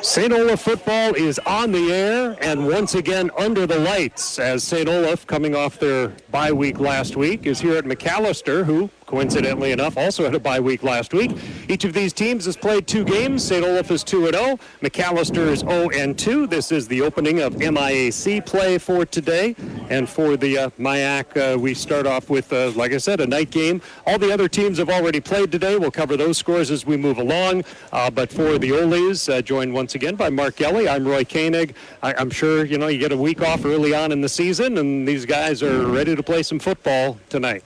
St. Olaf football is on the air and once again under the lights as St. Olaf, coming off their bye week last week, is here at Macalester, who, coincidentally enough, also had a bye week last week. Each of these teams has played 2 games. St. Olaf is 2-0. Macalester is 0-2. This is the opening of MIAC play for today. And for the MIAC, we start off with, like I said, a night game. All the other teams have already played today. We'll cover those scores as we move along. But for the Oles, joined once again by Mark Gelly. I'm Roy Koenig. I'm sure, you get a week off early on in the season, and these guys are ready to play some football tonight.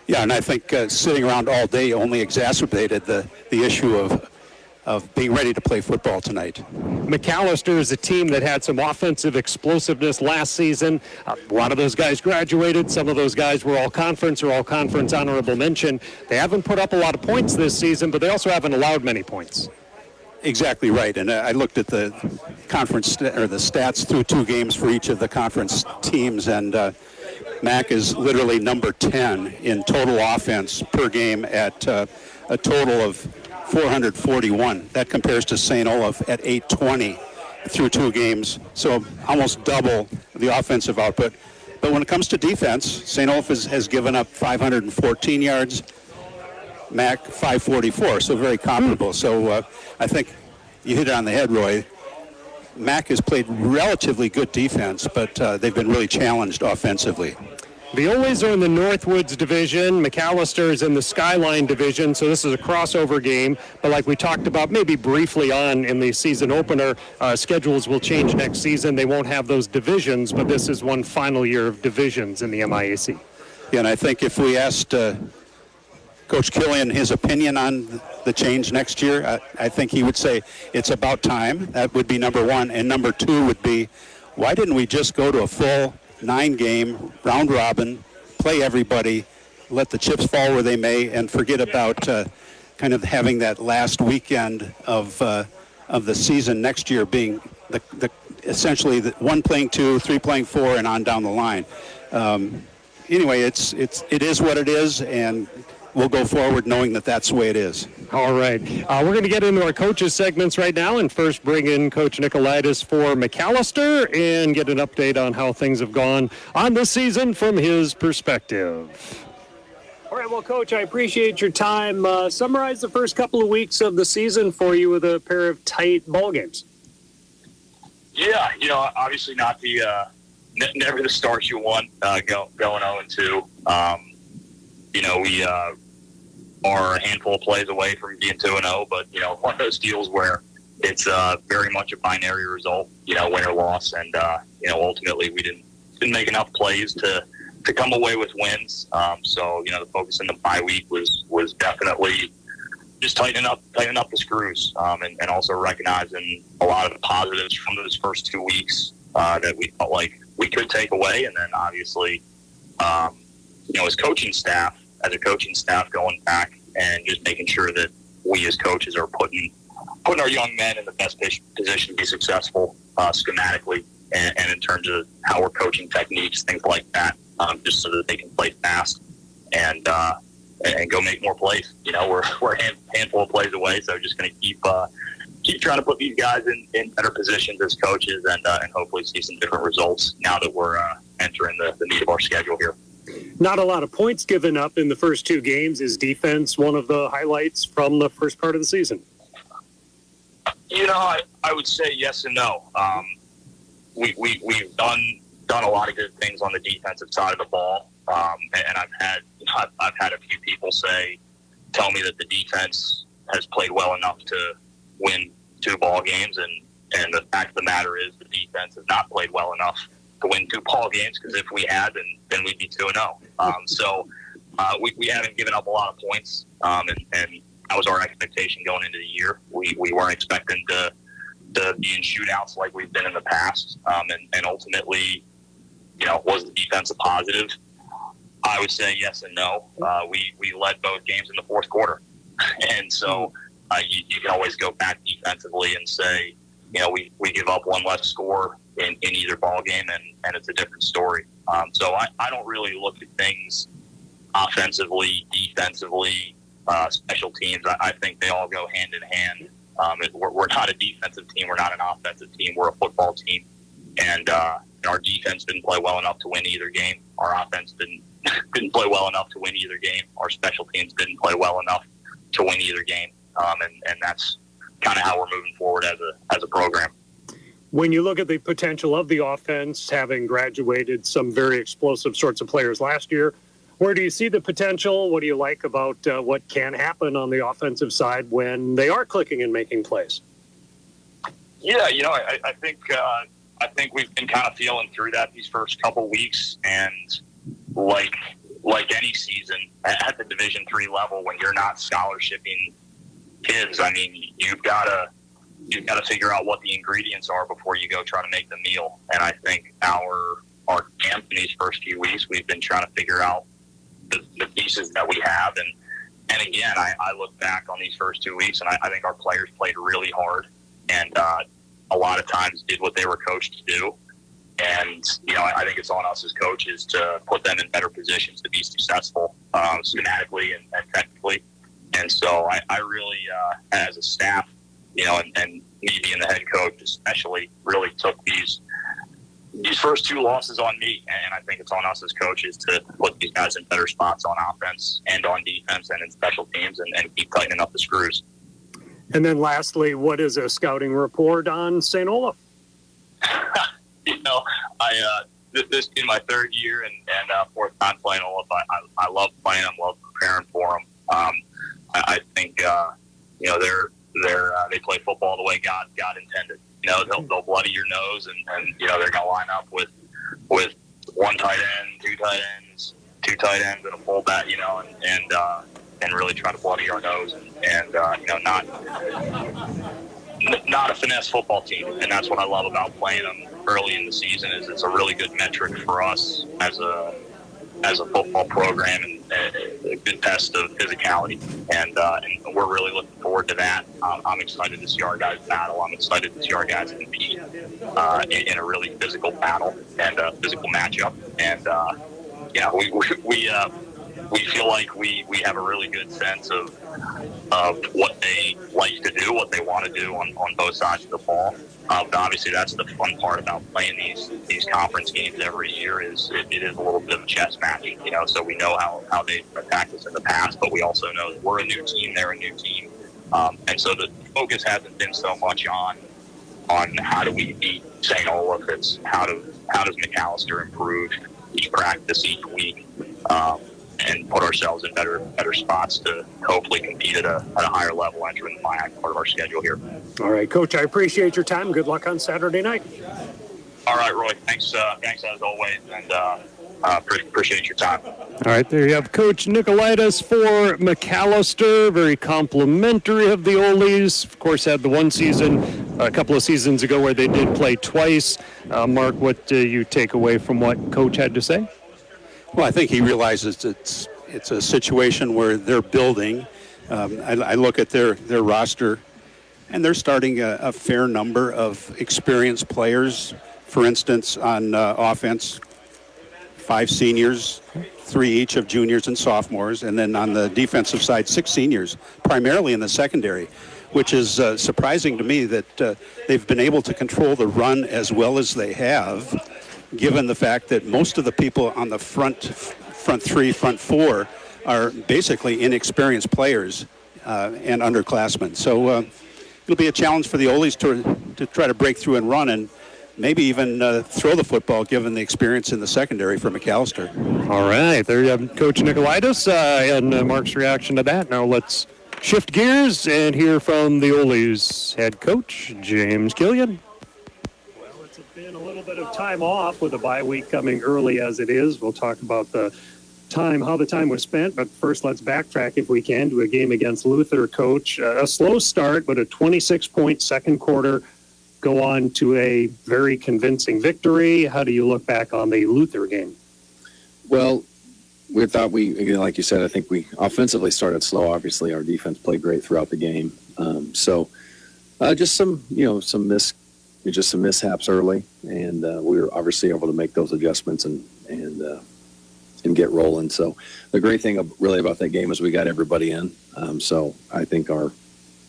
Yeah, and I think sitting around all day only exacerbated the issue of being ready to play football tonight. Macalester is a team that had some offensive explosiveness last season. A lot of those guys graduated. Some of those guys were all-conference or all-conference honorable mention. They haven't put up a lot of points this season, but they also haven't allowed many points. Exactly right, and I looked at the conference or the stats through 2 games for each of the conference teams, and Mac is literally number 10 in total offense per game at a total of 441. That compares to St. Olaf at 820 through 2 games, so almost double the offensive output. But when it comes to defense, St. Olaf has given up 514 yards, Mac 544, so very comparable. So I think you hit it on the head, Roy. Mac has played relatively good defense, but they've been really challenged offensively. The Oles are in the Northwoods division. Macalester is in the Skyline division, so this is a crossover game. But like we talked about maybe briefly on in the season opener, schedules will change next season. They won't have those divisions, but this is one final year of divisions in the MIAC. Yeah, and I think if we asked Coach Killian his opinion on the change next year, I think he would say it's about time. That would be number 1. And number 2 would be, why didn't we just go to a full 9-game round robin, play everybody, let the chips fall where they may, and forget about kind of having that last weekend of the season next year being the essentially the 1 playing 2, 3 playing 4, and on down the line. Anyway, it is what it is, and we'll go forward knowing that that's the way it is. All right. We're going to get into our coaches segments right now and first bring in Coach Nicolaitis for Macalester and get an update on how things have gone on this season from his perspective. All right. Well, Coach, I appreciate your time. Summarize the first couple of weeks of the season for you with a pair of tight ball games. Yeah, obviously not never the start you want going 0-2. We are a handful of plays away from being 2-0, but, one of those deals where it's very much a binary result, win or loss, and, ultimately we didn't make enough plays to come away with wins. So, the focus in the bye week was definitely just tightening up the screws, and also recognizing a lot of the positives from those first 2 weeks that we felt like we could take away, and then obviously, as a coaching staff going back and just making sure that we as coaches are putting our young men in the best position to be successful schematically and in terms of how we're coaching techniques, things like that, just so that they can play fast and go make more plays. We're a handful of plays away, so just going to keep trying to put these guys in better positions as coaches and hopefully see some different results now that we're entering the meat of our schedule here. Not a lot of points given up in the first 2 games. Is defense one of the highlights from the first part of the season? I would say yes and no. We've done a lot of good things on the defensive side of the ball, and I've had a few people tell me that the defense has played well enough to win 2 ball games, and the fact of the matter is the defense has not played well enough to win 2 ball games, because if we had, then we'd be 2-0. So we haven't given up a lot of points, and that was our expectation going into the year. We weren't expecting to be in shootouts like we've been in the past, and ultimately, was the defense a positive? I would say yes and no. We led both games in the fourth quarter, and so you can always go back defensively and say, we give up 1 less score in either ball game, and it's a different story. So I don't really look at things offensively, defensively, special teams. I think they all go hand in hand We're not a defensive team. We're not an offensive team. We're a football team. And our defense didn't play well enough to win either game. Our offense didn't play well enough to win either game. Our special teams didn't play well enough to win either game. And that's kind of how we're moving forward as a program. When you look at the potential of the offense, having graduated some very explosive sorts of players last year, where do you see the potential? What do you like about what can happen on the offensive side when they are clicking and making plays? Yeah, I think we've been kind of feeling through that these first couple weeks, and like any season at the Division III level, when you're not scholarshiping kids, I mean, you've got to figure out what the ingredients are before you go try to make the meal. And I think our camp in these first few weeks, we've been trying to figure out the pieces that we have. And again, I look back on these first 2 weeks, and I think our players played really hard, and a lot of times did what they were coached to do. And, I think it's on us as coaches to put them in better positions to be successful schematically and technically. And so I really, as a staff, and me being the head coach especially, really took these first two losses on me. And I think it's on us as coaches to put these guys in better spots on offense and on defense and in special teams and keep tightening up the screws. And then lastly, what is a scouting report on St. Olaf? This being my third year and fourth time playing Olaf, I love playing them, love preparing for them. I think they play football the way God intended. They'll bloody your nose, and they're gonna line up with one tight end, two tight ends, and a fullback, and really try to bloody our nose and not a finesse football team. And that's what I love about playing them early in the season. Is it's a really good metric for us as a football program and a good test of physicality. And we're really looking forward to that. I'm excited to see our guys battle. I'm excited to see our guys compete in a really physical battle and a physical matchup. And we feel like we have a really good sense of what they like to do, what they want to do on both sides of the ball. But obviously, that's the fun part about playing these conference games every year. It is a little bit of a chess match, So we know how they attacked us in the past, but we also know that we're a new team, they're a new team, and so the focus hasn't been so much on how do we beat St. Olaf. It's how does Macalester improve each practice, each week, and put ourselves in better spots to hopefully compete at a higher level entering the MIAC part of our schedule here. All right, Coach, I appreciate your time. Good luck on Saturday night. All right, Roy. Thanks as always, and appreciate your time. All right, there you have Coach Nicolaitis for Macalester. Very complimentary of the Olies. Of course, had the one season, a couple of seasons ago, where they did play twice. Mark, what do you take away from what Coach had to say? Well, I think he realizes it's a situation where they're building. I look at their roster, and they're starting a fair number of experienced players. For instance, on offense, 5 seniors, 3 each of juniors and sophomores, and then on the defensive side, 6 seniors, primarily in the secondary, which is surprising to me that they've been able to control the run as well as they have, given the fact that most of the people on the front 3, front 4 are basically inexperienced players and underclassmen. So it'll be a challenge for the Olies to try to break through and run and maybe even throw the football, given the experience in the secondary for Macalester. All right, there you have Coach Nicolaitis and Mark's reaction to that. Now let's shift gears and hear from the Olies head coach, James Killian. It's been a little bit of time off with the bye week coming early as it is. We'll talk about how the time was spent, but first let's backtrack if we can to a game against Luther, Coach. A slow start, but a 26-point second quarter go on to a very convincing victory. How do you look back on the Luther game? Well, we thought like you said, I think we offensively started slow. Obviously, our defense played great throughout the game. Just some mishaps early, and we were obviously able to make those adjustments and get rolling. So the great thing really about that game is we got everybody in. So I think our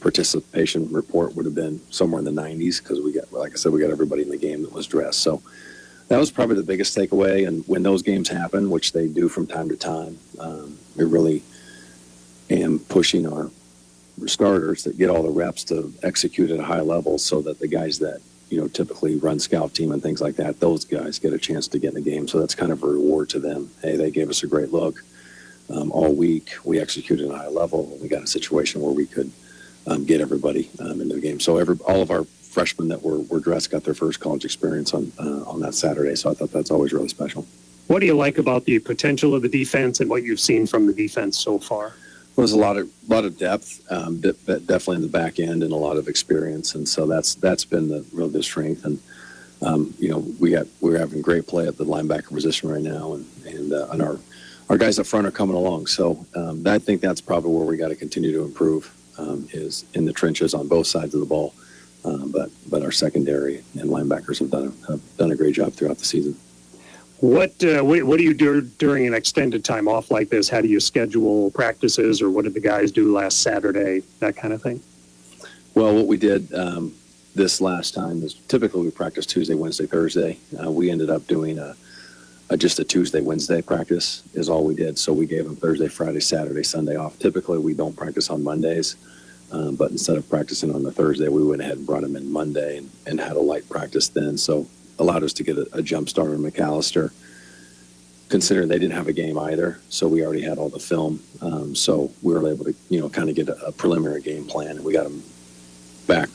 participation report would have been somewhere in the 90s because we got, like I said, we got everybody in the game that was dressed. So that was probably the biggest takeaway. And when those games happen, which they do from time to time, we really am pushing our starters that get all the reps to execute at a high level so that the guys that, typically run scout team and things like that, those guys get a chance to get in the game. So that's kind of a reward to them. Hey, they gave us a great look all week. We executed at a high level. We got in a situation where we could get everybody into the game. So all of our freshmen that were dressed got their first college experience on that Saturday. So I thought that's always really special. What do you like about the potential of the defense and what you've seen from the defense so far? Well, there's a lot of depth, definitely in the back end, and a lot of experience, and so that's been the real good strength. And we're having great play at the linebacker position right now, and our guys up front are coming along. So I think that's probably where we got to continue to improve is in the trenches on both sides of the ball. But our secondary and linebackers have done a great job throughout the season. What do you do during an extended time off like this? How do you schedule practices, or what did the guys do last Saturday, that kind of thing? Well, what we did this last time is typically we practice Tuesday, Wednesday, Thursday. We ended up doing just a Tuesday, Wednesday practice is all we did. So we gave them Thursday, Friday, Saturday, Sunday off. Typically we don't practice on Mondays, but instead of practicing on the Thursday, we went ahead and brought them in Monday and had a light practice then. So allowed us to get a jump start on Macalester, considering they didn't have a game either. So we already had all the film. So we were able to, kind of get a preliminary game plan, and we got them back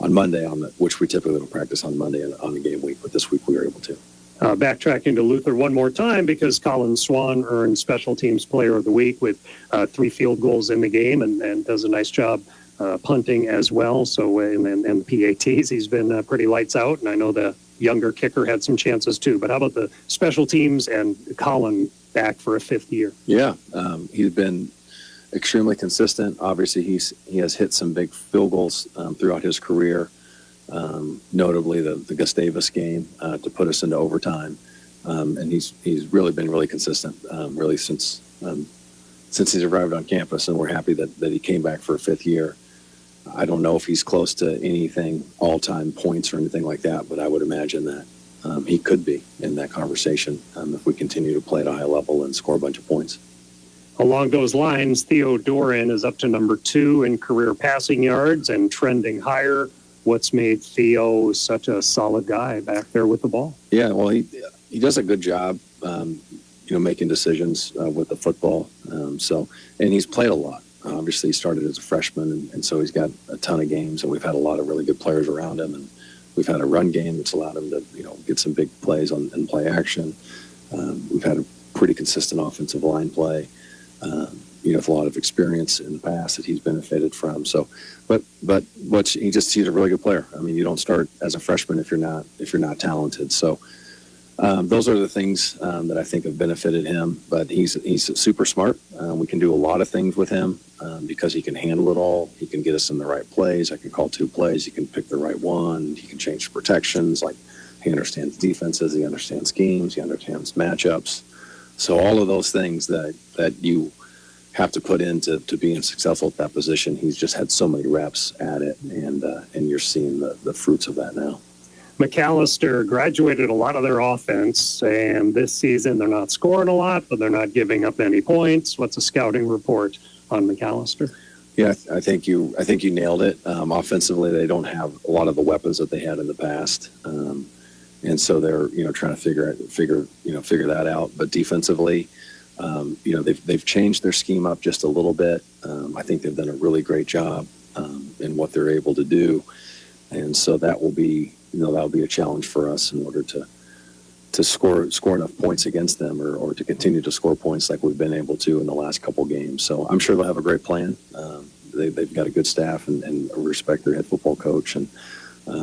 on Monday which we typically don't practice on Monday on the game week, but this week we were able to. Backtracking to Luther one more time, because Colin Swan earned Special Teams Player of the Week with 3 field goals in the game and does a nice job punting as well. So and the PATs, he's been pretty lights out, and I know the younger kicker had some chances too. But how about the special teams and Colin back for a 5th year? Yeah, he's been extremely consistent. Obviously, he has hit some big field goals throughout his career. Notably the Gustavus game to put us into overtime, and he's really been really consistent really since he's arrived on campus, and we're happy that he came back for a 5th year. I don't know if he's close to anything all-time points or anything like that, but I would imagine that he could be in that conversation if we continue to play at a high level and score a bunch of points. Along those lines, Theo Doran is up to number 2 in career passing yards and trending higher. What's made Theo such a solid guy back there with the ball? Yeah, well, he does a good job, making decisions with the football. And he's played a lot. Obviously, he started as a freshman, and so he's got a ton of games, and we've had a lot of really good players around him, and we've had a run game that's allowed him to, get some big plays and play action. We've had a pretty consistent offensive line play. With a lot of experience in the past that he's benefited from. So, but he's a really good player. I mean, you don't start as a freshman if you're not talented. So, those are the things that I think have benefited him. But he's super smart. We can do a lot of things with him because he can handle it all. He can get us in the right plays. I can call 2 plays. He can pick the right one. He can change protections. Like, he understands defenses. He understands schemes. He understands matchups. So all of those things that you have to put into being successful at that position, he's just had so many reps at it, and you're seeing the fruits of that now. Macalester graduated a lot of their offense, and this season they're not scoring a lot, but they're not giving up any points. What's a scouting report on Macalester? Yeah, I think you nailed it. Offensively, they don't have a lot of the weapons that they had in the past, and so they're trying to figure that out. But defensively, they've changed their scheme up just a little bit. I think they've done a really great job in what they're able to do, and so that will be that'll be a challenge for us in order to score enough points against them, or to continue to score points like we've been able to in the last couple games. So I'm sure they'll have a great plan. They've got a good staff and respect their head football coach, and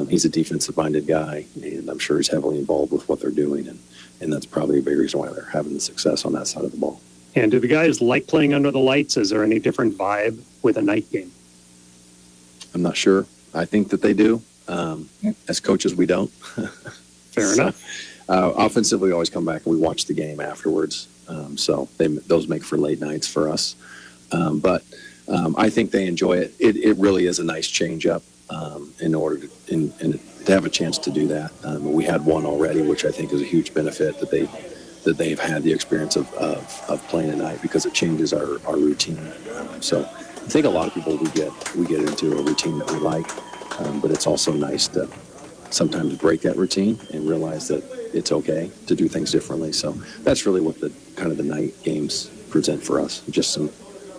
he's a defensive-minded guy, and I'm sure he's heavily involved with what they're doing, and that's probably a big reason why they're having the success on that side of the ball. And do the guys like playing under the lights? Is there any different vibe with a night game? I'm not sure. I think that they do. As coaches, we don't. Fair enough. Offensively, we always come back and we watch the game afterwards. So those make for late nights for us. But I think they enjoy it. It really is a nice change up in order to have a chance to do that. We had one already, which I think is a huge benefit that they've had the experience of playing at night, because it changes our routine. So I think a lot of people we get into a routine that we like, but it's also nice to sometimes break that routine and realize that it's okay to do things differently. So that's really what the night games present for us. Just some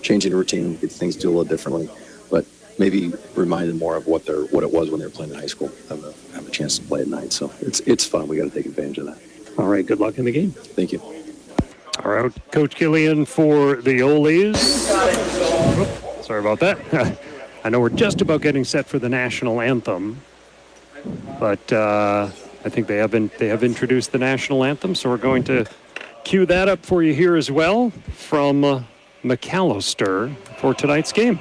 changing the routine, get things to do a little differently, but maybe remind them more of what it was when they were playing in high school. Have a chance to play at night. So it's fun. We got to take advantage of that. All right, good luck in the game. Thank you. All right, Coach Killian for the Olies. Sorry about that. I know we're just about getting set for the national anthem, but I think they have introduced the national anthem, so we're going to cue that up for you here as well from Macalester for tonight's game.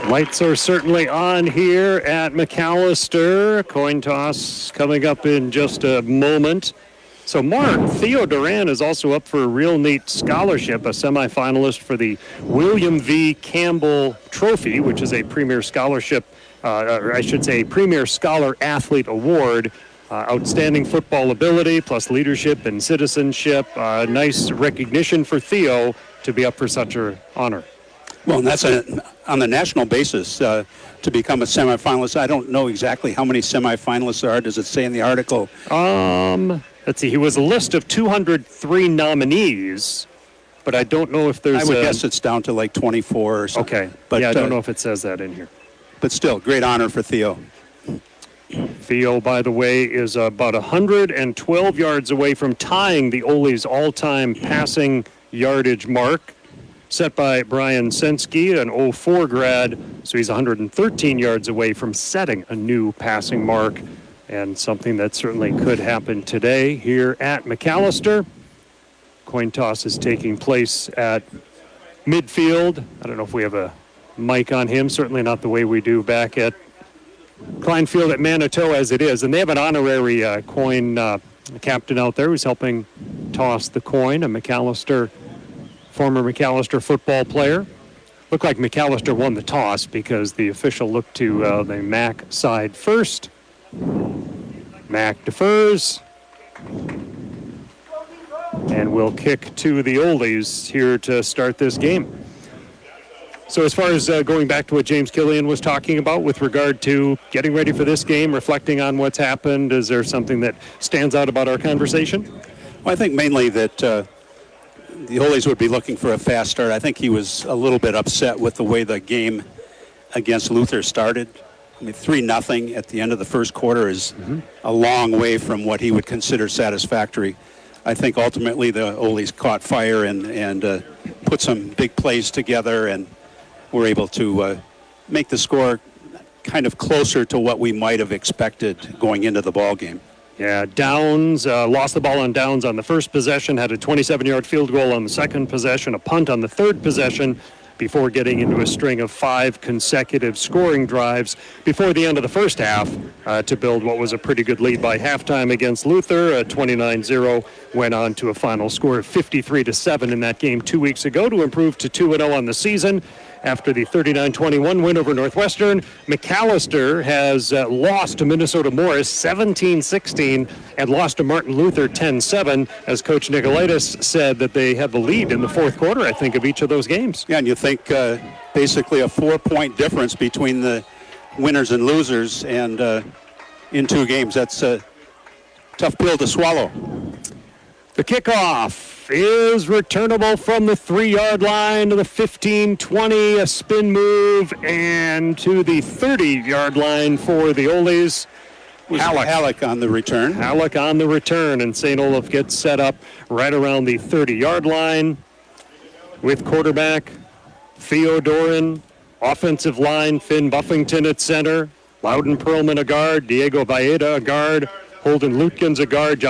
Lights are certainly on here at Macalester. Coin toss coming up in just a moment. So Mark, Theo Duran is also up for a real neat scholarship, a semifinalist for the William V. Campbell Trophy, which is a premier scholarship, or I should say Premier Scholar Athlete Award. Outstanding football ability plus leadership and citizenship. Nice recognition for Theo to be up for such an honor. Well, and that's on the national basis to become a semifinalist. I don't know exactly how many semifinalists there are. Does it say in the article? Let's see. He was a list of 203 nominees, but I don't know if there's. I would guess it's down to like 24 or something. Okay. But, yeah, I don't know if it says that in here. But still, great honor for Theo. Theo, by the way, is about 112 yards away from tying the Oli's all-time passing yardage mark, set by Brian Sensky, an 04 grad, so he's 113 yards away from setting a new passing mark, and something that certainly could happen today here at Macalester. Coin toss is taking place at midfield. I don't know if we have a mic on him, certainly not the way we do back at Klein Field at Manitou as it is, and they have an honorary coin captain out there who's helping toss the coin, a former Macalester football player. Looked like Macalester won the toss because the official looked to the Mac side first. Mac defers. And will kick to the Oldies here to start this game. So as far as going back to what James Killian was talking about with regard to getting ready for this game, reflecting on what's happened, is there something that stands out about our conversation? Well, I think mainly that the Olies would be looking for a fast start. I think he was a little bit upset with the way the game against Luther started. I mean, 3-0 at the end of the first quarter is a long way from what he would consider satisfactory. I think ultimately the Olies caught fire and put some big plays together and were able to make the score kind of closer to what we might have expected going into the ball game. Yeah, Downs lost the ball on Downs on the first possession, had a 27-yard field goal on the second possession, a punt on the third possession, before getting into a string of 5 consecutive scoring drives before the end of the first half to build what was a pretty good lead by halftime against Luther. 29-0 went on to a final score of 53-7 in that game 2 weeks ago to improve to 2-0 on the season. after the 39-21 win over Northwestern. Macalester has lost to Minnesota Morris 17-16 and lost to Martin Luther 10-7, as Coach Nicolaitis said that they had the lead in the fourth quarter, I think, of each of those games. Yeah, and you think basically a 4-point difference between the winners and losers, and in 2 games. That's a tough pill to swallow. The kickoff is returnable from the 3-yard line to the 15-20, a spin move, and to the 30-yard line for the Ole's. Halleck on the return. Halleck on the return, and St. Olaf gets set up right around the 30-yard line with quarterback Theodorin, offensive line Finn Buffington at center, Loudon Perlman a guard, Diego Baeta a guard, Holden Lutkins a guard,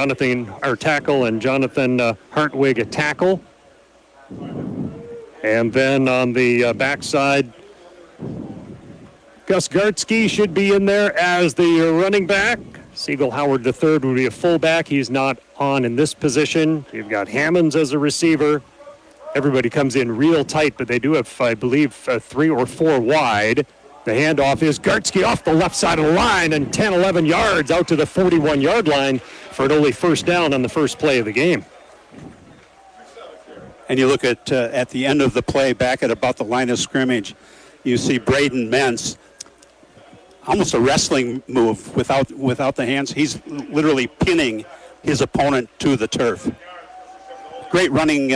tackle, and Jonathan Hartwig a tackle. And then on the backside, Gus Gartsky should be in there as the running back. Siegel Howard III would be a fullback. He's not on in this position. You've got Hammonds as a receiver. Everybody comes in real tight, but they do have, I believe, 3 or 4 wide. The handoff is Gartsky off the left side of the line and 10, 11 yards out to the 41-yard line for an only first down on the first play of the game. And you look at the end of the play, back at about the line of scrimmage, you see Braden Mentz, almost a wrestling move without the hands. He's literally pinning his opponent to the turf. Great running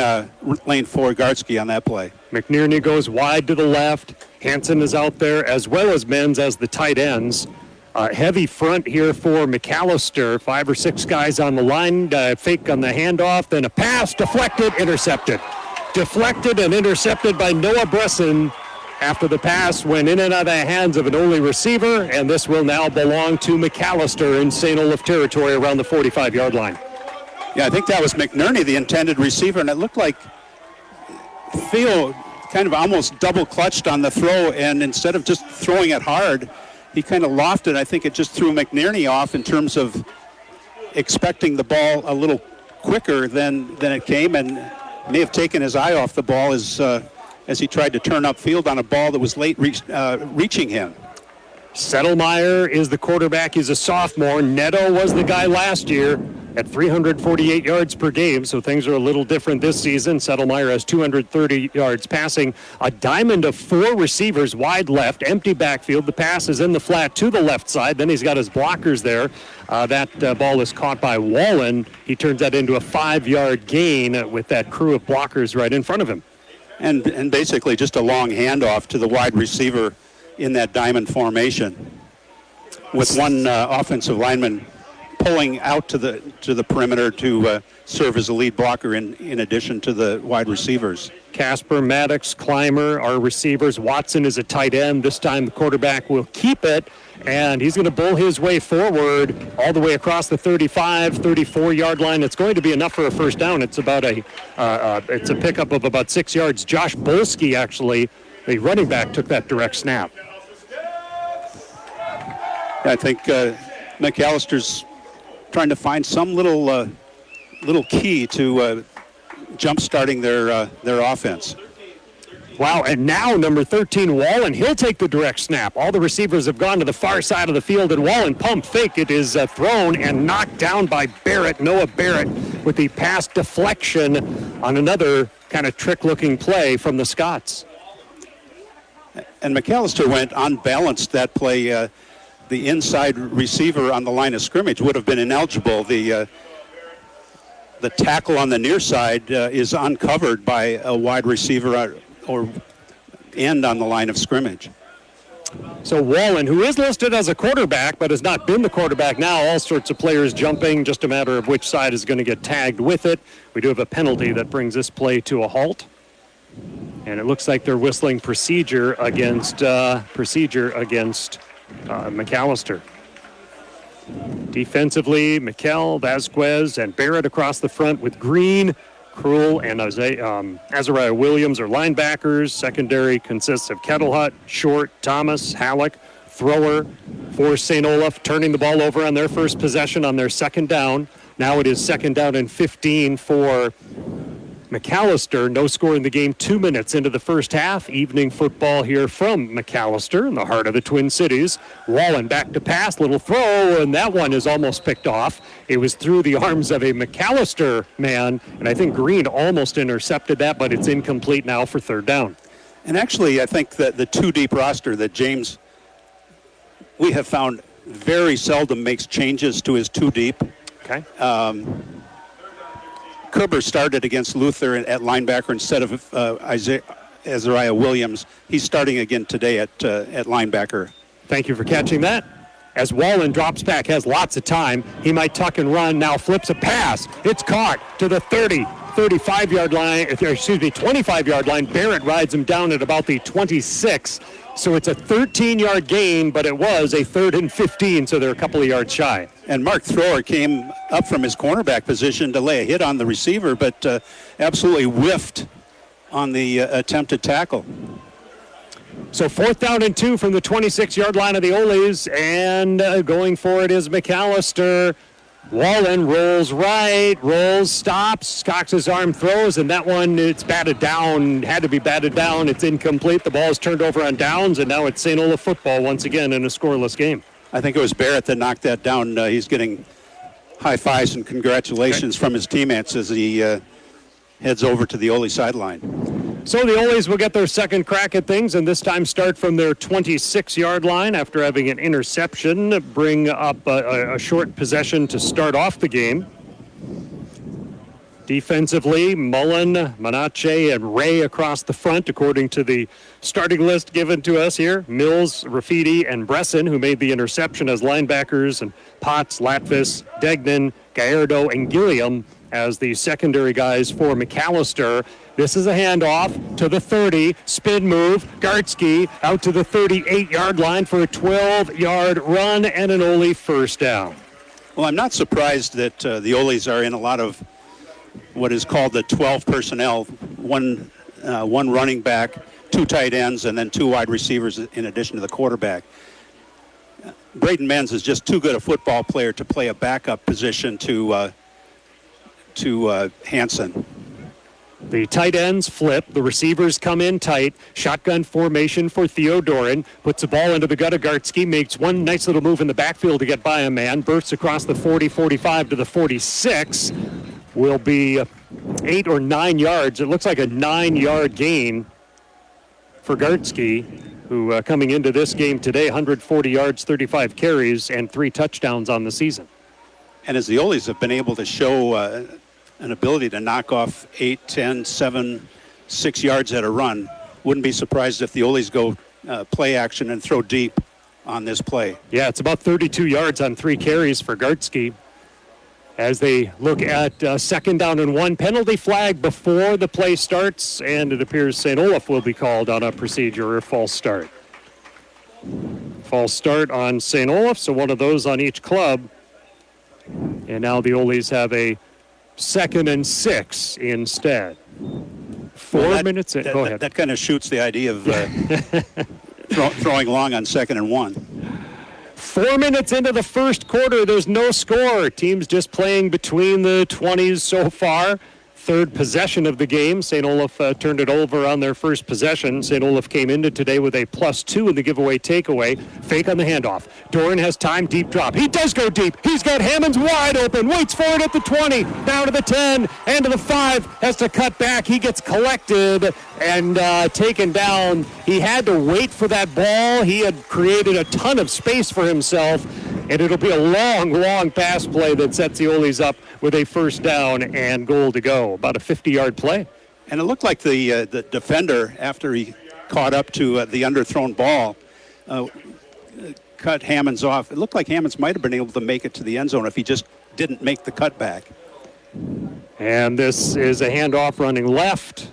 lane for Gartsky on that play. McNerney goes wide to the left. Hansen is out there, as well as Menz as the tight ends. Heavy front here for Macalester. 5 or 6 guys on the line. Fake on the handoff. Then a pass. Deflected. Intercepted. Deflected and intercepted by Noah Bresson after the pass went in and out of the hands of an Ole receiver. And this will now belong to Macalester in St. Olaf territory around the 45-yard line. Yeah, I think that was McNerney, the intended receiver, and it looked like Theo kind of almost double-clutched on the throw, and instead of just throwing it hard, he kind of lofted. I think it just threw McNerney off in terms of expecting the ball a little quicker than it came, and may have taken his eye off the ball as he tried to turn upfield on a ball that was late reaching him. Settlemeyer is the quarterback. He's a sophomore. Neto was the guy last year at 348 yards per game, so things are a little different this season. Settlemeyer has 230 yards passing. A diamond of 4 receivers wide left, empty backfield. The pass is in the flat to the left side. Then he's got his blockers there. That ball is caught by Wallen. He turns that into a 5-yard gain with that crew of blockers right in front of him. And basically just a long handoff to the wide receiver in that diamond formation, with one offensive lineman pulling out to the perimeter to serve as a lead blocker in addition to the wide receivers. Casper, Maddox, Clymer are receivers. Watson is a tight end. This time the quarterback will keep it, and he's going to bull his way forward all the way across the 35, 34-yard line. It's going to be enough for a first down. It's about it's a pickup of about 6 yards. Josh Bolsky, actually, the running back, took that direct snap. I think Macalester's trying to find some little key to jump-starting their offense. Wow, and now number 13, Wallen, he'll take the direct snap. All the receivers have gone to the far side of the field, and Wallen pump fake. It is thrown and knocked down by Barrett, Noah Barrett, with the pass deflection on another kind of trick-looking play from the Scots. And Macalester went unbalanced that play. The inside receiver on the line of scrimmage would have been ineligible. The tackle on the near side is uncovered by a wide receiver or end on the line of scrimmage. So Wallen, who is listed as a quarterback but has not been the quarterback now, all sorts of players jumping, just a matter of which side is going to get tagged with it. We do have a penalty that brings this play to a halt. And it looks like they're whistling procedure against Macalester. Defensively, McKell, Vasquez, and Barrett across the front with Green, Krull, and Azariah Williams are linebackers. Secondary consists of Kettlehut, Short, Thomas, Halleck, Thrower for St. Olaf, turning the ball over on their first possession on their second down. Now it is second down and 15 for Macalester. No score in the game, 2 minutes into the first half. Evening football here from Macalester in the heart of the Twin Cities. Wallen back to pass, little throw, and that one is almost picked off. It was through the arms of a Macalester man, and I think Green almost intercepted that, but it's incomplete now for third down. And actually, I think that the two-deep roster that James, we have found very seldom makes changes to his two-deep. Okay. Kerber started against Luther at linebacker instead of Azariah Williams. He's starting again today at linebacker. Thank you for catching that. As Wallen drops back, has lots of time. He might tuck and run, now flips a pass. It's caught to the 35-yard line, 25-yard line. Barrett rides him down at about the 26. So it's a 13-yard gain, but it was a 3rd and 15, so they're a couple of yards shy. And Mark Thrower came up from his cornerback position to lay a hit on the receiver, but absolutely whiffed on the attempted tackle. So 4th down and 2 from the 26-yard line of the Oles, and going for it is Macalester. Wallen rolls right, rolls, stops, cocks his arm, throws, and that one, it's batted down, had to be batted down. It's incomplete. The ball is turned over on downs, and now it's St. Olaf football once again in a scoreless game. I think it was Barrett that knocked that down. He's getting high fives and congratulations from his teammates as he heads over to the Ole sideline. So the Oles will get their second crack at things, and this time start from their 26-yard line after having an interception, bring up a short possession to start off the game. Defensively, Mullen, Manache, and Ray across the front, according to the starting list given to us here. Mills, Rafidi, and Bresson, who made the interception as linebackers, and Potts, Latvis, Degnan, Gallardo, and Gilliam as the secondary guys for Macalester. This is a handoff to the 30, spin move, Gartsky out to the 38-yard line for a 12-yard run and an Ole first down. Well, I'm not surprised that the Oles are in a lot of what is called the 12 personnel, one running back, 2 tight ends, and then 2 wide receivers in addition to the quarterback. Braden Menz is just too good a football player to play a backup position to Hansen. The tight ends flip. The receivers come in tight. Shotgun formation for Theodorin. Puts the ball into the gut of Gartsky. Makes one nice little move in the backfield to get by a man. Bursts across the 40, 45 to the 46. Will be 8 or 9 yards. It looks like a 9-yard gain for Gartsky, who coming into this game today, 140 yards, 35 carries, and 3 touchdowns on the season. And as the Oles have been able to show an ability to knock off 8, 10, 7, 6 yards at a run, wouldn't be surprised if the Oles go play action and throw deep on this play. Yeah, it's about 32 yards on 3 carries for Gartsky. As they look at 2nd down and 1, penalty flag before the play starts, and it appears St. Olaf will be called on a procedure or false start. False start on St. Olaf, so one of those on each club. And now the Oles have a 2nd and 6 instead. 4 minutes in. Go ahead. That kind of shoots the idea of throwing long on 2nd and 1. 4 minutes into the first quarter, there's no score. Teams just playing between the 20s so far. 3rd possession of the game. St. Olaf turned it over on their first possession. St. Olaf came into today with a +2 in the giveaway takeaway. Fake on the handoff. Doran has time, deep drop. He does go deep. He's got Hammonds wide open. Waits for it at the 20, down to the 10, and to the 5. Has to cut back. He gets collected and taken down. He had to wait for that ball. He had created a ton of space for himself, and it'll be a long, long pass play that sets the Oles up with a first down and goal to go. About a 50-yard play. And it looked like the defender, after he caught up to the underthrown ball, cut Hammonds off. It looked like Hammonds might have been able to make it to the end zone if he just didn't make the cutback. And this is a handoff running left.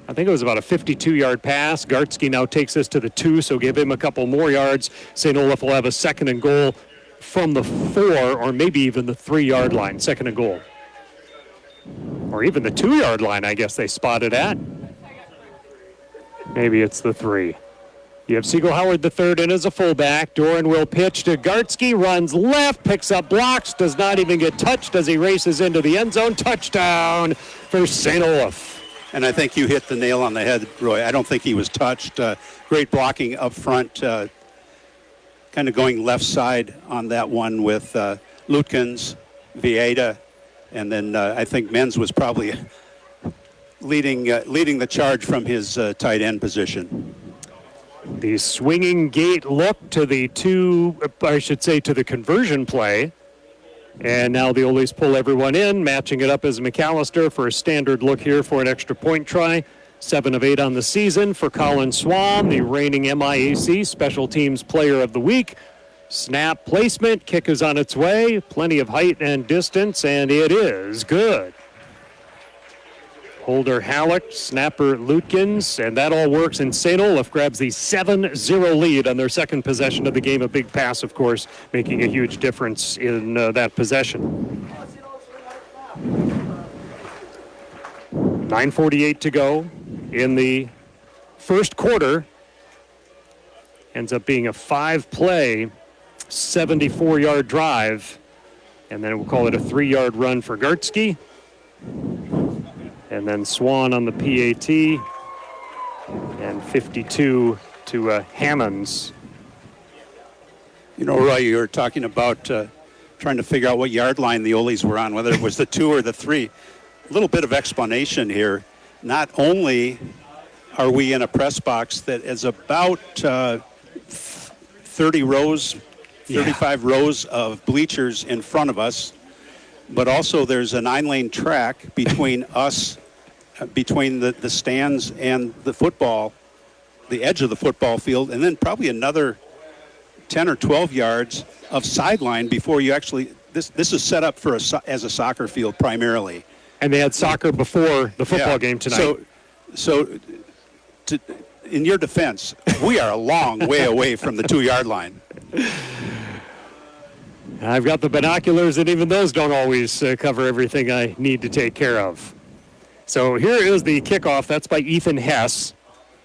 I think it was about a 52-yard pass. Gartsky now takes this to the 2, so give him a couple more yards. St. Olaf will have a 2nd and goal from the 4 or maybe even the 3-yard line, 2nd and goal. Or even the 2-yard line, I guess they spotted at. Maybe it's the 3. You have Siegel Howard the third in as a fullback. Doran will pitch to Gartsky, runs left, picks up blocks, does not even get touched as he races into the end zone. Touchdown for St. Olaf. And I think you hit the nail on the head, Roy. I don't think he was touched. Great blocking up front, kind of going left side on that one with Lutkins, Vieta, and then I think Menz was probably leading the charge from his tight end position. The swinging gate look to the to the conversion play. And now the Oles pull everyone in, matching it up as Macalester for a standard look here for an extra point try. 7 of 8 on the season for Colin Swan, the reigning MIAC Special Teams Player of the Week. Snap placement, kick is on its way, plenty of height and distance, and it is good. Holder Halleck, snapper Lutkins, and that all works, and St. Olaf grabs the 7-0 lead on their second possession of the game. A big pass, of course, making a huge difference in that possession. 9:48 to go in the first quarter. Ends up being a 5-play, 74-yard drive, and then we'll call it a 3-yard run for Gartsky. And then Swan on the PAT, and 52 to Hammonds. You know, Roy, you were talking about trying to figure out what yard line the Oles were on, whether it was the 2 or the 3. A little bit of explanation here. Not only are we in a press box that is about 30 rows, 35 rows of bleachers in front of us, but also there's a 9-lane track between us, between the stands and the football, the edge of the football field, and then probably another 10 or 12 yards of sideline before you actually, this is set up for as a soccer field primarily. And they had soccer before the football game tonight. So in your defense, we are a long way away from the 2-yard line. I've got the binoculars, and even those don't always cover everything I need to take care of. So here is the kickoff. That's by Ethan Hess.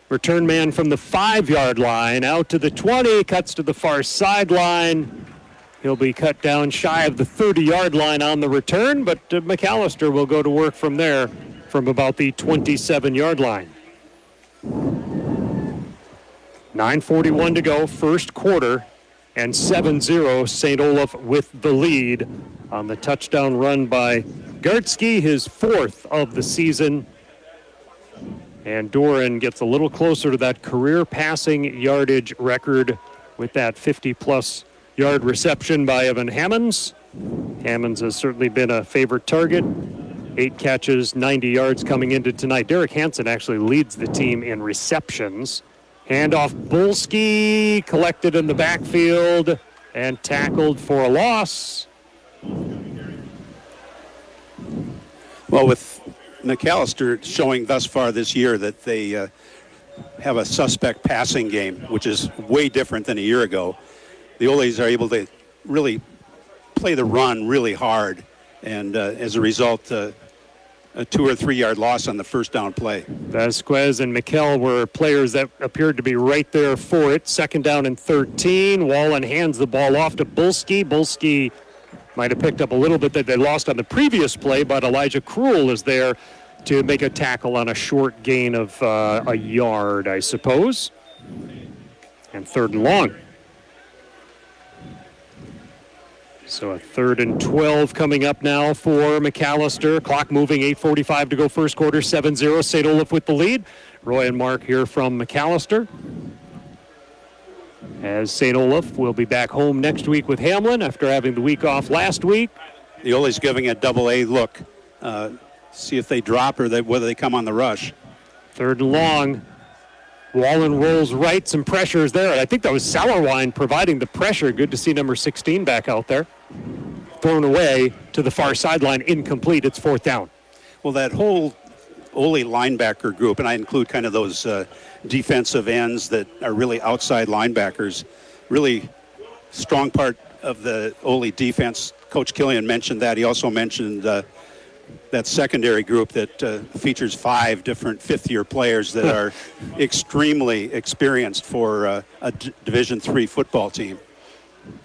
Return man from the 5-yard line out to the 20, cuts to the far sideline. He'll be cut down shy of the 30-yard line on the return, but Macalester will go to work from there from about the 27-yard line. 9:41 to go, first quarter. And 7-0, St. Olaf with the lead on the touchdown run by Gartsky, his 4th of the season. And Doran gets a little closer to that career passing yardage record with that 50-plus yard reception by Evan Hammonds. Hammonds has certainly been a favorite target. 8 catches, 90 yards coming into tonight. Derek Hansen actually leads the team in receptions. Handoff Bulski, collected in the backfield and tackled for a loss. Well, with Macalester showing thus far this year that they have a suspect passing game, which is way different than a year ago, the Oles are able to really play the run really hard, and as a result, a 2 or 3 yard loss on the first down play. Vasquez and Mikel were players that appeared to be right there for it. 2nd down and 13. Wallen hands the ball off to Bulski. Bulski might have picked up a little bit that they lost on the previous play, but Elijah Krull is there to make a tackle on a short gain of a yard, I suppose. And 3rd and long. So a 3rd and 12 coming up now for Macalester. Clock moving, 8:45 to go first quarter, 7-0. St. Olaf with the lead. Roy and Mark here from Macalester. As St. Olaf will be back home next week with Hamlin after having the week off last week. The Oles giving a double-A look. See if they drop or whether they come on the rush. 3rd and long. Wallen rolls right, some pressures there. I think that was Sauerwein providing the pressure. Good to see number 16 back out there. Thrown away to the far sideline, incomplete. It's 4th down. Well, that whole Ole linebacker group, and I include kind of those defensive ends that are really outside linebackers, really strong part of the Ole defense. Coach Killian mentioned that. He also mentioned that secondary group that features 5 different fifth-year players that are extremely experienced for a Division III football team.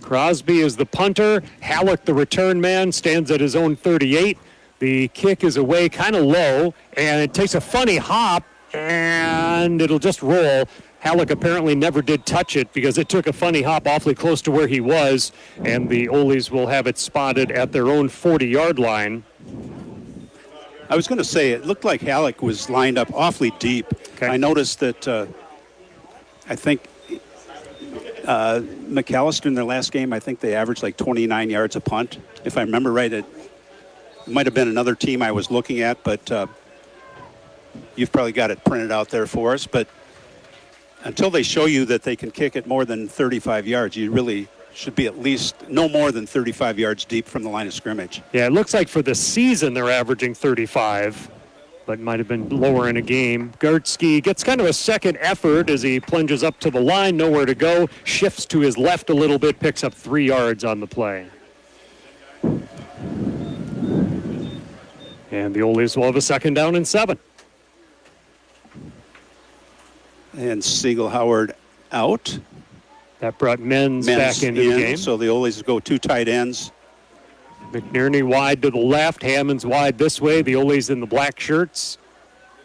Crosby is the punter. Halleck, the return man, stands at his own 38. The kick is away kind of low, and it takes a funny hop, and it'll just roll. Halleck apparently never did touch it because it took a funny hop awfully close to where he was, and the Ole's will have it spotted at their own 40-yard line. I was going to say, it looked like Halleck was lined up awfully deep. Okay. I noticed that I think Macalester in their last game, I think they averaged like 29 yards a punt. If I remember right, it might have been another team I was looking at, but you've probably got it printed out there for us. But until they show you that they can kick it more than 35 yards, you really should be at least no more than 35 yards deep from the line of scrimmage. Yeah, it looks like for the season they're averaging 35, but might have been lower in a game. Gartsky gets kind of a second effort as he plunges up to the line, nowhere to go, shifts to his left a little bit, picks up 3 yards on the play. And the Ole's will have a 2nd down and 7. And Siegel-Howard out. That brought Menz back into the game. So the Ole's go 2 tight ends. McNerney wide to the left, Hammonds wide this way. The Ole's in the black shirts,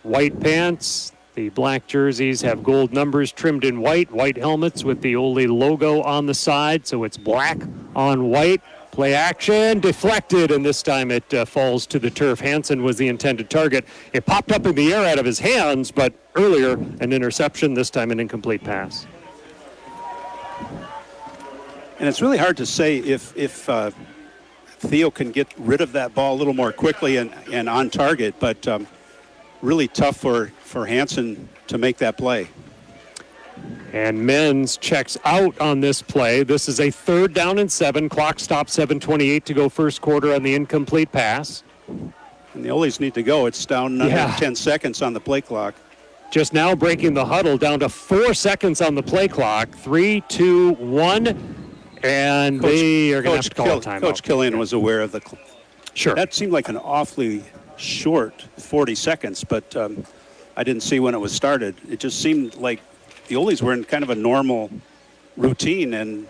white pants. The black jerseys have gold numbers trimmed in white helmets with the Ole logo on the side. So it's black on white. Play action, deflected, and this time it falls to the turf. Hansen was the intended target. It popped up in the air out of his hands, but earlier an interception, this time an incomplete pass. And it's really hard to say if Theo can get rid of that ball a little more quickly and on target, but really tough for Hansen to make that play. And Menz checks out on this play. This is a 3rd down and 7. Clock stops, 7:28 to go first quarter on the incomplete pass. And the Ole's need to go. It's down 10 seconds on the play clock. Just now breaking the huddle down to 4 seconds on the play clock. 3, 2, 1. And they are going to have to call a timeout. Coach Killian was aware of the... Sure. That seemed like an awfully short 40 seconds, but I didn't see when it was started. It just seemed like the Ole's were in kind of a normal routine and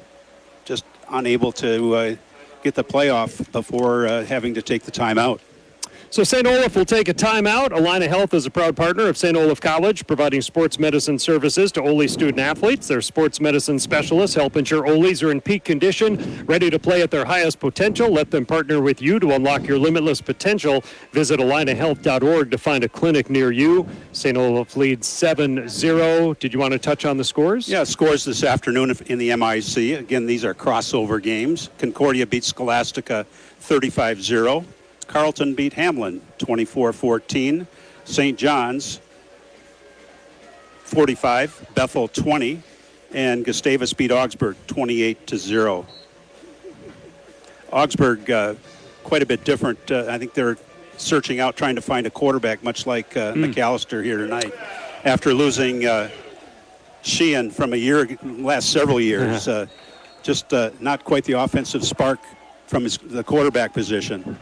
just unable to get the play off before having to take the timeout. So St. Olaf will take a timeout. Allina Health is a proud partner of St. Olaf College, providing sports medicine services to Ole student athletes. Their sports medicine specialists help ensure Ole's are in peak condition, ready to play at their highest potential. Let them partner with you to unlock your limitless potential. Visit allinahealth.org to find a clinic near you. St. Olaf leads 7-0. Did you want to touch on the scores? Yeah, scores this afternoon in the MIC. Again, these are crossover games. Concordia beats Scholastica 35-0. Carleton beat Hamlin 24-14. St. John's 45, Bethel 20, and Gustavus beat Augsburg 28-0. Augsburg quite a bit different. I think they're searching out, trying to find a quarterback, much like Macalester here tonight. After losing Sheehan from last several years, just not quite the offensive spark from the quarterback position.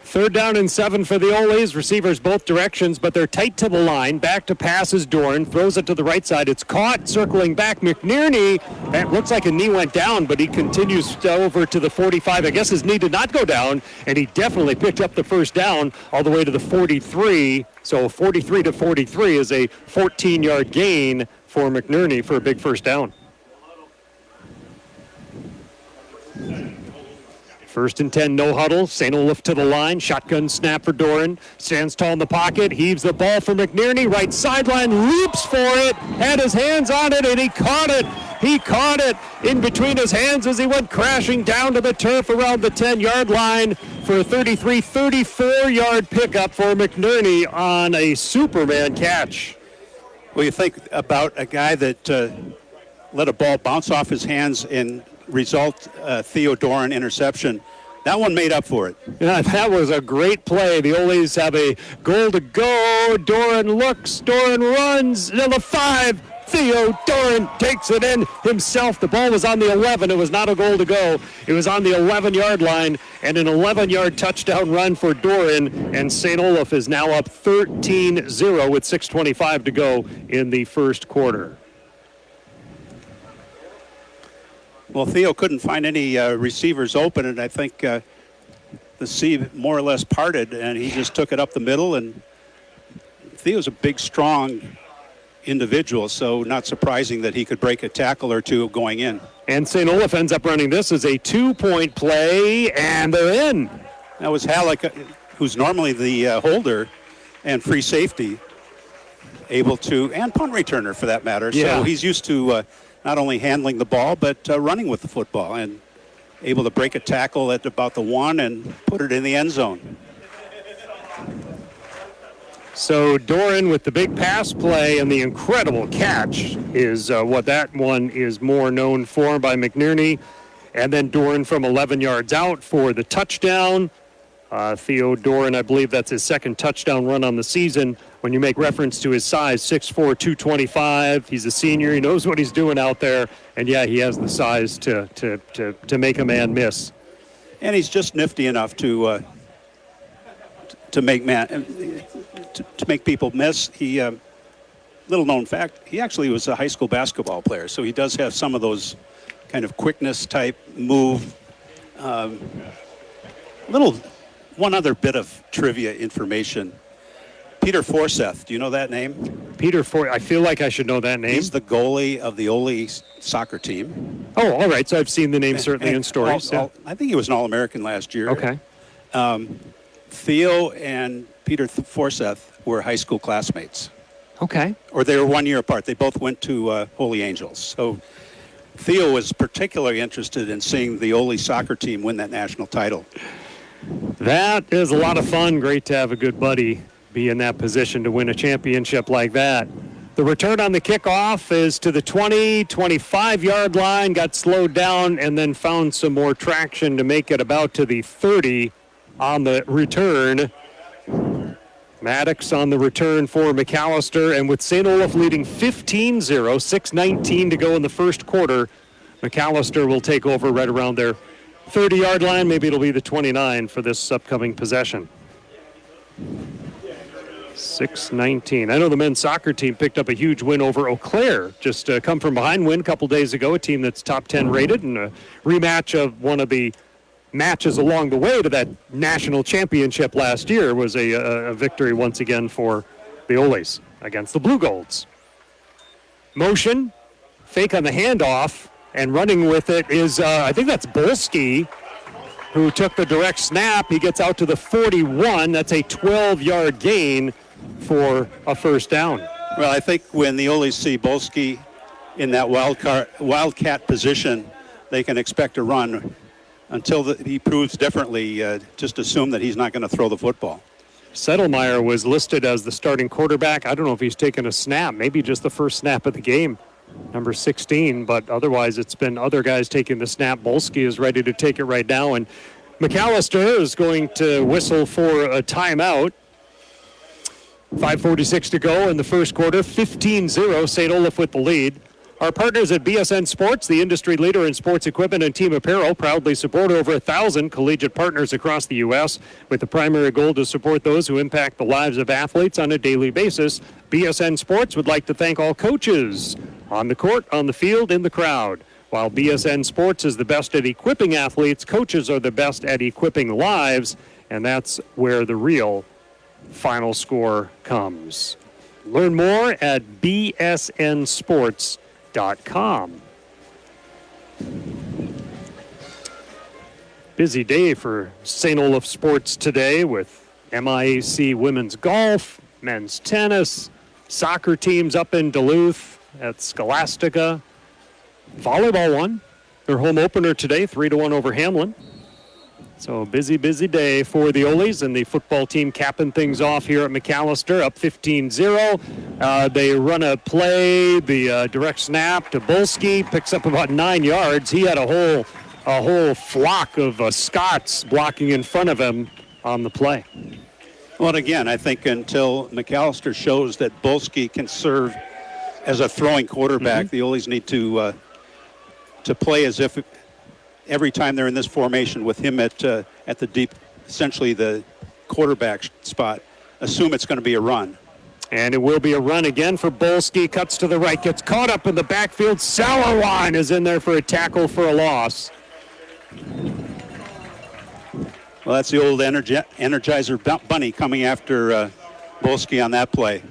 3rd down and 7 for the Ole's. Receivers both directions, but they're tight to the line. Back to pass is Dorn. Throws it to the right side. It's caught. Circling back, McNerney. It looks like a knee went down, but he continues over to the 45. I guess his knee did not go down, and he definitely picked up the 1st down all the way to the 43. So 43-43 is a 14-yard gain for McNerney for a big 1st down. 1st and 10, no huddle. St. Olaf to the line. Shotgun snap for Doran. Stands tall in the pocket. Heaves the ball for McNerney. Right sideline. Leaps for it. Had his hands on it, and he caught it. He caught it in between his hands as he went crashing down to the turf around the 10-yard line for a 34-yard pickup for McNerney on a Superman catch. Well, you think about a guy that let a ball bounce off his hands and result Theodoran interception. That one made up for it. Yeah, that was a great play. The Ole's have a goal to go. Doran looks. Doran runs to the 5. Theo Doran takes it in himself. The ball was on the 11. It was not a goal to go. It was on the 11-yard line, and an 11-yard touchdown run for Doran, and St. Olaf is now up 13-0 with 6:25 to go in the first quarter. Well, Theo couldn't find any receivers open, and I think the sea more or less parted, and he just took it up the middle. And Theo's a big, strong individual, so not surprising that he could break a tackle or two going in. And St. Olaf ends up running this as a 2-point play, and they're in. That was Halleck, who's normally the holder and free safety, able to, and punt returner for that matter. Yeah. So he's used to not only handling the ball, but running with the football, and able to break a tackle at about the 1 and put it in the end zone. So Doran with the big pass play and the incredible catch is what that one is more known for by McNerney. And then Doran from 11 yards out for the touchdown. Theo Doran, I believe that's his second touchdown run on the season. When you make reference to his size, 6'4", 225, he's a senior. He knows what he's doing out there. And, yeah, he has the size to make a man miss. And he's just nifty enough to make people miss. He little known fact, he actually was a high school basketball player, so he does have some of those kind of quickness type move. One other bit of trivia information. Peter Forseth, do you know that name? I feel like I should know that name. He's the goalie of the Ole soccer team. Oh, all right. So I've seen the name certainly in stories. I think he was an All-American last year. Okay. Theo and Peter Forseth were high school classmates. Okay. Or they were 1 year apart. They both went to Holy Angels. So Theo was particularly interested in seeing the Ole soccer team win that national title. That is a lot of fun. Great to have a good buddy be in that position to win a championship like that. The return on the kickoff is to the 20, 25-yard line, got slowed down, and then found some more traction to make it about to the 30 on the return. Maddox on the return for Macalester, and with St. Olaf leading 15-0, 6:19 to go in the first quarter, Macalester will take over right around their 30-yard line. Maybe it'll be the 29 for this upcoming possession. 6:19. I know the men's soccer team picked up a huge win over Eau Claire. Just come from behind win a couple days ago, a team that's top 10 rated, and a rematch of one of the matches along the way to that national championship last year was a victory once again for the Oles against the Blue Golds. Motion, fake on the handoff, and running with it is, I think that's Bolski, who took the direct snap. He gets out to the 41. That's a 12-yard gain for a first down. Well, I think when the Oles see Bolski in that wildcat position, they can expect a run. Until he proves differently, just assume that he's not going to throw the football. Settlemeyer was listed as the starting quarterback. I don't know if he's taken a snap, maybe just the first snap of the game, number 16, but otherwise it's been other guys taking the snap. Bolski is ready to take it right now, and Macalester is going to whistle for a timeout. 5:46 to go in the first quarter, 15-0, St. Olaf with the lead. Our partners at BSN Sports, the industry leader in sports equipment and team apparel, proudly support over 1,000 collegiate partners across the U.S. with the primary goal to support those who impact the lives of athletes on a daily basis. BSN Sports would like to thank all coaches on the court, on the field, in the crowd. While BSN Sports is the best at equipping athletes, coaches are the best at equipping lives, and that's where the real final score comes. Learn more at bsnsports.com. Busy day for St. Olaf sports today with MIAC women's golf, men's tennis, soccer teams up in Duluth at Scholastica. Volleyball won their home opener today, 3-1 over Hamlin. So busy day for the Oles, and the football team capping things off here at Macalester, up 15-0. They run a play, the direct snap to Bolski, picks up about 9 yards. He had a whole flock of Scots blocking in front of him on the play. Well, again, I think until Macalester shows that Bolski can serve as a throwing quarterback. The Oles need to play as if every time they're in this formation with him at the deep, essentially the quarterback spot, assume it's going to be a run. And it will be a run again for Bolski. Cuts to the right, gets caught up in the backfield. Sauerwein is in there for a tackle for a loss. Well, that's the old Energizer Bunny coming after Bolski on that play.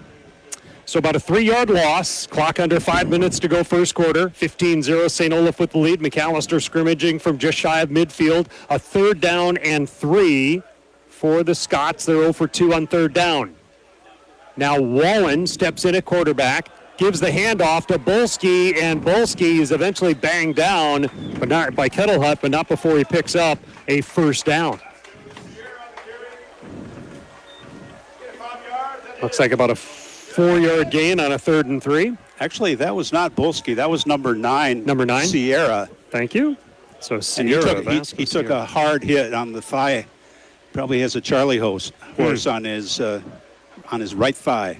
So about a 3-yard loss. Clock under 5 minutes to go first quarter. 15-0 St. Olaf with the lead. Macalester scrimmaging from just shy of midfield. A 3rd down and 3 for the Scots. They're 0 for 2 on 3rd down. Now Wallen steps in at quarterback. Gives the handoff to Bolski, and Bolski is eventually banged down, but not by Kettlehut, but not before he picks up a 1st down. Looks like about a 4-yard gain on a 3rd and 3. Actually, that was not Bolski. That was number 9. Number 9? Sierra. Thank you. So Sierra. And he took a hard hit on the thigh. Probably has a Charlie horse on his right thigh.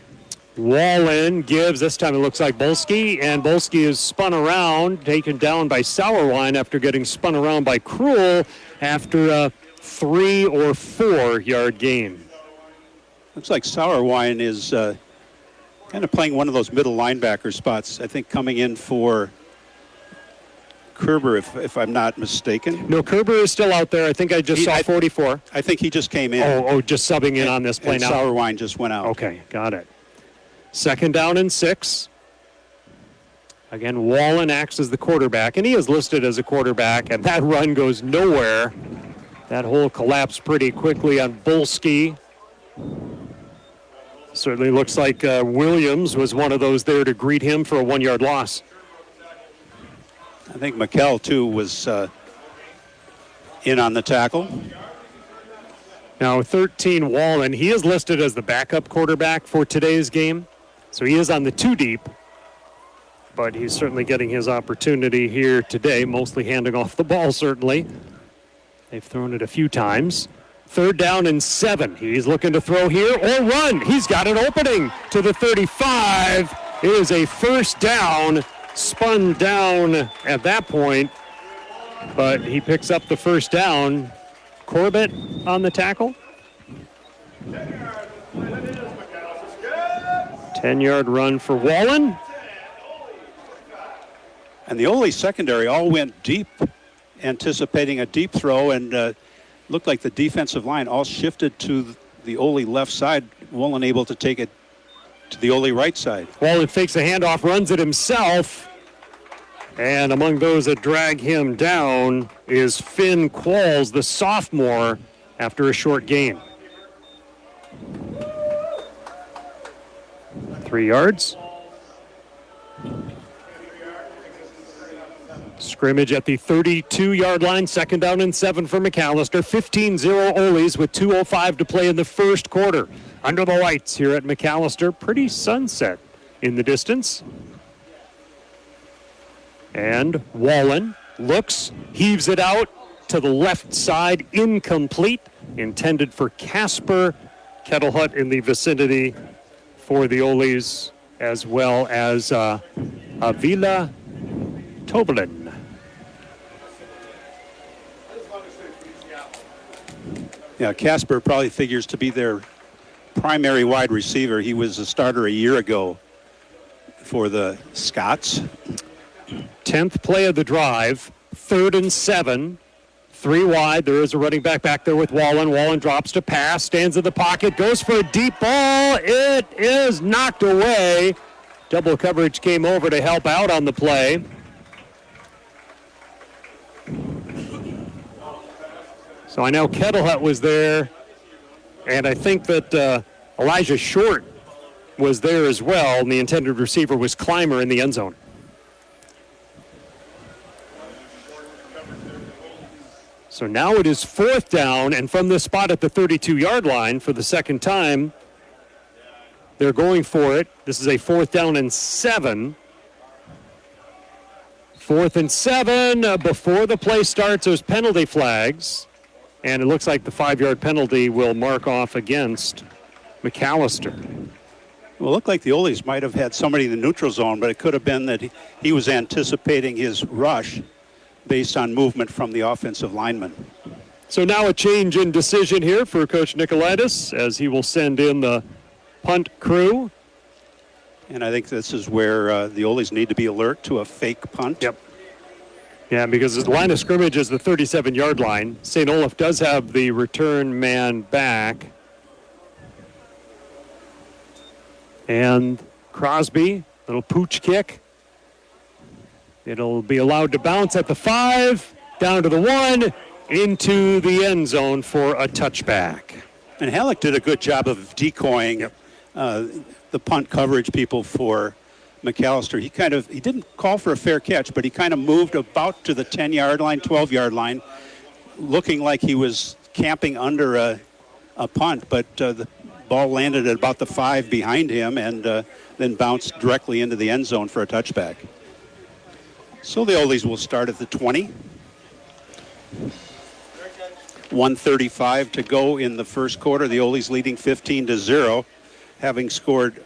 Wallen gives, this time it looks like Bolski, and Bolski is spun around, taken down by Sauerwein after getting spun around by Krull after a 3 or 4 yard gain. Looks like Sauerwein is kind of playing one of those middle linebacker spots, I think coming in for Kerber, if I'm not mistaken. No, Kerber is still out there. I think I just saw 44. I think he just came in. Oh, just subbing in on this play now. Sauerwein just went out. Okay, got it. 2nd down and 6. Again, Wallen acts as the quarterback, and he is listed as a quarterback, and that run goes nowhere. That hole collapsed pretty quickly on Bolski. Certainly looks like Williams was one of those there to greet him for a 1-yard loss. I think McKell, too, was in on the tackle. Now, 13, Wallen, he is listed as the backup quarterback for today's game. So he is on the 2 deep, but he's certainly getting his opportunity here today, mostly handing off the ball, certainly. They've thrown it a few times. 3rd down and 7. He's looking to throw here or run. He's got an opening to the 35. It is a 1st down, spun down at that point, but he picks up the 1st down. Corbett on the tackle. 10-yard run for Wallen. And the Ole secondary all went deep, anticipating a deep throw, and looked like the defensive line all shifted to the Ole left side. Wallen able to take it to the Ole right side. Wallen fakes the handoff, runs it himself. And among those that drag him down is Finn Qualls, the sophomore, after a short gain. 3 yards. Scrimmage at the 32-yard line, 2nd down and 7 for Macalester. 15-0 Ole's with 2:05 to play in the first quarter. Under the lights here at Macalester, pretty sunset in the distance. And Wallen looks, heaves it out to the left side, incomplete, intended for Casper. Kettlehut in the vicinity for the Oles, as well as Avila Tobelin. Yeah, Casper probably figures to be their primary wide receiver. He was a starter a year ago for the Scots. 10th play of the drive, 3rd and 7. 3 wide. There is a running back there with Wallen. Wallen drops to pass, stands in the pocket, goes for a deep ball. It is knocked away. Double coverage came over to help out on the play. So I know Kettlehut was there, and I think that Elijah Short was there as well, and the intended receiver was Clymer in the end zone. So now it is 4th down, and from this spot at the 32-yard line for the second time, they're going for it. This is a 4th down and 7. 4th and 7. Before the play starts, there's penalty flags, and it looks like the 5-yard penalty will mark off against Macalester. Well, it looked like the Oldies might have had somebody in the neutral zone, but it could have been that he was anticipating his rush based on movement from the offensive lineman. So now a change in decision here for Coach Nicolaitis as he will send in the punt crew. And I think this is where the Oldies need to be alert to a fake punt. Yep. Yeah, because the line of scrimmage is the 37-yard line. St. Olaf does have the return man back. And Crosby, little pooch kick. It'll be allowed to bounce at the 5, down to the 1, into the end zone for a touchback. And Halleck did a good job of decoying the punt coverage people for Macalester. He didn't call for a fair catch, but he kind of moved about to the 10-yard line, 12-yard line, looking like he was camping under a punt, but the ball landed at about the 5 behind him and then bounced directly into the end zone for a touchback. So the Oldies will start at the 20. 1:35 to go in the first quarter. The Oldies leading 15-0, having scored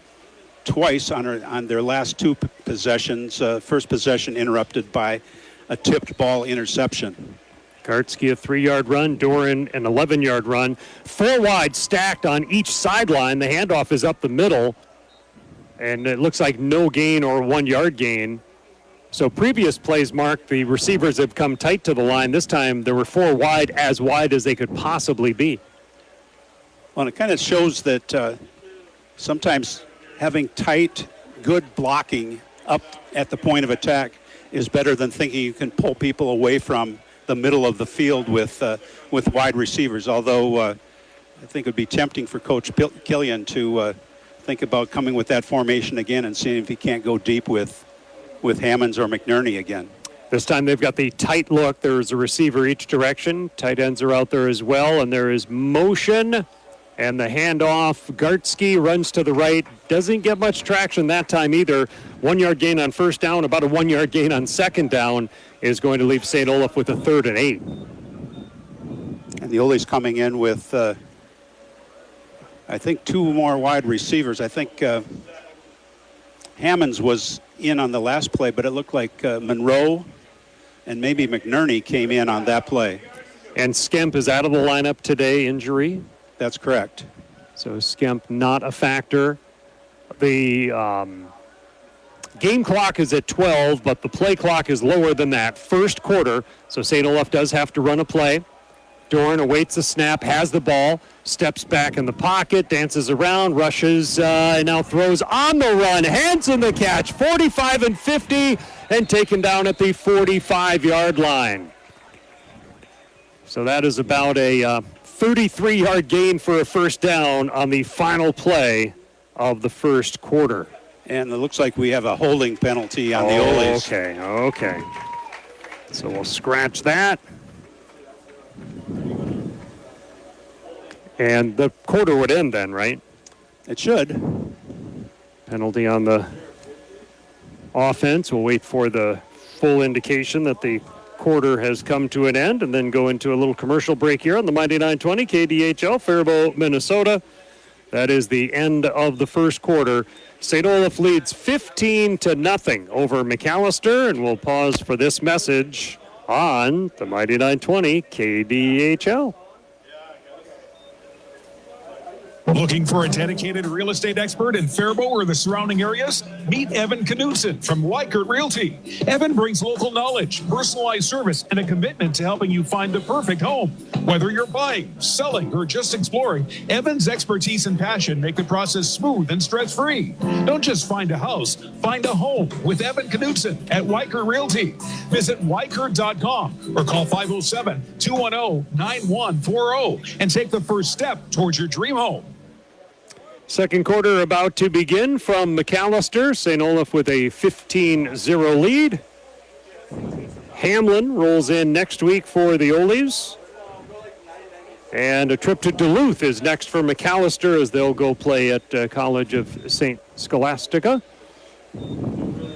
twice on their last 2 possessions. First possession interrupted by a tipped ball interception. Gartsky a 3-yard run, Doran an 11-yard run. 4 wide stacked on each sideline. The handoff is up the middle, and it looks like no gain or 1-yard gain. So previous plays, Mark, the receivers have come tight to the line. This time there were 4 wide as they could possibly be. Well, it kind of shows that sometimes having tight, good blocking up at the point of attack is better than thinking you can pull people away from the middle of the field with wide receivers. Although I think it would be tempting for Coach Killian to think about coming with that formation again and seeing if he can't go deep with Hammonds or McNerney again. This time they've got the tight look. There's a receiver each direction. Tight ends are out there as well, and there is motion. And the handoff, Gartsky runs to the right. Doesn't get much traction that time either. 1-yard gain on first down, about a 1-yard gain on second down is going to leave St. Olaf with a 3rd and 8. And the Oldies coming in with, I think, 2 more wide receivers. I think Hammonds was in on the last play, but it looked like Monroe and maybe McNerney came in on that play. And Skemp is out of the lineup today, injury. That's correct. So Skemp not a factor. The game clock is at 12, but the play clock is lower than that. First quarter, so St. Olaf does have to run a play. Doran awaits the snap, has the ball, steps back in the pocket, dances around, rushes, and now throws on the run. Hanson the catch, 45 and 50, and taken down at the 45-yard line. So that is about a 33-yard gain for a first down on the final play of the first quarter. And it looks like we have a holding penalty on the Oldies. Okay. So we'll scratch that. And the quarter would end then, right? It should. Penalty on the offense. We'll wait for the full indication that the quarter has come to an end and then go into a little commercial break here on the Mighty 920 KDHL, Faribault, Minnesota. That is the end of the first quarter. St. Olaf leads 15-0 over Macalester, and we'll pause for this message on the Mighty 920 KDHL. Looking for a dedicated real estate expert in Faribault or the surrounding areas? Meet Evan Knudsen from Weichert Realty. Evan brings local knowledge, personalized service, and a commitment to helping you find the perfect home. Whether you're buying, selling, or just exploring, Evan's expertise and passion make the process smooth and stress-free. Don't just find a house, find a home with Evan Knudsen at Weichert Realty. Visit weichert.com or call 507-210-9140 and take the first step towards your dream home. Second quarter about to begin from Macalester. St. Olaf with a 15-0 lead. Hamlin rolls in next week for the Oldies. And a trip to Duluth is next for Macalester as they'll go play at College of St. Scholastica. Of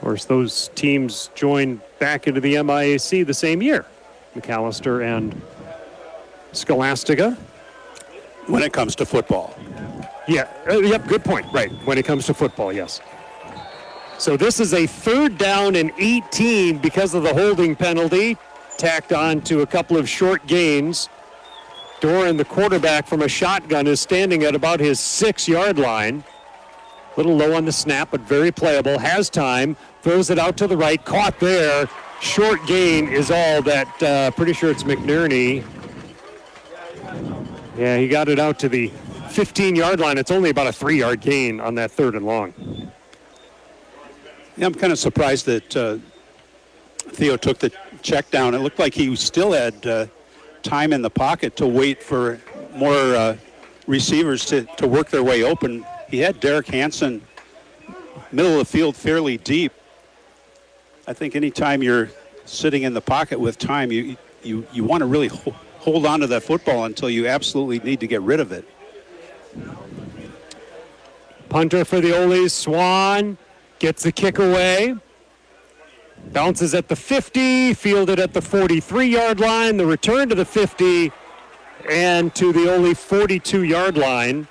course, those teams joined back into the MIAC the same year, Macalester and Scholastica. When it comes to football. Yeah, yep, good point. Right, when it comes to football, yes. So this is a 3rd down and 18 because of the holding penalty, tacked on to a couple of short gains. Doran, the quarterback from a shotgun, is standing at about his 6-yard line. A little low on the snap, but very playable. Has time, throws it out to the right, caught there. Short gain is all that, pretty sure it's McNerney. Yeah, he got it out to the 15-yard line. It's only about a 3-yard gain on that 3rd and long. Yeah, I'm kind of surprised that Theo took the check down. It looked like he still had time in the pocket to wait for more receivers to work their way open. He had Derek Hansen middle of the field fairly deep. I think anytime you're sitting in the pocket with time, you want to really hold on to that football until you absolutely need to get rid of it. Punter for the Oles, Swan gets the kick away. Bounces at the 50, fielded at the 43-yard line. The return to the 50 and to the only 42-yard line.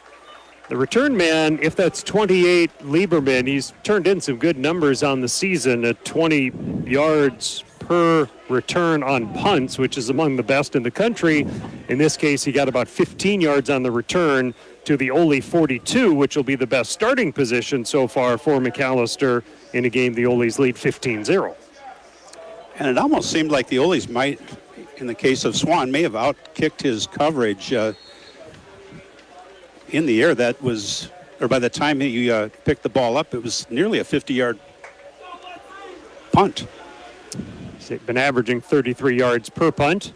The return man, if that's 28 Lieberman, he's turned in some good numbers on the season at 20 yards per return on punts, which is among the best in the country. In this case, he got about 15 yards on the return to the Ole 42, which will be the best starting position so far for Macalester in a game the Oles lead 15-0. And it almost seemed like the Oles might, in the case of Swan, may have outkicked his coverage in the air. That was, or by the time he picked the ball up, it was nearly a 50-yard punt. He's been averaging 33 yards per punt.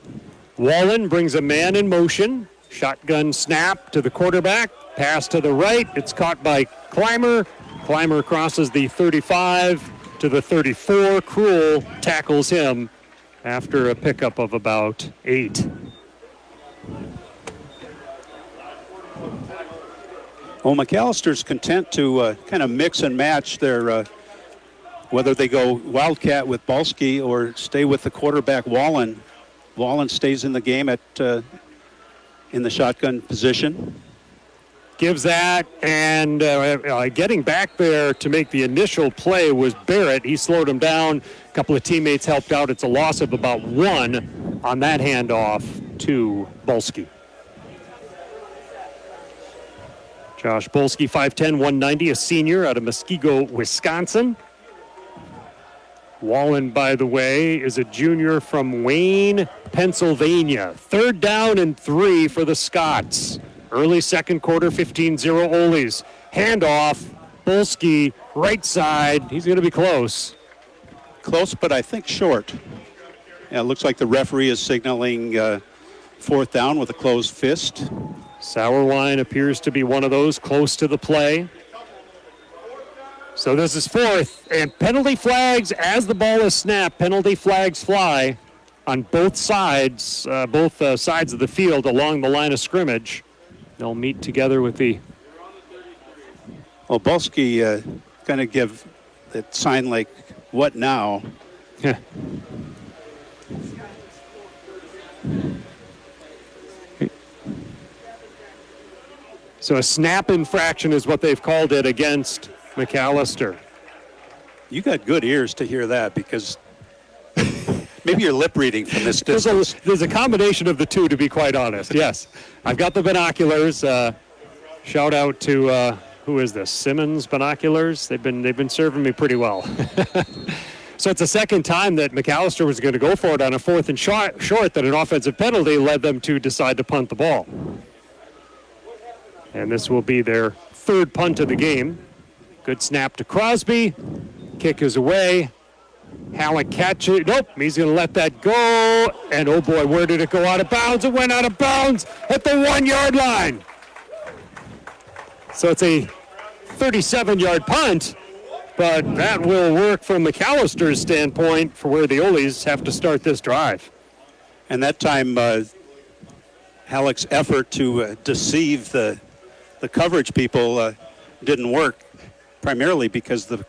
Wallen brings a man in motion. Shotgun snap to the quarterback. Pass to the right. It's caught by Clymer. Clymer crosses the 35 to the 34. Krul tackles him after a pickup of about 8. Well, Macalister's content to kind of mix and match their, whether they go Wildcat with Balski or stay with the quarterback Wallen. Wallen stays in the game at in the shotgun position. Gives that, and getting back there to make the initial play was Barrett. He slowed him down. A couple of teammates helped out. It's a loss of about 1 on that handoff to Balski. Josh Bolski, 5'10", 190, a senior out of Muskego, Wisconsin. Wallen, by the way, is a junior from Wayne, Pennsylvania. 3rd down and 3 for the Scots. Early second quarter, 15-0 Oles. Handoff, Bolski, right side. He's going to be close. Close, but I think short. Yeah, it looks like the referee is signaling 4th down with a closed fist. Sauerwein appears to be one of those close to the play. So this is 4th, and penalty flags as the ball is snapped. Penalty flags fly on both sides, sides of the field along the line of scrimmage. They'll meet together with the... Well, Balski kind of give that sign like, what now? Yeah. So a snap infraction is what they've called it against Macalester. You got good ears to hear that, because maybe you're lip reading from this distance. There's a combination of the two, to be quite honest. Yes, I've got the binoculars. Shout out to who is this? Simmons Binoculars. They've been serving me pretty well. So it's the second time that Macalester was going to go for it on a 4th and short that an offensive penalty led them to decide to punt the ball. And this will be their 3rd punt of the game. Good snap to Crosby. Kick is away. Halleck catches it. Nope, he's going to let that go. And oh boy, where did it go out of bounds? It went out of bounds at the 1-yard line. So it's a 37-yard punt, but that will work from Macalister's standpoint for where the Oles have to start this drive. And that time, Halleck's effort to deceive the coverage people didn't work, primarily because the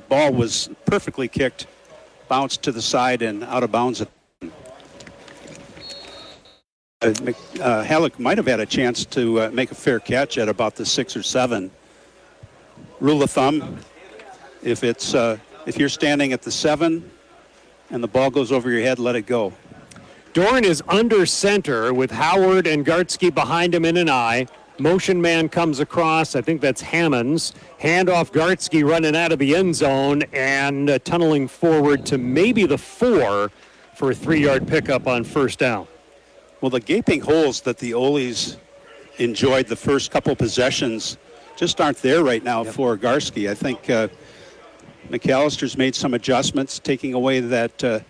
ball was perfectly kicked, bounced to the side and out of bounds at Halleck might have had a chance to make a fair catch at about the 6 or 7. Rule of thumb, if you're standing at the 7 and the ball goes over your head, let it go. Doran is under center with Howard and Gartsky behind him in an eye. Motion man comes across. I think that's Hammonds. Handoff Gartsky running out of the end zone and tunneling forward to maybe the 4 for a 3-yard pickup on first down. Well, the gaping holes that the Oles enjoyed the first couple possessions just aren't there right now for Gartsky. I think Macalester's made some adjustments, taking away that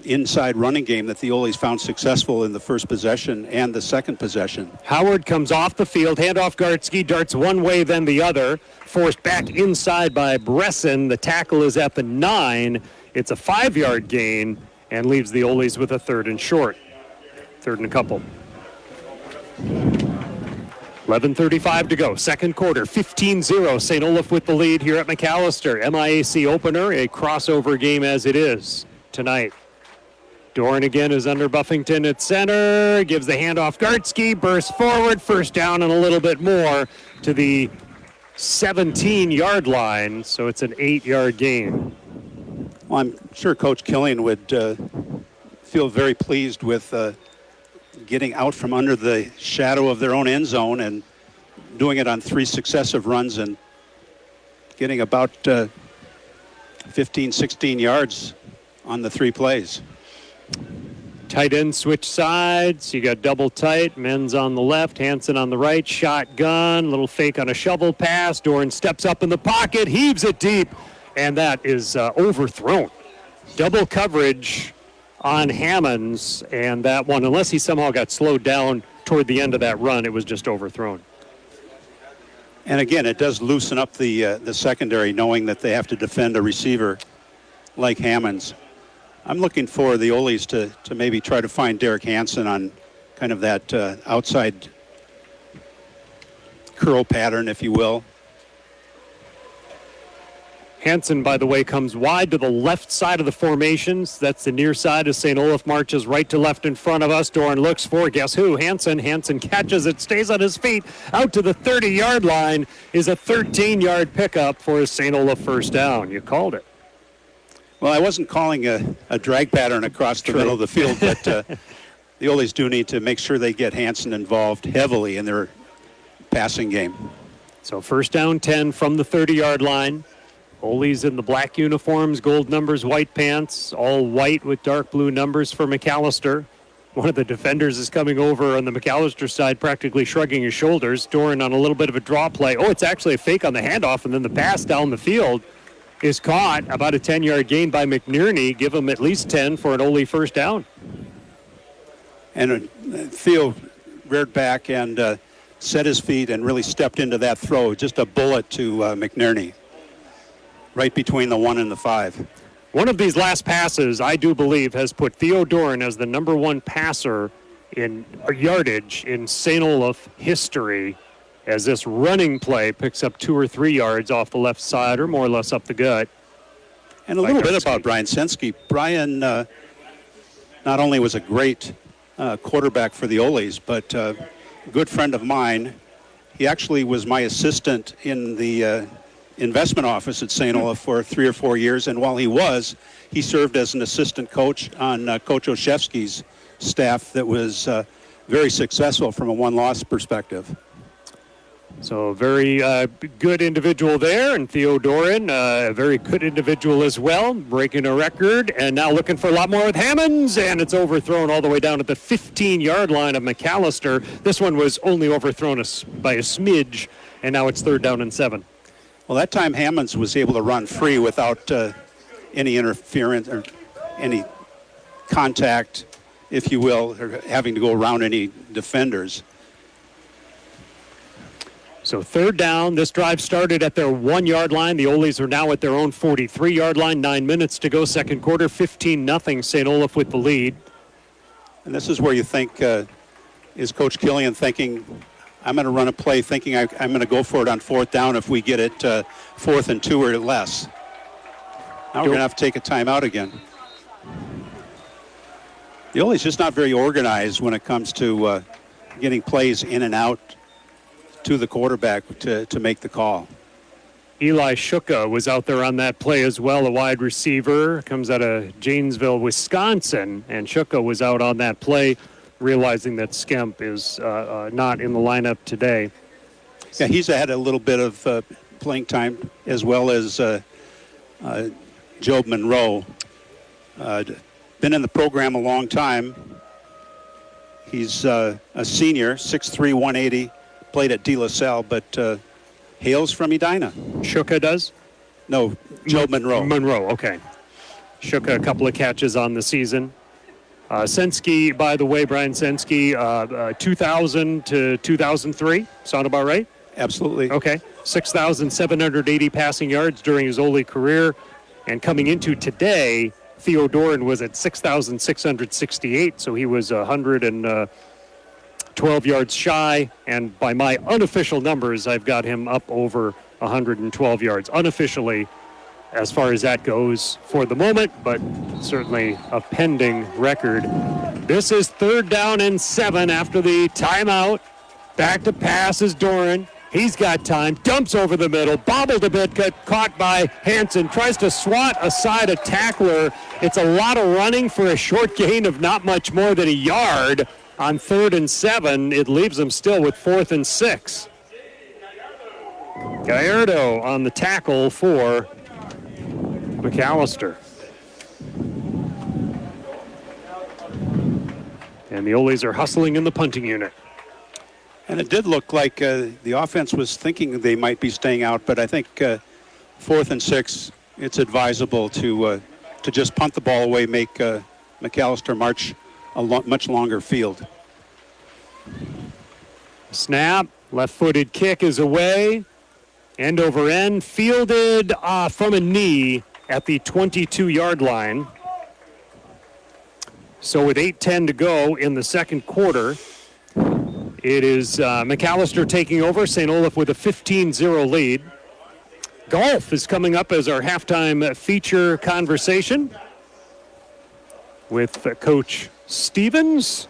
inside running game that the Oles found successful in the first possession and the second possession. Howard comes off the field, handoff Gartsky, darts one way then the other, forced back inside by Bresson. The tackle is at the 9. It's a 5-yard gain and leaves the Oles with a 3rd and short. 3rd and a couple. 11:35 to go. Second quarter, 15-0. St. Olaf with the lead here at Macalester. MIAC opener, a crossover game as it is tonight. Doran again is under Buffington at center. Gives the handoff. Gartsky bursts forward. First down and a little bit more to the 17-yard line. So it's an 8-yard gain. Well, I'm sure Coach Killian would feel very pleased with getting out from under the shadow of their own end zone and doing it on 3 successive runs and getting about 15, 16 yards on the 3 plays. Tight end switch sides. You got double tight. Men's on the left, Hansen on the right. Shotgun, little fake on a shovel pass. Doran steps up in the pocket, heaves it deep, and that is overthrown. Double coverage on Hammonds, and that one, unless he somehow got slowed down toward the end of that run, it was just overthrown. And again, it does loosen up the secondary, knowing that they have to defend a receiver like Hammonds. I'm looking for the Oles to maybe try to find Derek Hansen on kind of that outside curl pattern, if you will. Hansen, by the way, comes wide to the left side of the formations. That's the near side as St. Olaf marches right to left in front of us. Doran looks for, guess who? Hansen. Hansen catches it, stays on his feet, out to the 30-yard line, is a 13-yard pickup for his St. Olaf first down. You called it. Well, I wasn't calling a drag pattern across the middle of the field, but the Oles do need to make sure they get Hansen involved heavily in their passing game. So first down 10 from the 30-yard line. Oles in the black uniforms, gold numbers, white pants, all white with dark blue numbers for Macalester. One of the defenders is coming over on the Macalester side, practically shrugging his shoulders. Doran on a little bit of a draw play. Oh, it's actually a fake on the handoff, and then the pass down the field is caught. About a 10-yard gain by McNerney. Give him at least 10 for an Ole first down. And Theo reared back and set his feet and really stepped into that throw. Just a bullet to McNerney, right between the 1 and the 5. One of these last passes, I do believe, has put Theo Doran as the number 1 passer in yardage in St. Olaf history, as this running play picks up 2 or 3 yards off the left side, or more or less up the gut. And a little bit about Brian Sensky. Brian not only was a great quarterback for the Oles, but a good friend of mine. He actually was my assistant in the investment office at St. Olaf for 3 or 4 years, and while he served as an assistant coach on Coach Oshevsky's staff that was very successful from a one-loss perspective. So a very good individual there, and Theo Doran, a very good individual as well, breaking a record, and now looking for a lot more with Hammonds, and it's overthrown all the way down at the 15-yard line of Macalester. This one was only overthrown by a smidge, and now it's 3rd down and 7. Well, that time Hammonds was able to run free without any interference or any contact, if you will, or having to go around any defenders. So 3rd down. This drive started at their 1-yard line. The Oles are now at their own 43-yard line. 9 minutes to go, second quarter. 15-0. St. Olaf with the lead. And this is where you think, is Coach Killian thinking, I'm going to run a play thinking I'm going to go for it on 4th down if we get it 4th and 2 or less. Now we're going to have to take a timeout again. The Ole's just not very organized when it comes to getting plays in and out to the quarterback to make the call. Eli Shuka was out there on that play as well, a wide receiver, comes out of Janesville, Wisconsin, and Shuka was out on that play, realizing that Skemp is not in the lineup today. Yeah, he's had a little bit of playing time, as well as Job Monroe. Been in the program a long time. He's a senior, 6'3", 180, played at De La Salle, but hails from Edina. Shuka does? No, Job Monroe. Monroe, okay. Shuka, a couple of catches on the season. Sensky, by the way, Brian Sensky, 2000 to 2003. Sound about right? Absolutely. Okay. 6,780 passing yards during his Ole career. And coming into today, Theo Doran was at 6,668, so he was 112 yards shy. And by my unofficial numbers, I've got him up over 112 yards. Unofficially, as far as that goes for the moment, but certainly a pending record. This is 3rd down and 7 after the timeout. Back to pass is Doran. He's got time, dumps over the middle, bobbled a bit, got caught by Hansen, tries to swat aside a tackler. It's a lot of running for a short gain of not much more than a yard on 3rd and 7. It leaves them still with 4th and 6. Gallardo on the tackle for Macalester. And the Oles are hustling in the punting unit. And it did look like the offense was thinking they might be staying out, but I think 4th and 6, it's advisable to just punt the ball away, make Macalester march a much longer field. Snap, left-footed kick is away, end over end, fielded from a knee at the 22-yard line. So with 8:10 to go in the second quarter, it is Macalester taking over, St. Olaf with a 15-0 lead. Golf is coming up as our halftime feature conversation with Coach Stevens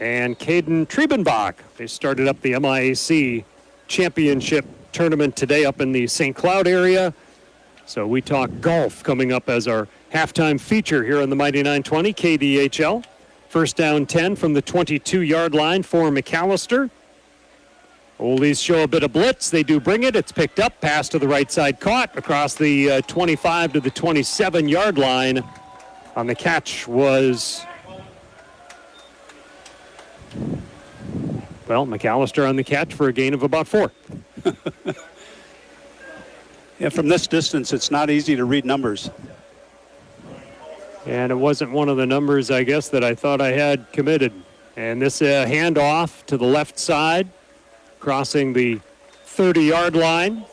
and Caden Triebenbach. They started up the MIAC Championship Tournament today up in the St. Cloud area. So we talk golf coming up as our halftime feature here on the Mighty 920 KDHL. First down 10 from the 22-yard line for Macalester. Oldies show a bit of blitz. They do bring it. It's picked up. Pass to the right side caught across the 25 to the 27-yard line. On the catch was, well, Macalester on the catch for a gain of about 4. Yeah, from this distance, it's not easy to read numbers. And it wasn't one of the numbers, I guess, that I thought I had committed. And this handoff to the left side, crossing the 30-yard line.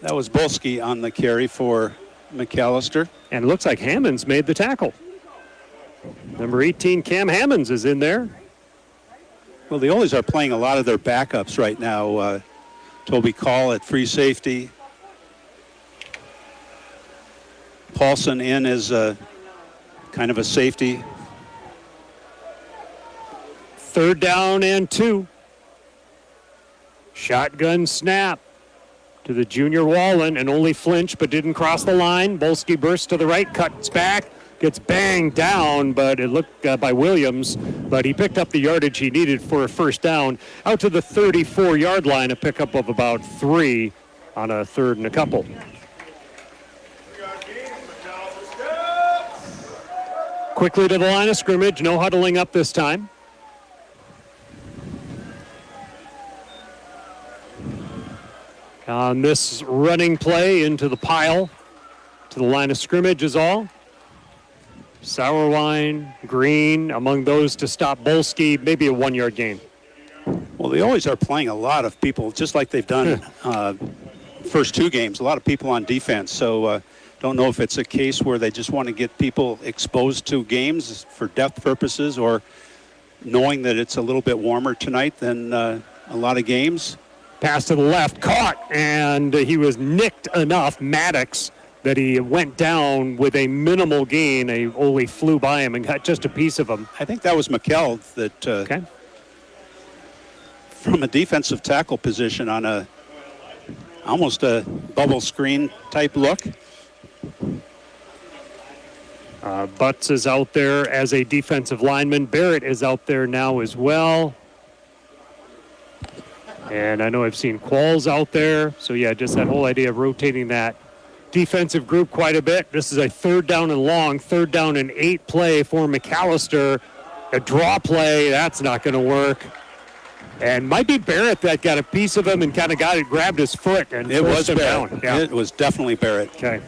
That was Bolsky on the carry for Macalester. And it looks like Hammonds made the tackle. Number 18, Cam Hammonds, is in there. Well, the Oles are playing a lot of their backups right now. Toby Call at free safety. Paulson in as kind of a safety. 3rd down and 2. Shotgun snap to the junior Wallen, and only flinched but didn't cross the line. Bolsky bursts to the right, cuts back, gets banged down, but it looked by Williams, but he picked up the yardage he needed for a first down. Out to the 34-yard line, a pickup of about 3 on a 3rd and a couple. Quickly to the line of scrimmage, no huddling up this time. On this running play into the pile, to the line of scrimmage is all. Sauerwein, Green, among those to stop Bolsky, maybe a 1-yard gain. Well, they always are playing a lot of people, just like they've done first 2 games, a lot of people on defense. So don't know if it's a case where they just want to get people exposed to games for depth purposes, or knowing that it's a little bit warmer tonight than a lot of games. Pass to the left, caught, and he was nicked enough. Maddox that he went down with a minimal gain. Ole flew by him and got just a piece of him. I think that was McKell that Okay. from a defensive tackle position on almost a bubble screen type look. Butts is out there as a defensive lineman. Barrett is out there now as well. And I know I've seen Qualls out there. So, yeah, just that whole idea of rotating that defensive group quite a bit. This is a 3rd down and long, 3rd down and 8 play for Macalester. A draw play, that's not going to work. And might be Barrett that got a piece of him and kind of grabbed his foot and It was him Barrett. down. Yeah. It was definitely Barrett. Okay.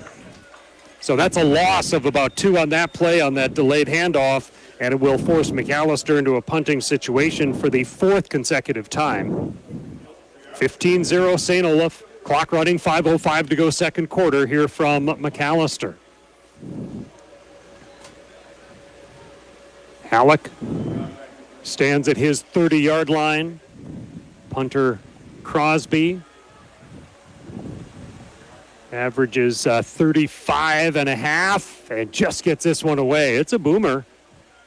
So that's a loss of about 2 on that play on that delayed handoff, and it will force Macalester into a punting situation for the 4th consecutive time. 15-0 St. Olaf. Clock running, 5:05 to go second quarter here from Macalester. Halleck stands at his 30-yard line. Punter Crosby averages 35 and a half and just gets this one away. It's a boomer.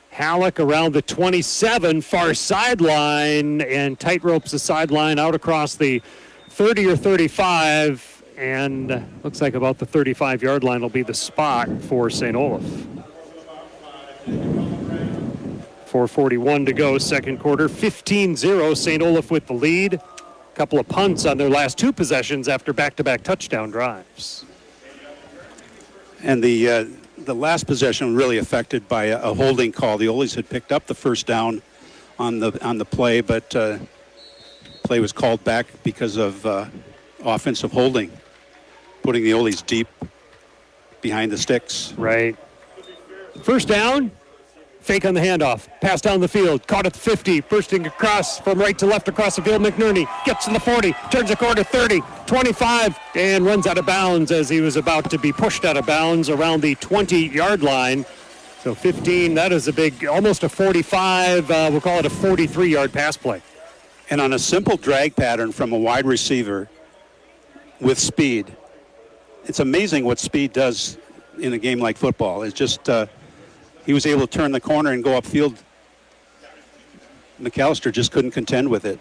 Halleck around the 27, far sideline, and tightropes the sideline out across the 30 or 35, and looks like about the 35-yard line will be the spot for St. Olaf. 4:41 to go, second quarter. 15-0, St. Olaf with the lead. Couple of punts on their last 2 possessions after back-to-back touchdown drives. And the last possession really affected by a holding call. The Oles had picked up the first down on the play, but play was called back because of offensive holding, putting the Oles deep behind the sticks. Right. First down. Fake on the handoff. Pass down the field. Caught at the 50. Bursting across from right to left across the field. McNerney gets to the 40. Turns the corner 30. 25. And runs out of bounds as he was about to be pushed out of bounds around the 20-yard line. So 15. That is a big, almost a 45. We'll call it a 43-yard pass play. And on a simple drag pattern from a wide receiver with speed, it's amazing what speed does in a game like football. It's just... he was able to turn the corner and go upfield. Macalester just couldn't contend with it.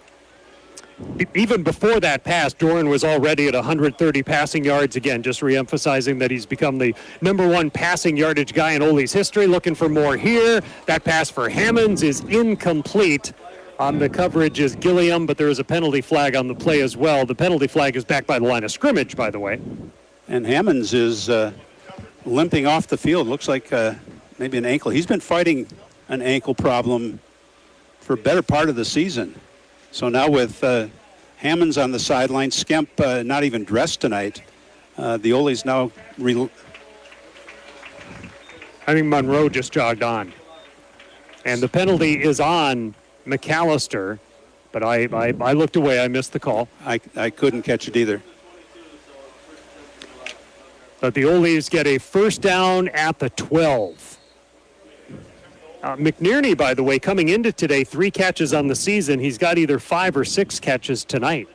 Even before that pass, Doran was already at 130 passing yards. Again, just reemphasizing that he's become the #1 passing yardage guy in Ole's history. Looking for more here. That pass for Hammonds is incomplete. On the coverage is Gilliam, but there is a penalty flag on the play as well. The penalty flag is back by the line of scrimmage, by the way. And Hammonds is limping off the field. Looks like... maybe an ankle. He's been fighting an ankle problem for a better part of the season. So now with Hammonds on the sideline, Skemp not even dressed tonight, the Oles now... I think Monroe just jogged on. And the penalty is on Macalester, but I looked away. I missed the call. I couldn't catch it either. But the Oles get a first down at the 12. McNerney, by the way, coming into today, 3 catches on the season. He's got either 5 or 6 catches tonight.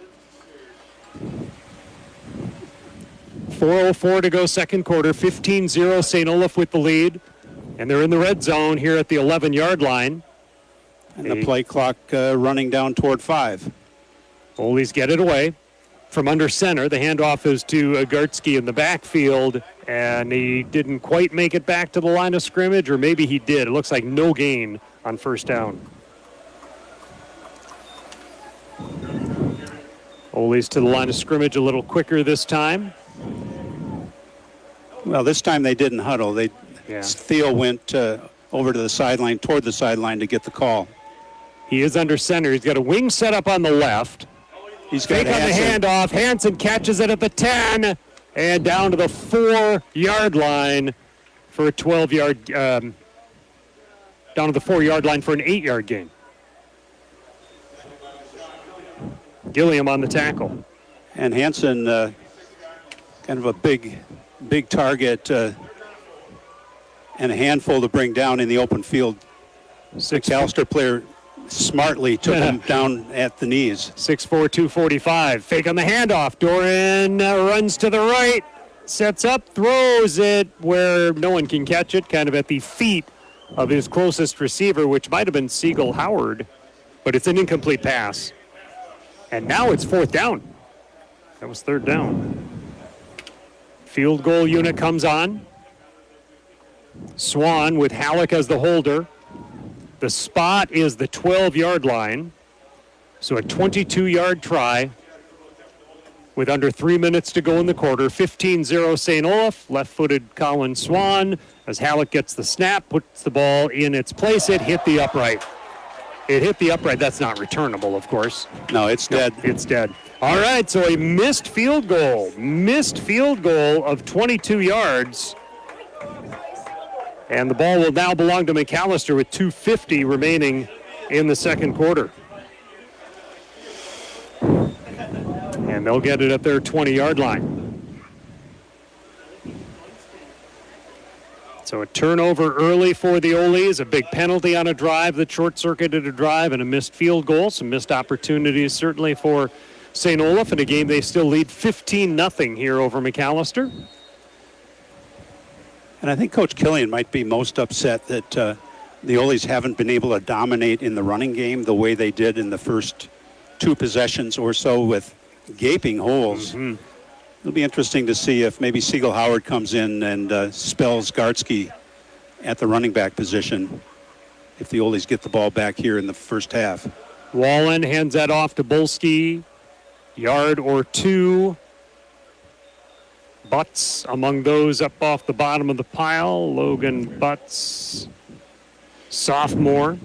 4:04 to go second quarter. 15-0 St. Olaf with the lead. And they're in the red zone here at the 11-yard line. And the play clock running down toward 5. Oles get it away from under center. The handoff is to Gartsky in the backfield, and he didn't quite make it back to the line of scrimmage, or maybe he did. It looks like no gain on first down. Oles to the line of scrimmage a little quicker this time. Well, this time they didn't huddle. Theo went over to the sideline, toward the sideline to get the call. He is under center. He's got a wing set up on the left. He's got Fake on the handoff. Hansen catches it at the 10 and down to the 4-yard line for a 12-yard, down to the 4-yard line for an 8-yard gain. Gilliam on the tackle. And Hansen, kind of a big target and a handful to bring down in the open field. Macalester player smartly took him down at the knees. 6'4", 245. Fake on the handoff. Doran runs to the right. sets up, throws it where no one can catch it, kind of at the feet of his closest receiver, which might have been Siegel Howard, but it's an incomplete pass. And now it's 4th down. That was 3rd down. Field goal unit comes on. Swan with Halleck as the holder. The spot is the 12-yard line. So a 22-yard try with under 3 minutes to go in the quarter. 15-0 St. Olaf. Left-footed Colin Swan as Halleck gets the snap, puts the ball in its place. It hit the upright. It hit the upright. That's not returnable, of course. No, it's dead. It's dead. All right, so a missed field goal. Missed field goal of 22 yards. And the ball will now belong to Macalester with 2:50 remaining in the second quarter. And they'll get it at their 20-yard line. So a turnover early for the Ole's, a big penalty on a drive that short-circuited a drive, and a missed field goal. Some missed opportunities certainly for St. Olaf in a game they still lead 15-0 here over Macalester. And I think Coach Killian might be most upset that the Ole's haven't been able to dominate in the running game the way they did in the first 2 possessions or so with gaping holes. Mm-hmm. It'll be interesting to see if maybe Siegel Howard comes in and spells Gartsky at the running back position if the Ole's get the ball back here in the first half. Wallen hands that off to Bolsky. Yard or 2. Butts among those up off the bottom of the pile. Logan Butts, sophomore.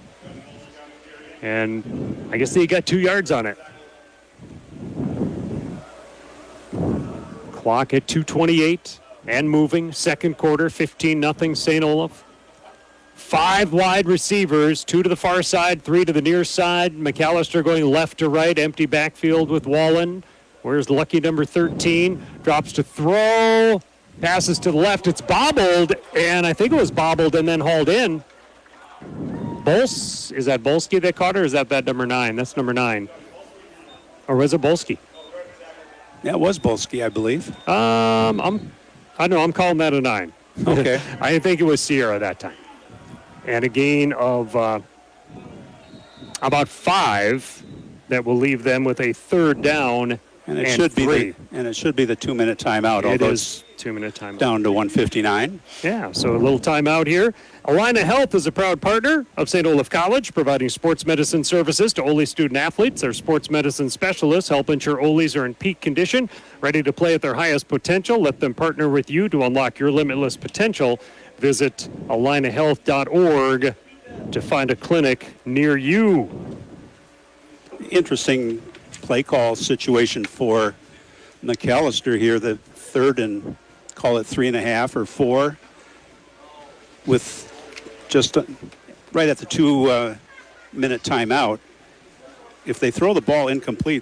And I guess he got 2 yards on it. Clock at 2:28 and moving. Second quarter, 15-0 St. Olaf. 5 wide receivers, 2 to the far side, 3 to the near side. Macalester going left to right, empty backfield with Wallen. Where's lucky number 13? Drops to throw, passes to the left. It's bobbled, and I think it was bobbled and then hauled in. Is that Bolsky that caught her, or is that number 9? That's number 9. Or was it Bolsky? Yeah, it was Bolsky, I believe. I'm calling that a 9. Okay. I think it was Sierra that time. And a gain of about 5 that will leave them with a 3rd down. And it should 3. be the 2-minute timeout. It is 2-minute timeout. Down to 1:59. Yeah, so a little timeout here. Allina Health is a proud partner of St. Olaf College, providing sports medicine services to Ole student athletes. Their sports medicine specialists help ensure Ole's are in peak condition, ready to play at their highest potential. Let them partner with you to unlock your limitless potential. Visit allinahealth.org to find a clinic near you. Interesting play call situation for Macalester here, the 3rd and call it 3.5 or 4 with just right at the 2-minute timeout. If they throw the ball incomplete,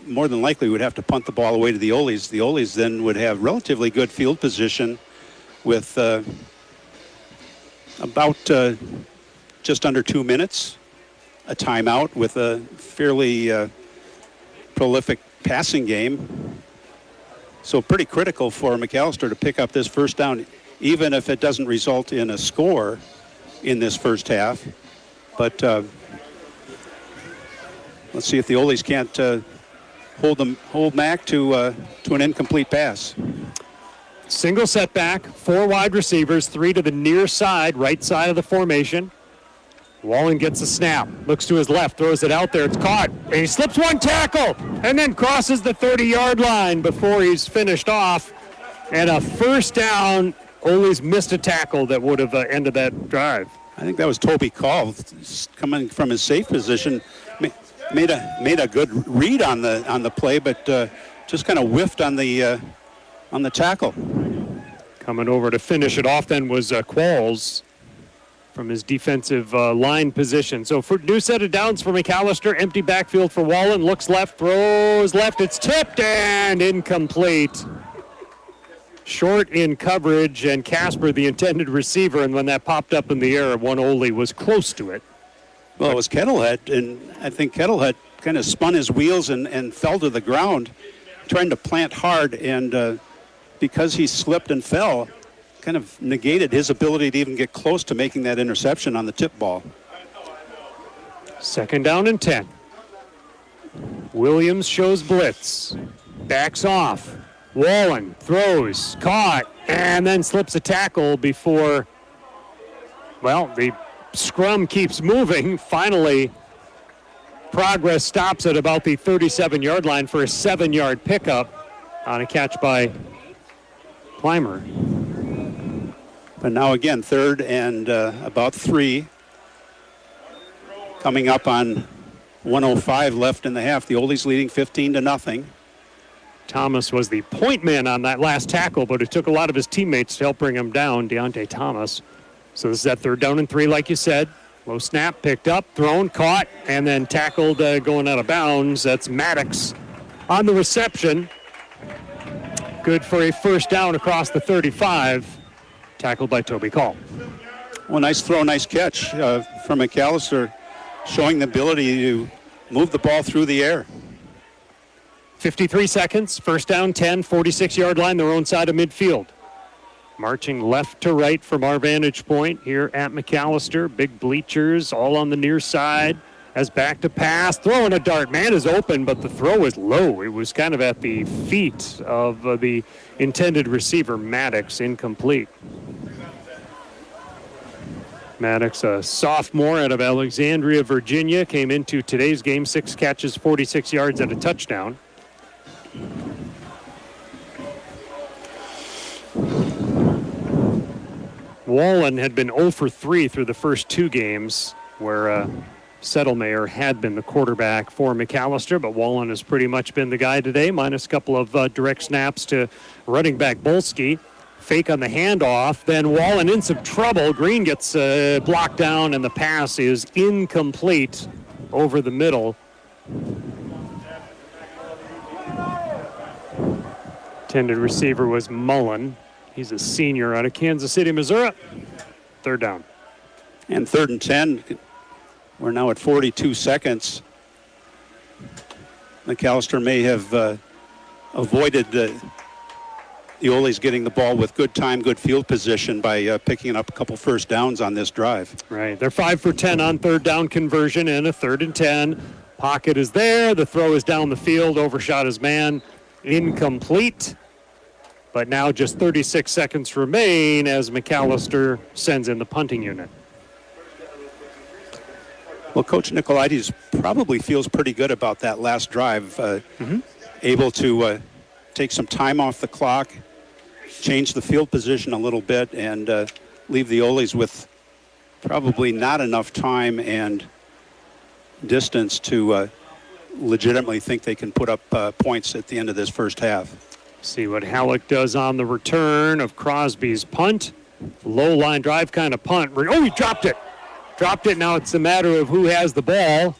more than likely would have to punt the ball away to the Ole's. The Ole's then would have relatively good field position with about just under 2 minutes, a timeout with a fairly prolific passing game. So pretty critical for Macalester to pick up this first down, even if it doesn't result in a score in this first half. But let's see if the Ole's can't hold Mac to an incomplete pass. Single setback, 4 wide receivers, 3 to the near side, right side of the formation. Wallen gets a snap, looks to his left, throws it out there, it's caught, and he slips 1 tackle, and then crosses the 30-yard line before he's finished off. And a first down. Ole's missed a tackle that would have ended that drive. I think that was Toby Call coming from his safe position. Made a good read on the play, but just kind of whiffed on the tackle. Coming over to finish it off then was Qualls from his defensive line position. So for new set of downs for Macalester, empty backfield for Wallen, looks left, throws left, it's tipped and incomplete. Short in coverage, and Casper, the intended receiver, and when that popped up in the air, one Ole was close to it. Well, it was Kettlehead, and I think Kettlehead kind of spun his wheels and fell to the ground, trying to plant hard, and because he slipped and fell, kind of negated his ability to even get close to making that interception on the tip ball. 2nd down and 10. Williams shows blitz. Backs off. Wallen throws, caught, and then slips a tackle before, well, the scrum keeps moving. Finally, progress stops at about the 37-yard line for a 7-yard pickup on a catch by Clymer. But now again, 3rd and about 3. Coming up on 1:05 left in the half. The Oldies leading 15-0. Thomas was the point man on that last tackle, but it took a lot of his teammates to help bring him down, Deontay Thomas. So this is that 3rd down and 3, like you said. Low snap, picked up, thrown, caught, and then tackled going out of bounds. That's Maddox on the reception. Good for a 1st down across the 35. Tackled by Toby Call. Well, nice throw, nice catch from Macalester, showing the ability to move the ball through the air. 53 seconds, 1st down, 10, 46-yard line, their own side of midfield. Marching left to right from our vantage point here at Macalester. Big bleachers all on the near side. As back to pass, throwing a dart. Man is open, but the throw is low. It was kind of at the feet of the intended receiver, Maddox, incomplete. Maddox, a sophomore out of Alexandria, Virginia, came into today's game, 6 catches, 46 yards, and a touchdown. Wallen had been 0 for 3 through the first 2 games, where Settlemeyer had been the quarterback for Macalester, but Wallen has pretty much been the guy today, minus a couple of direct snaps to running back Bolski. Fake on the handoff, then Wallen in some trouble. Green gets blocked down, and the pass is incomplete over the middle. Intended receiver was Mullen. He's a senior out of Kansas City, Missouri. 3rd down. And 3rd and 10. We're now at 42 seconds. Macalester may have avoided the Oldies getting the ball with good time, good field position by picking up a couple 1st downs on this drive. Right. They're 5 for 10 on 3rd down conversion and a 3rd and 10. Pocket is there. The throw is down the field. Overshot his man. Incomplete. But now just 36 seconds remain as Macalester sends in the punting unit. Well, Coach Nicolaides probably feels pretty good about that last drive. Able to take some time off the clock, change the field position a little bit, and leave the Oldies with probably not enough time and distance to legitimately think they can put up points at the end of this first half. See what Halleck does on the return of Crosby's punt. Low line drive kind of punt. Oh, he dropped it. Dropped it. Now it's a matter of who has the ball.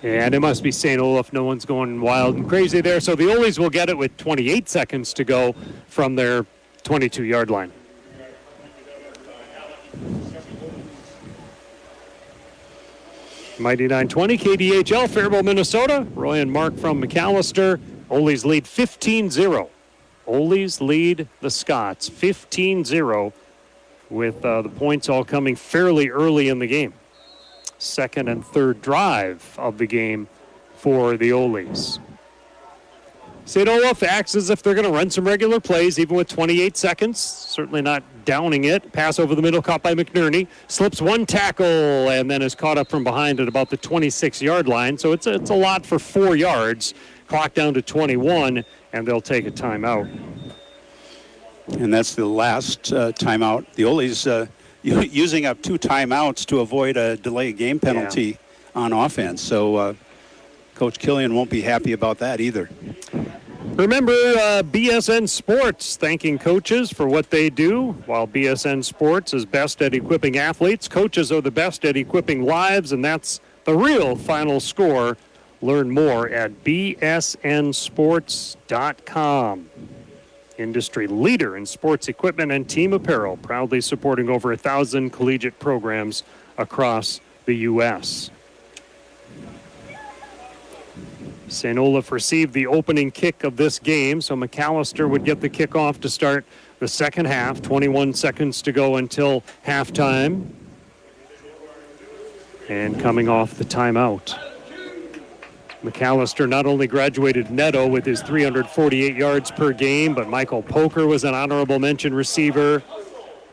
And it must be St. Olaf. No one's going wild and crazy there. So the Oldies will get it with 28 seconds to go from their 22-yard line. Mighty 920, KDHL, Faribault, Minnesota. Roy and Mark from Macalester. Oldies lead 15-0. Oldies lead the Scots 15-0 with the points all coming fairly early in the game. 2nd and 3rd drive of the game for the Oldies. St. Olaf acts as if they're going to run some regular plays, even with 28 seconds. Certainly not downing it. Pass over the middle, caught by McNerney. Slips 1 tackle and then is caught up from behind at about the 26-yard line. So it's a lot for 4 yards. Clock down to 21, and they'll take a timeout. And that's the last timeout. The Oldies using up 2 timeouts to avoid a delay game penalty on offense. So Coach Killian won't be happy about that either. Remember BSN Sports thanking coaches for what they do. While BSN Sports is best at equipping athletes, coaches are the best at equipping lives, and that's the real final score. Learn more at bsnsports.com. Industry leader in sports equipment and team apparel, proudly supporting over 1,000 collegiate programs across the U.S. St. Olaf received the opening kick of this game, so Macalester would get the kickoff to start the second half. 21 seconds to go until halftime. And coming off the timeout, Macalester not only graduated Netto with his 348 yards per game, but Michael Poker was an honorable mention receiver.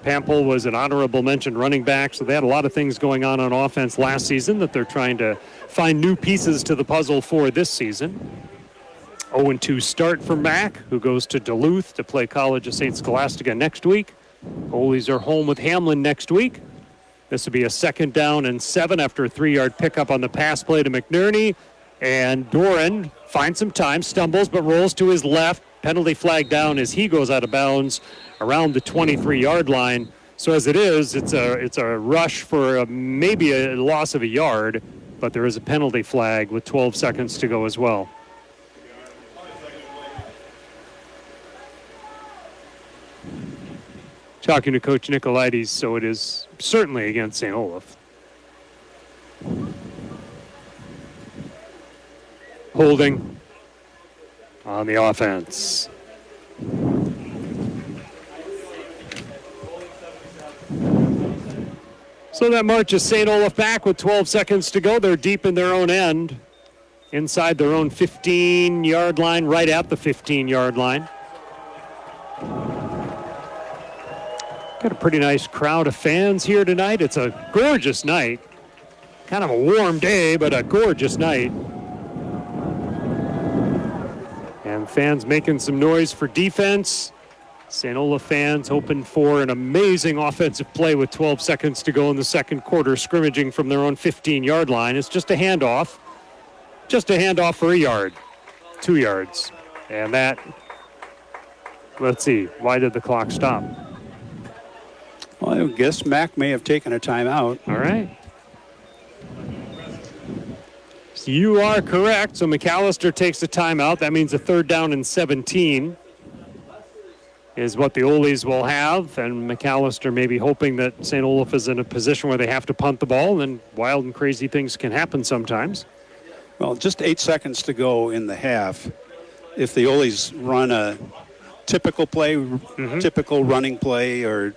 Pample was an honorable mention running back, so they had a lot of things going on offense last season that they're trying to find new pieces to the puzzle for this season. 0-2 start for Mac, who goes to Duluth to play College of St. Scholastica next week. Olies are home with Hamlin next week. This will be a 2nd down and 7 after a 3-yard pickup on the pass play to McNerney. And Doran finds some time, stumbles, but rolls to his left. Penalty flag down as he goes out of bounds around the 23-yard line. So as it is, it's a rush for maybe a loss of a yard, but there is a penalty flag with 12 seconds to go as well. Talking to Coach Nicolaides, so it is certainly against St. Olaf. Holding on the offense. So that marches St. Olaf back with 12 seconds to go. They're deep in their own end, inside their own 15-yard line, right at the 15-yard line. Got a pretty nice crowd of fans here tonight. It's a gorgeous night. Kind of a warm day, but a gorgeous night. And fans making some noise for defense. St. Olaf fans hoping for an amazing offensive play with 12 seconds to go in the second quarter, scrimmaging from their own 15-yard line. It's just a handoff. Just a handoff for a yard. 2 yards. And that, let's see, why did the clock stop? Well, I guess Mac may have taken a timeout. All right. So you are correct. So Macalester takes a timeout. That means a 3rd down and 17 is what the Olies will have. And Macalester may be hoping that St. Olaf is in a position where they have to punt the ball, and wild and crazy things can happen sometimes. Well, just 8 seconds to go in the half. If the Olies run a typical play, typical running play or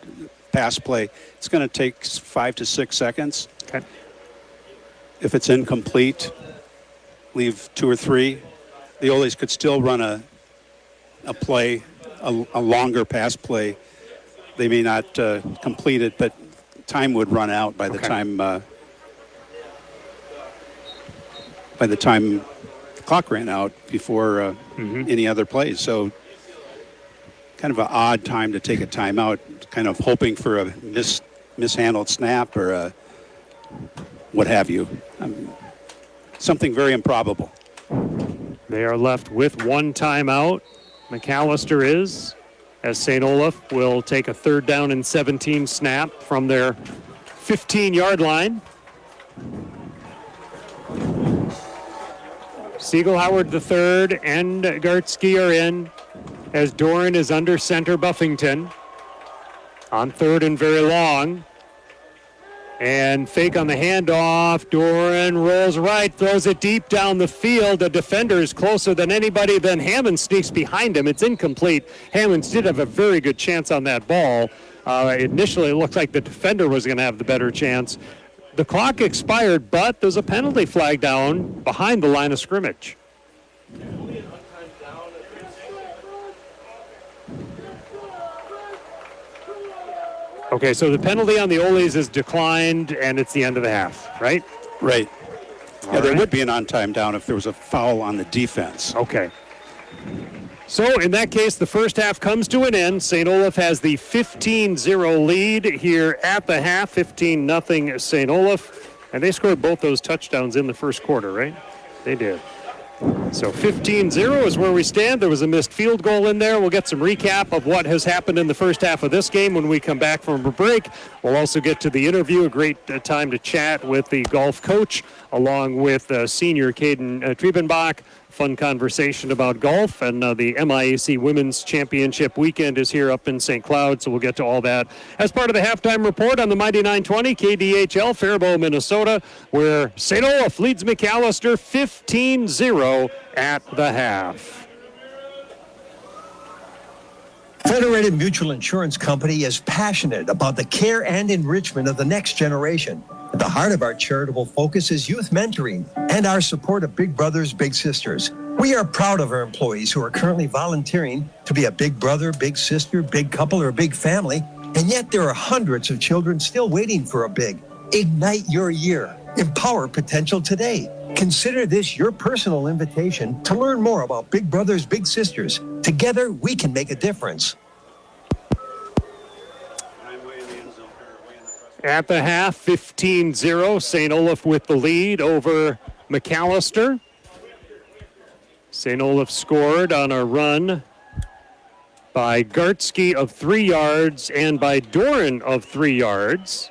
pass play, it's going to take 5 to 6 seconds. Okay. If it's incomplete, leave 2 or 3. The Olies could still run a play, a longer pass play. They may not complete it, but time would run out by the time the clock ran out before any other plays. So kind of an odd time to take a timeout, kind of hoping for a mishandled snap or a what have you. Something very improbable. They are left with 1 timeout. Macalester is, as St. Olaf will take a 3rd down and 17 snap from their 15-yard line. Siegel Howard III and Gartsky are in, as Doran is under center Buffington on 3rd and very long. And fake on the handoff. Doran rolls right, throws it deep down the field. The defender is closer than anybody. Then Hammond sneaks behind him. It's incomplete. Hammonds did have a very good chance on that ball. Initially, it looked like the defender was going to have the better chance. The clock expired, but there's a penalty flag down behind the line of scrimmage. Okay, so the penalty on the Olies is declined, and it's the end of the half, right? Right. All There right. would be an on-time down if there was a foul on the defense. Okay. So in that case, the first half comes to an end. St. Olaf has the 15-0 lead here at the half, 15-0 St. Olaf. And they scored both those touchdowns in the first quarter, right? They did. So 15-0 is where we stand. There was a missed field goal in there. We'll get some recap of what has happened in the first half of this game when we come back from a break. We'll also get to the interview, a great time to chat with the golf coach, along with senior Caden Triebenbach. Fun conversation about golf, and the MIAC Women's Championship weekend is here up in St. Cloud, so we'll get to all that as part of the halftime report on the Mighty 920 KDHL, Faribault, Minnesota, where St. Olaf leads Macalester 15-0 at the half. Federated Mutual Insurance Company is passionate about the care and enrichment of the next generation. At the heart of our charitable focus is youth mentoring and our support of Big Brothers, Big Sisters. We are proud of our employees who are currently volunteering to be a big brother, big sister, big couple, or big family. And yet there are hundreds of children still waiting for a big. Ignite your year. Empower potential today. Consider this your personal invitation to learn more about Big Brothers, Big Sisters. Together, we can make a difference. At the half, 15-0. St. Olaf with the lead over Macalester. St. Olaf scored on a run by Gartsky of 3 yards and by Doran of 3 yards.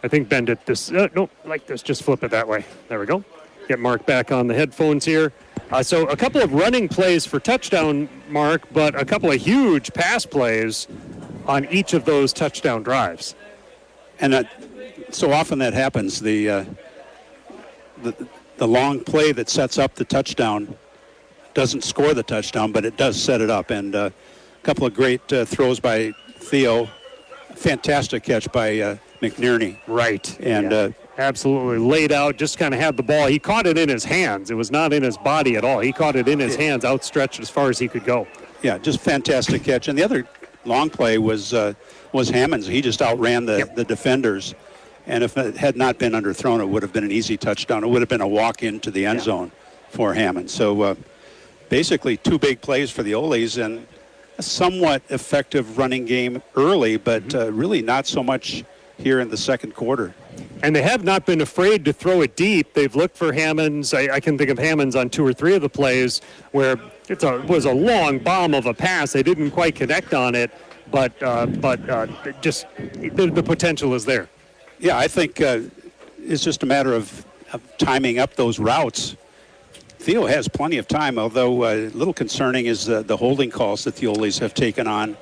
I think Ben did this. No, like this. Just flip it that way. There we go. Get Mark back on the headphones here. So a couple of running plays for touchdown, Mark, but a couple of huge pass plays on each of those touchdown drives. And so often that happens. The long play that sets up the touchdown doesn't score the touchdown, but it does set it up. And a couple of great throws by Theo. Fantastic catch by McNerney. Right. And absolutely laid out, just kind of had the ball. He caught it in his hands. It was not in his body at all. He caught it in his hands, outstretched as far as he could go. Yeah, just fantastic catch. And the other long play was Hammond's. He just outran the defenders. And if it had not been underthrown, it would have been an easy touchdown. It would have been a walk into the end zone for Hammond. So basically 2 big plays for the Oles and a somewhat effective running game early, but really not so much here in the second quarter. And they have not been afraid to throw it deep. They've looked for Hammonds. I can think of Hammonds on 2 or 3 of the plays where it was a long bomb of a pass. They didn't quite connect on it, but just the potential is there. Yeah, I think it's just a matter of timing up those routes. Theo has plenty of time, although a little concerning is the holding calls that the Oles have taken on.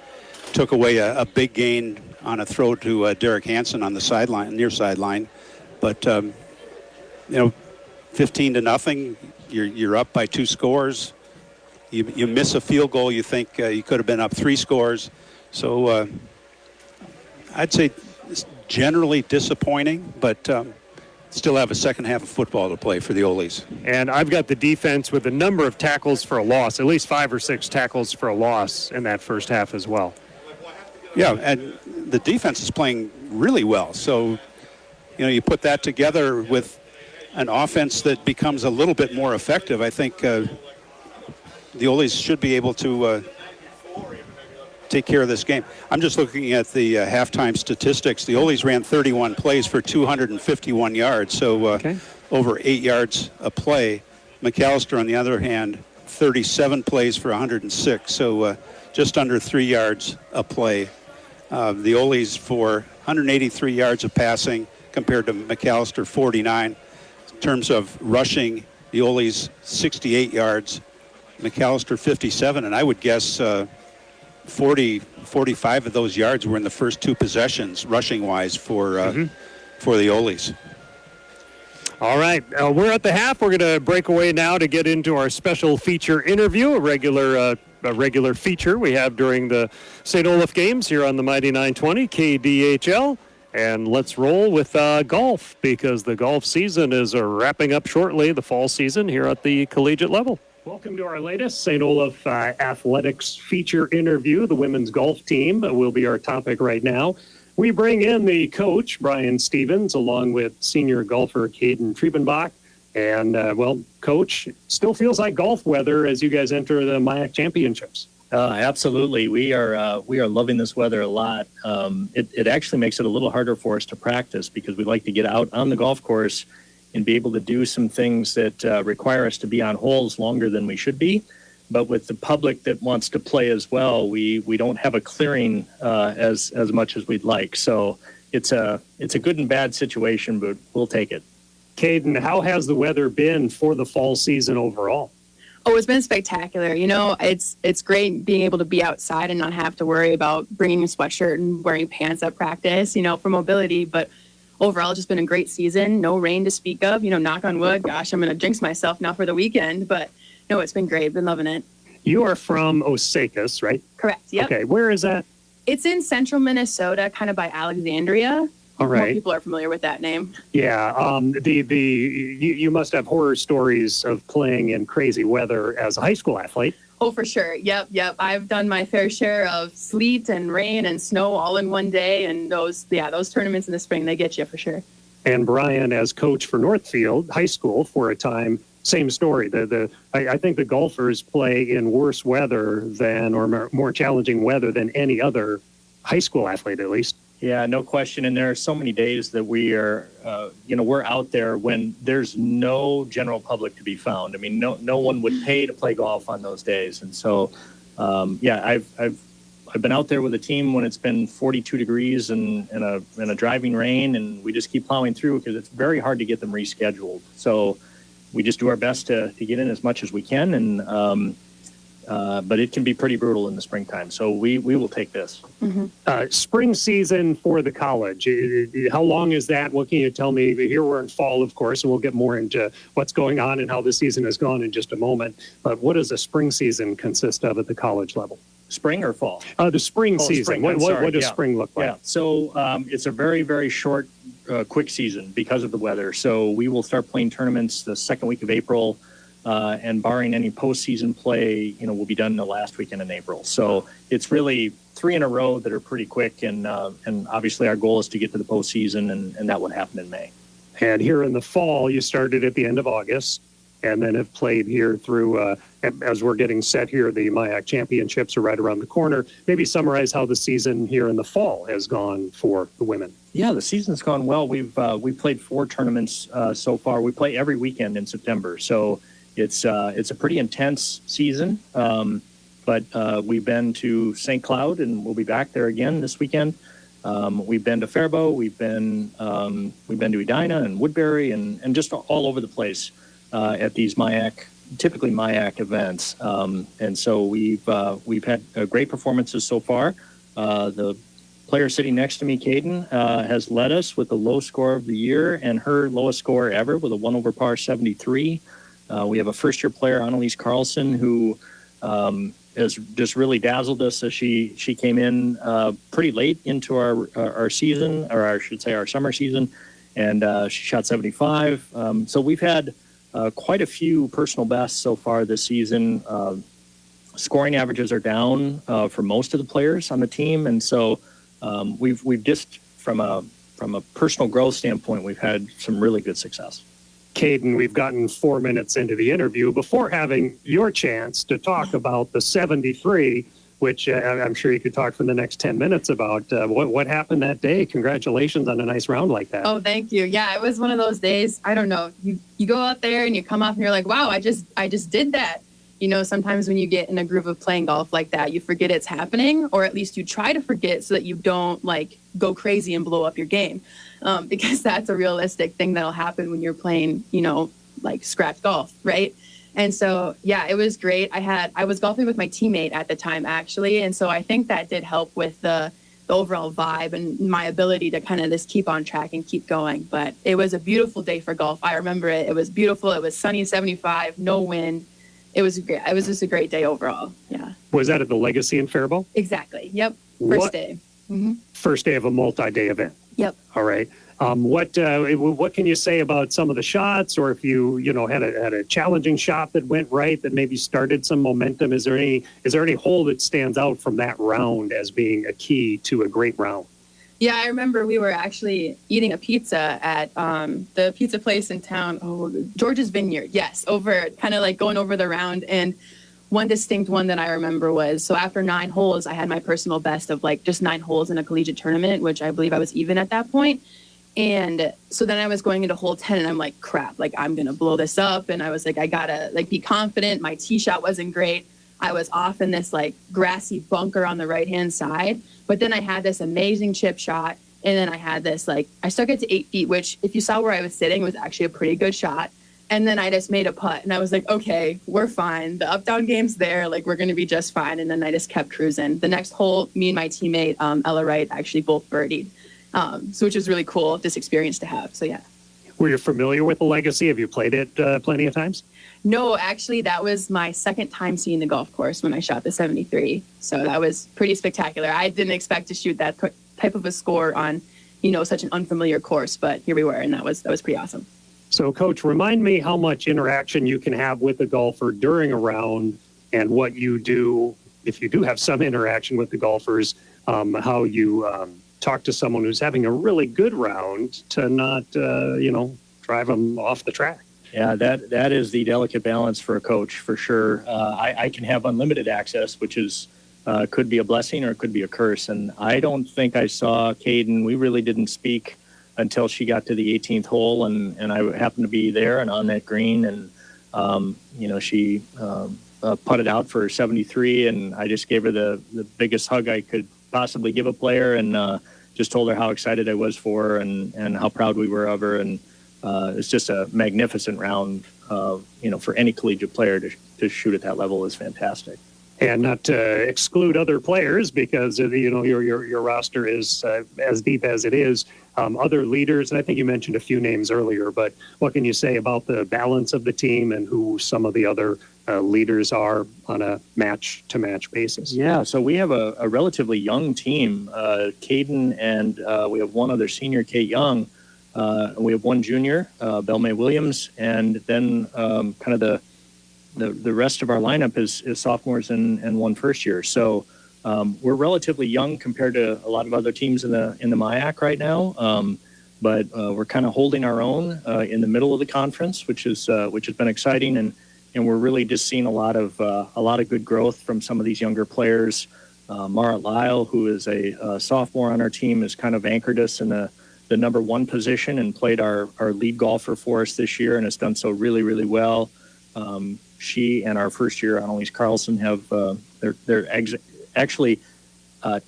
Took away a big gain on a throw to Derek Hansen on the sideline, near sideline. But, 15-0, you're up by 2 scores. You miss a field goal, you think you could have been up 3 scores. So I'd say it's generally disappointing, but still have a second half of football to play for the Oles. And I've got the defense with a number of tackles for a loss, at least 5 or 6 tackles for a loss in that first half as well. Yeah, and the defense is playing really well. So, you put that together with an offense that becomes a little bit more effective. I think the Oles should be able to take care of this game. I'm just looking at the halftime statistics. The Oles ran 31 plays for 251 yards, so over 8 yards a play. Macalester, on the other hand, 37 plays for 106, so just under 3 yards a play. The Oles for 183 yards of passing compared to Macalester 49. In terms of rushing, the Oles 68 yards, Macalester 57, and I would guess 45 of those yards were in the first 2 possessions, rushing-wise, for the Oles. All right, we're at the half. We're going to break away now to get into our special feature interview, a regular feature we have during the St. Olaf games here on the Mighty 920 KDHL. And let's roll with golf, because the golf season is wrapping up shortly, the fall season here at the collegiate level. Welcome to our latest St. Olaf athletics feature interview. The women's golf team will be our topic right now. We bring in the coach, Brian Stevens, along with senior golfer Caden Triebenbach. And, Coach, still feels like golf weather as you guys enter the MIAC Championships. Absolutely. We are loving this weather a lot. It actually makes it a little harder for us to practice because we like to get out on the golf course and be able to do some things that require us to be on holes longer than we should be. But with the public that wants to play as well, we don't have a clearing as much as we'd like. So it's a good and bad situation, but we'll take it. Caden, how has the weather been for the fall season overall? Oh, it's been spectacular. It's great being able to be outside and not have to worry about bringing a sweatshirt and wearing pants at practice, for mobility. But overall, it's just been a great season. No rain to speak of, knock on wood. Gosh, I'm going to jinx myself now for the weekend, but no, it's been great. Been loving it. You are from Osakis, right? Correct. Yep. Okay. Where is that? It's in central Minnesota, kind of by Alexandria. All right. More people are familiar with that name. Yeah. You must have horror stories of playing in crazy weather as a high school athlete. Oh, for sure. Yep. I've done my fair share of sleet and rain and snow all in one day. And those tournaments in the spring, they get you for sure. And Brian, as coach for Northfield High School for a time, same story. I think the golfers play in worse weather than, or more challenging weather than any other high school athlete, at least. Yeah, no question. And there are so many days that we are, we're out there when there's no general public to be found. I mean, no one would pay to play golf on those days. And so, I've been out there with a team when it's been 42 degrees and a driving rain, and we just keep plowing through because it's very hard to get them rescheduled. So we just do our best to get in as much as we can, and but it can be pretty brutal in the springtime. So we will take this. Mm-hmm. Spring season for the college. How long is that? What can you tell me? Here we're in fall, of course, and we'll get more into what's going on and how the season has gone in just a moment. But what does a spring season consist of at the college level? Spring or fall? The spring season. Spring. What does spring look like? Yeah. So it's a very, very short, quick season because of the weather. So we will start playing tournaments the second week of April, and barring any postseason play, we'll be done the last weekend in April. So it's really 3 in a row that are pretty quick, and obviously our goal is to get to the postseason, and that would happen in May. And here in the fall, you started at the end of August, and then have played here through, as we're getting set here, the MIAC Championships are right around the corner. Maybe summarize how the season here in the fall has gone for the women. Yeah, the season's gone well. We've played 4 tournaments so far. We play every weekend in September, so it's a pretty intense season. But we've been to St. Cloud, and we'll be back there again this weekend. We've been to Faribault. We've been to Edina and Woodbury, and just all over the place at these typically MIAC events. And so we've had great performances so far. The player sitting next to me, Caden, has led us with the low score of the year, and her lowest score ever with a 1 over par 73. We have a first-year player, Annalise Carlson, who has just really dazzled us as she came in pretty late into our season, or I should say our summer season, and she shot 75. So we've had quite a few personal bests so far this season. Scoring averages are down for most of the players on the team, and so we've just from a personal growth standpoint, we've had some really good success. Caden, we've gotten 4 minutes into the interview before having your chance to talk about the 73, which I'm sure you could talk for the next 10 minutes about. What happened that day. Congratulations on a nice round like that. Oh, thank you. Yeah, it was one of those days. I don't know. You go out there and you come off and you're like, wow, I just did that. Sometimes when you get in a groove of playing golf like that, you forget it's happening, or at least you try to forget so that you don't go crazy and blow up your game. Because that's a realistic thing that'll happen when you're playing, scratch golf, right? And so, yeah, it was great. I was golfing with my teammate at the time, actually. And so I think that did help with the overall vibe and my ability to kind of just keep on track and keep going. But it was a beautiful day for golf. I remember it. It was beautiful. It was sunny, 75, no wind. It was great. It was just a great day overall. Yeah. Was that at the Legacy in Faribault? Exactly. Yep. First day. Mm-hmm. First day of a multi-day event. Yep. All right. What can you say about some of the shots, or if you had a challenging shot that went right that maybe started some momentum? Is there any hole that stands out from that round as being a key to a great round? Yeah, I remember we were actually eating a pizza at the pizza place in town, George's Vineyard. Yes, over kind of going over the round. And one distinct one that I remember was, so after 9 holes, I had my personal best of just 9 holes in a collegiate tournament, which I believe I was even at that point. And so then I was going into hole 10 and I'm like, crap, I'm going to blow this up. And I was like, I got to be confident. My tee shot wasn't great. I was off in this grassy bunker on the right-hand side. But then I had this amazing chip shot. And then I had this, I stuck it to 8 feet, which if you saw where I was sitting was actually a pretty good shot. And then I just made a putt and I was like, okay, we're fine. The up-down game's there. We're going to be just fine. And then I just kept cruising. The next hole, me and my teammate, Ella Wright, actually both birdied. So which was really cool, this experience to have. So yeah. Were you familiar with the Legacy? Have you played it plenty of times? No, actually, that was my second time seeing the golf course when I shot the 73. So that was pretty spectacular. I didn't expect to shoot that type of a score on, such an unfamiliar course, but here we were, and that was pretty awesome. So, Coach, remind me how much interaction you can have with the golfer during a round and what you do, if you do have some interaction with the golfers, how you talk to someone who's having a really good round to not, drive them off the track. Yeah, that is the delicate balance for a coach, for sure. I can have unlimited access, which is could be a blessing or it could be a curse. And I don't think I saw Caden. We really didn't speak until she got to the 18th hole, and I happened to be there and on that green, and she putted out for 73, and I just gave her the biggest hug I could possibly give a player, and just told her how excited I was for her and how proud we were of her. And it's just a magnificent round. For any collegiate player to shoot at that level is fantastic. And not to exclude other players, because your roster is as deep as it is. Other leaders, and I think you mentioned a few names earlier, but what can you say about the balance of the team and who some of the other leaders are on a match-to-match basis? Yeah, so we have a relatively young team. Caden and we have one other senior, Kate Young. We have one junior, Belmay Williams, and then kind of the rest of our lineup is sophomores and one first year. So we're relatively young compared to a lot of other teams in the MIAC right now. But we're kind of holding our own in the middle of the conference, which has been exciting, and we're really just seeing a lot of good growth from some of these younger players. Mara Lyle, who is a sophomore on our team, has kind of anchored us in the number one position and played our lead golfer for us this year, and has done so really, really well. She and our first year, Annalise Carlson, have they're actually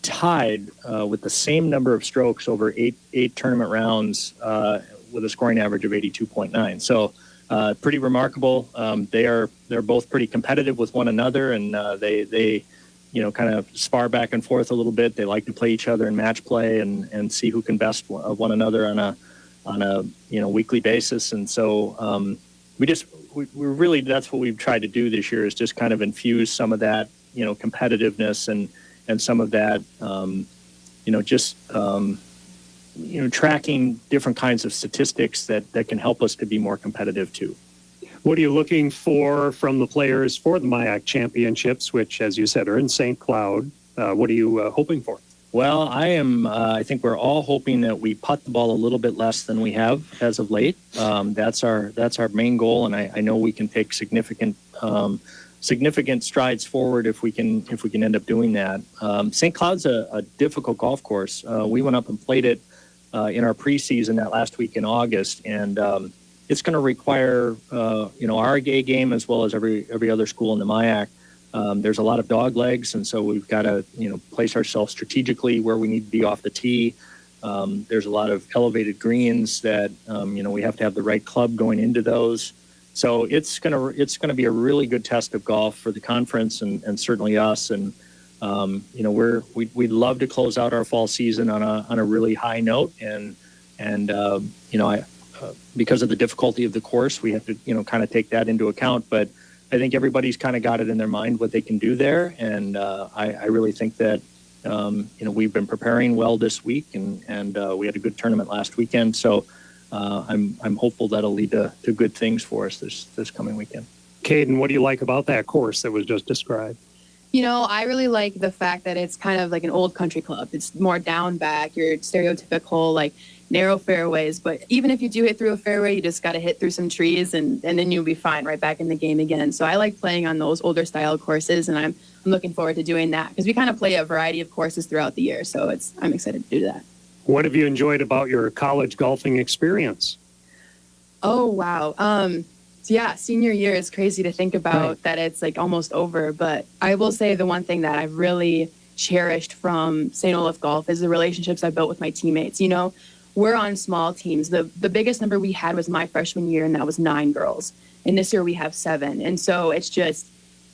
tied with the same number of strokes over eight tournament rounds with a scoring average of 82.9. So pretty remarkable. They're both pretty competitive with one another, and they kind of spar back and forth a little bit. They like to play each other in match play and see who can best one another on a weekly basis. And so we really, that's what we've tried to do this year, is just kind of infuse some of that, competitiveness and some of that, tracking different kinds of statistics that can help us to be more competitive too. What are you looking for from the players for the MIAC championships, which, as you said, are in St. Cloud? What are you hoping for? Well, I think we're all hoping that we putt the ball a little bit less than we have as of late. That's our main goal, and I know we can take significant strides forward if we can end up doing that. St. Cloud's a difficult golf course. We went up and played it in our preseason that last week in August, and it's going to require our A game as well as every other school in the MIAC. There's a lot of dog legs, and so we've got to place ourselves strategically where we need to be off the tee. There's a lot of elevated greens that we have to have the right club going into those. So it's gonna be a really good test of golf for the conference and certainly us. And we'd love to close out our fall season on a really high note. And because of the difficulty of the course, we have to kind of take that into account. But I think everybody's kind of got it in their mind what they can do there, and I really think that we've been preparing well this week, and we had a good tournament last weekend. So I'm hopeful that'll lead to good things for us this coming weekend. Caden, what do you like about that course that was just described? I really like the fact that it's kind of like an old country club. It's more down back, your stereotypical narrow fairways, but even if you do hit through a fairway, you just got to hit through some trees and then you'll be fine, right back in the game again. So I like playing on those older style courses, and I'm looking forward to doing that because we kind of play a variety of courses throughout the year. So I'm excited to do that. What have you enjoyed about your college golfing experience? Oh, wow. Yeah, senior year is crazy to think about that it's almost over. But I will say the one thing that I've really cherished from St. Olaf Golf is the relationships I built with my teammates. We're on small teams. The biggest number we had was my freshman year, and that was 9 girls. And this year we have 7. And so it's just,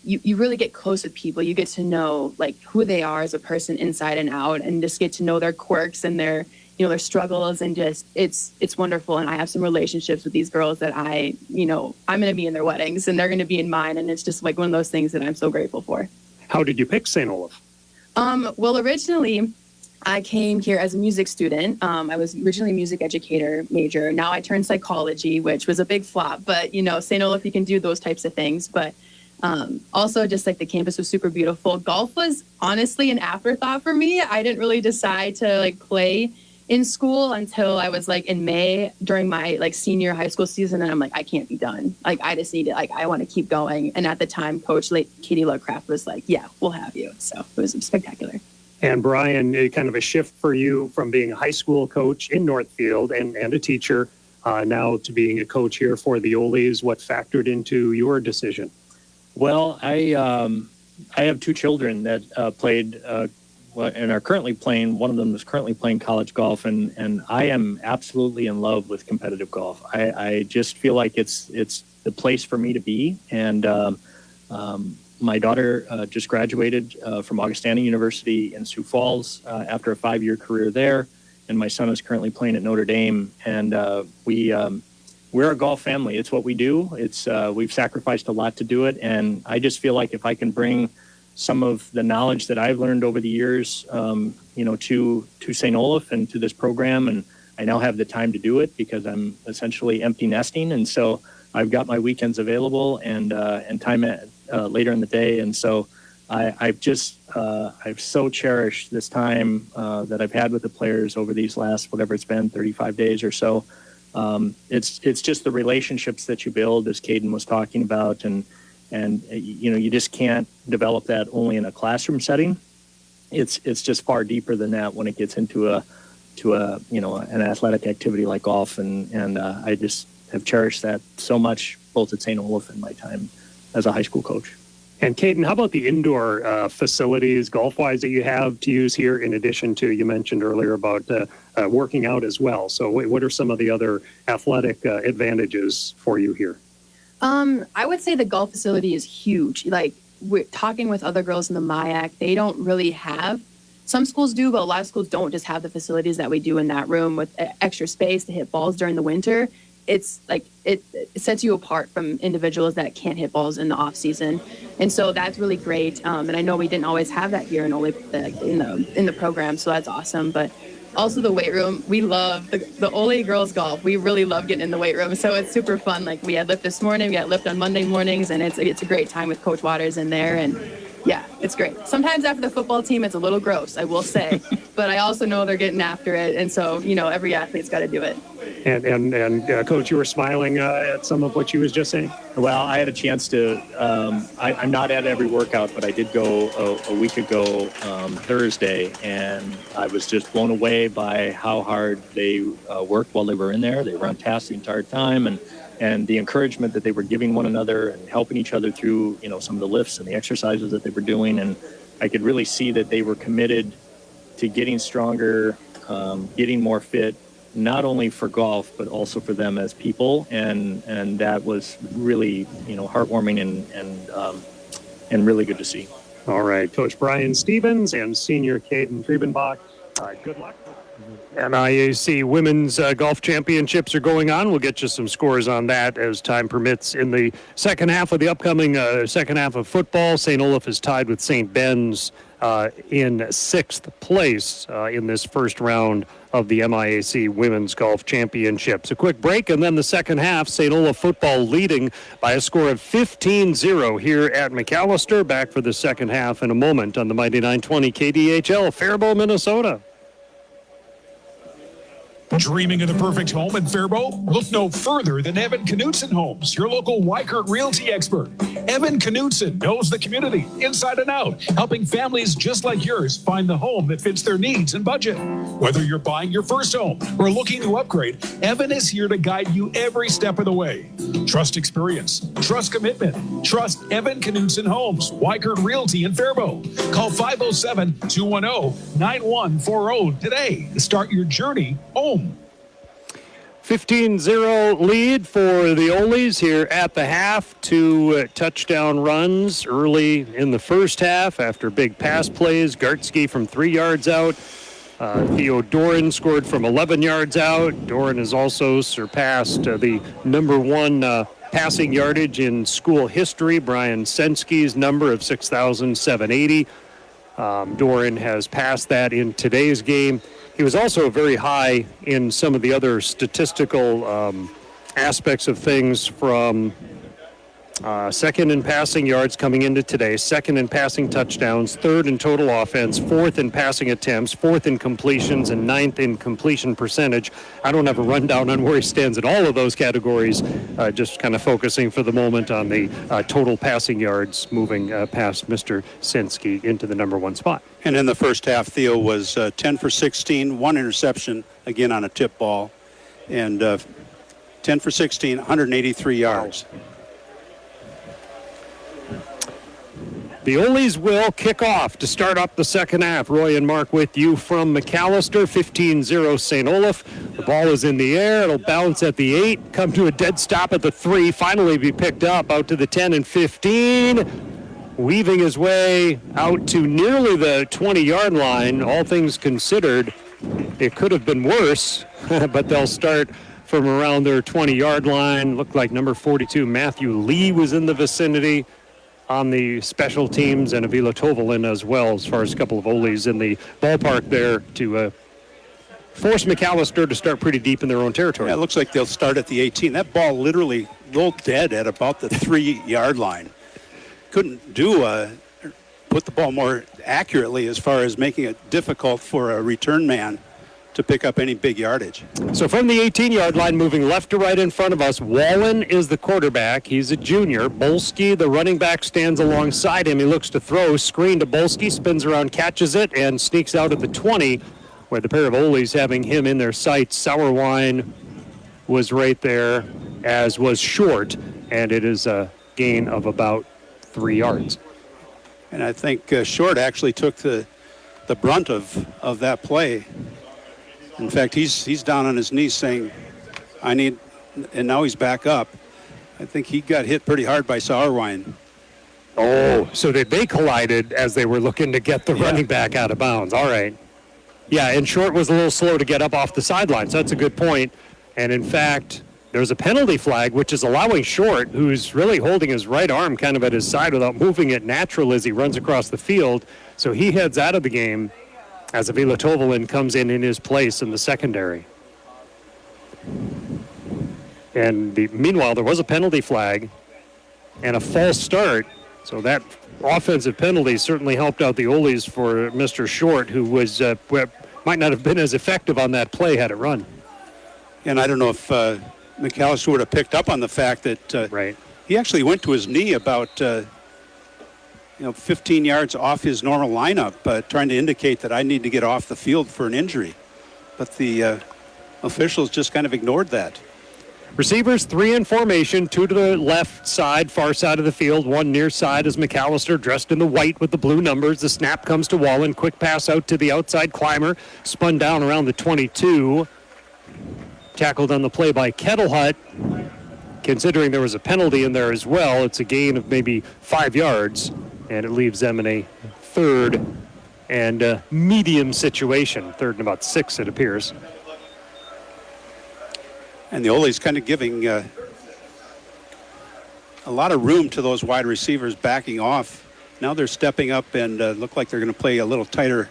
you really get close with people. You get to know like who they are as a person inside and out, and just get to know their quirks and their their struggles, and just it's wonderful. And I have some relationships with these girls that I'm going to be in their weddings and they're going to be in mine, and it's just like one of those things that I'm so grateful for. How did you pick St. Olaf? Well, originally I came here as a music student. I was originally a music educator major. Now I turned psychology, which was a big flop, but St. Olaf, you can do those types of things. But also just like the campus was super beautiful. Golf was honestly an afterthought for me. I didn't really decide to like play in school until I was like in May during my like senior high school season. And I'm like, I can't be done. Like, I just need to, like, I want to keep going. And at the time, Coach Katie Lovecraft was like, yeah, we'll have you. So it was spectacular. And Brian, kind of a shift for you from being a high school coach in Northfield and a teacher now to being a coach here for the Olies. What factored into your decision? Well, I have two children that played and are currently playing. One of them is currently playing college golf, and I am absolutely in love with competitive golf. I just feel like it's the place for me to be. And my daughter just graduated from Augustana University in Sioux Falls after a 5-year career there, and my son is currently playing at Notre Dame. And we're a golf family. It's what we do. It's we've sacrificed a lot to do it, and I just feel like if I can bring some of the knowledge that I've learned over the years, to St. Olaf and to this program, and I now have the time to do it because I'm essentially empty nesting, and so I've got my weekends available and time later in the day, and so I've so cherished this time that I've had with the players over these last whatever it's been 35 days or so. It's just the relationships that you build, as Caden was talking about, and you just can't develop that only in a classroom setting. It's just far deeper than that when it gets into an athletic activity like golf, and I just have cherished that so much, both at St. Olaf and my time as a high school coach. And Caden, how about the indoor facilities, golf-wise, that you have to use here, in addition to, you mentioned earlier about working out as well? So what are some of the other athletic advantages for you here? I would say the golf facility is huge. Like, we're talking with other girls in the MIAC, they don't really have, some schools do, but a lot of schools don't just have the facilities that we do in that room with extra space to hit balls during the winter. It's like, it sets you apart from individuals that can't hit balls in the off season. And so that's really great. And I know we didn't always have that here in the program, so that's awesome. But also the weight room, we love the Ole girls golf. We really love getting in the weight room, so it's super fun. Like, we had lift this morning, we had lift on Monday mornings, and it's a great time with Coach Waters in there. And yeah, it's great. Sometimes after the football team, it's a little gross, I will say, but I also know they're getting after it, and so every athlete's got to do it. And Coach, you were smiling at some of what she was just saying. Well, I had a chance to. I'm not at every workout, but I did go a week ago Thursday, and I was just blown away by how hard they worked while they were in there. They were on task the entire time, and the encouragement that they were giving one another and helping each other through some of the lifts and the exercises that they were doing. And I could really see that they were committed to getting stronger, getting more fit, not only for golf, but also for them as people. And that was really, heartwarming and really good to see. All right, Coach Brian Stevens and senior Caden Friebenbach, good luck. MIAC Women's Golf Championships are going on. We'll get you some scores on that as time permits. In the second half of the upcoming second half of football, St. Olaf is tied with St. Ben's in sixth place in this first round of the MIAC Women's Golf Championships. A quick break, and then the second half, St. Olaf football leading by a score of 15-0 here at Macalester. Back for the second half in a moment on the Mighty 920 KDHL, Faribault, Minnesota. Dreaming of the perfect home in Faribault? Look no further than Evan Knutson Homes, your local Weikert Realty expert. Evan Knutson knows the community inside and out, helping families just like yours find the home that fits their needs and budget. Whether you're buying your first home or looking to upgrade, Evan is here to guide you every step of the way. Trust experience, trust commitment, trust Evan Knutson Homes, Weikert Realty in Faribault. Call 507-210-9140 today to start your journey home. 15-0 lead for the Olies here at the half. 2 touchdown runs early in the first half after big pass plays. Gartsky from 3 yards out. Theo Doran scored from 11 yards out. Doran has also surpassed the number 1 passing yardage in school history, Brian Senske's number of 6,780. Doran has passed that in today's game. He was also very high in some of the other statistical aspects of things, from second in passing yards coming into today, second in passing touchdowns, third in total offense, fourth in passing attempts, fourth in completions, and ninth in completion percentage. I don't have a rundown on where he stands in all of those categories, just kind of focusing for the moment on the total passing yards, moving past Mr. Senske into the number 1 spot. And in the first half, Theo was 10 for 16, 1 interception, again on a tip ball, and 10 for 16, 183 yards. The Olies will kick off to start up the second half. Roy and Mark with you from Macalester, 15-0 St. Olaf. The ball is in the air. It'll bounce at the 8, come to a dead stop at the 3, finally be picked up out to the 10 and 15, weaving his way out to nearly the 20-yard line. All things considered, it could have been worse, but they'll start from around their 20-yard line. Looked like number 42, Matthew Lee, was in the vicinity on the special teams, and Avila Tovalin as well, as far as a couple of Olies in the ballpark there to force Macalester to start pretty deep in their own territory. Yeah, it looks like they'll start at the 18. That ball literally rolled dead at about the 3-yard line. Couldn't put the ball more accurately as far as making it difficult for a return man to pick up any big yardage. So from the 18-yard line, moving left to right in front of us, Wallen is the quarterback. He's a junior. Bolski, the running back, stands alongside him. He looks to throw. Screen to Bolski, spins around, catches it, and sneaks out at the 20, where the pair of Olies having him in their sights. Sauerwein was right there, as was Short, and it is a gain of about 3 yards. And I think Short actually took the brunt of that play. In fact, he's down on his knees saying, I need, and now he's back up. I think he got hit pretty hard by Sauerwein. Oh, so they collided as they were looking to get the running back out of bounds. All right. Yeah, and Short was a little slow to get up off the sideline, so that's a good point. And in fact, there's a penalty flag, which is allowing Short, who's really holding his right arm kind of at his side without moving it natural as he runs across the field. So he heads out of the game as Avila Tovalin comes in his place in the secondary. And meanwhile, there was a penalty flag and a false start. So that offensive penalty certainly helped out the Olies for Mr. Short, who was might not have been as effective on that play had it run. And I don't know if Macalester would have picked up on the fact that he actually went to his knee about 15 yards off his normal lineup, trying to indicate that I need to get off the field for an injury. But the officials just kind of ignored that. Receivers, 3 in formation, 2 to the left side, far side of the field, 1 near side is Macalester, dressed in the white with the blue numbers. The snap comes to Wallen, quick pass out to the outside Clymer, spun down around the 22. Tackled on the play by Kettlehut. Considering there was a penalty in there as well, it's a gain of maybe 5 yards, and it leaves them in a third and medium situation. Third and about 6, it appears. And the Olies kind of giving a lot of room to those wide receivers backing off. Now they're stepping up and look like they're going to play a little tighter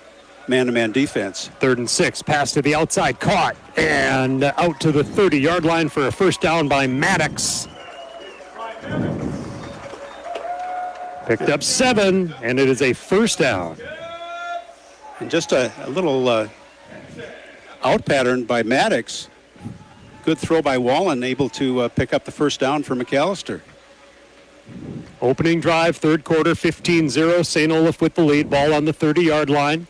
man-to-man defense. 3rd and 6, pass to the outside, caught, and out to the 30-yard line for a first down by Maddox. Picked up 7, and it is a first down. And just a little out pattern by Maddox. Good throw by Wallen, able to pick up the first down for Macalester. Opening drive, third quarter, 15-0. St. Olaf with the lead. Ball on the 30-yard line.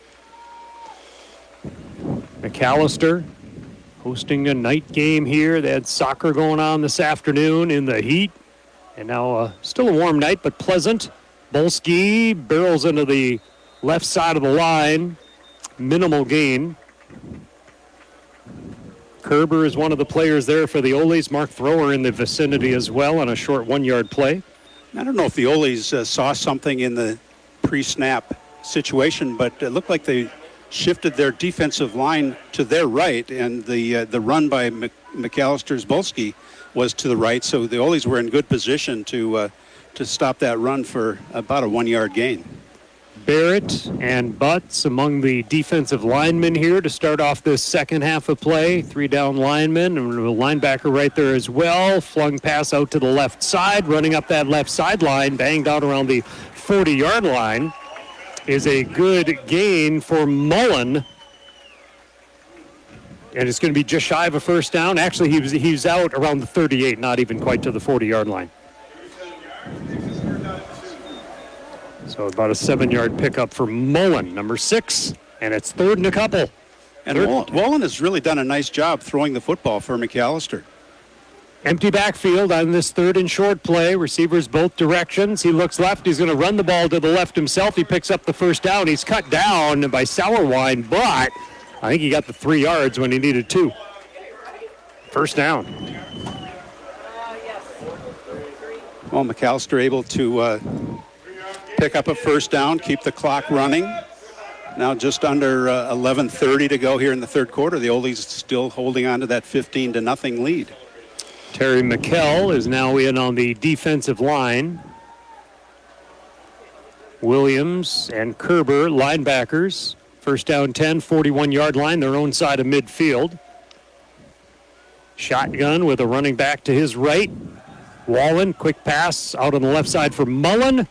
Macalester hosting a night game here. They had soccer going on this afternoon in the heat. And now still a warm night, but pleasant. Bolski barrels into the left side of the line. Minimal gain. Kerber is one of the players there for the Oles. Mark Thrower in the vicinity as well on a short 1-yard play. I don't know if the Oles saw something in the pre-snap situation, but it looked like they shifted their defensive line to their right, and the run by Macalester's Bolski was to the right, so the Oles were in good position to stop that run for about a 1-yard gain. Barrett and Butts among the defensive linemen here to start off this second half of play. 3 down linemen and a linebacker right there as well. Flung pass out to the left side, running up that left sideline, banged out around the 40-yard line is a good gain for Mullen. And it's going to be just shy of a first down. Actually, he was out around the 38, not even quite to the 40-yard line. So about a 7-yard pickup for Mullen, number 6, and it's 3rd and a couple. And Wallen has really done a nice job throwing the football for Macalester. Empty backfield on this 3rd and short play. Receivers both directions. He looks left. He's going to run the ball to the left himself. He picks up the first down. He's cut down by Sauerwein, but I think he got the 3 yards when he needed 2. First down. Well, Macalester able to pick up a first down, keep the clock running. Now just under 11:30 to go here in the third quarter. The Oles still holding on to that 15-0 lead. Terry McKell is now in on the defensive line. Williams and Kerber, linebackers. First down 10, 41-yard line, their own side of midfield. Shotgun with a running back to his right. Wallen, quick pass out on the left side for Mullen.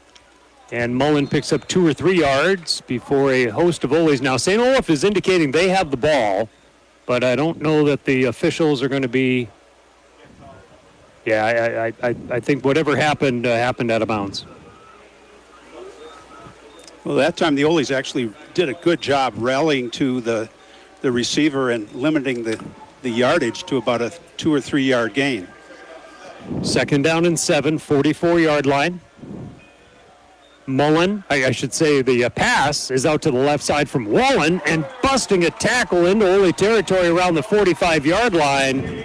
And Mullen picks up 2 or 3 yards before a host of Oles. Now, St. Olaf is indicating they have the ball, but I don't know that the officials are going to be... Yeah, I think whatever happened happened out of bounds. Well, that time the Oles actually did a good job rallying to the receiver and limiting the yardage to about a 2 or 3 yard gain. Second down and 7, 44-yard line. Mullen, I should say the pass is out to the left side from Wallen and busting a tackle into Ole territory around the 45-yard line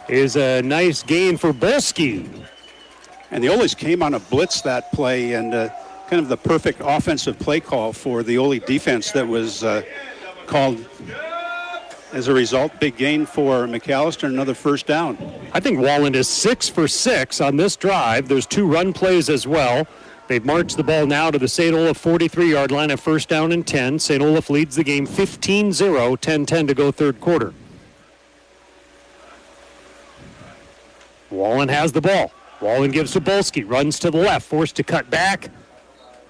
is a nice gain for Bolski. And the Oles came on a blitz that play, and kind of the perfect offensive play call for the Ole defense that was called. As a result, big gain for Macalester, another first down. I think Wallen is 6 for 6 on this drive. There's 2 run plays as well. They've marched the ball now to the St. Olaf 43-yard line at first down and 10. St. Olaf leads the game 15-0, 10-10 to go third quarter. Wallen has the ball. Wallen gives to Bolski, runs to the left, forced to cut back,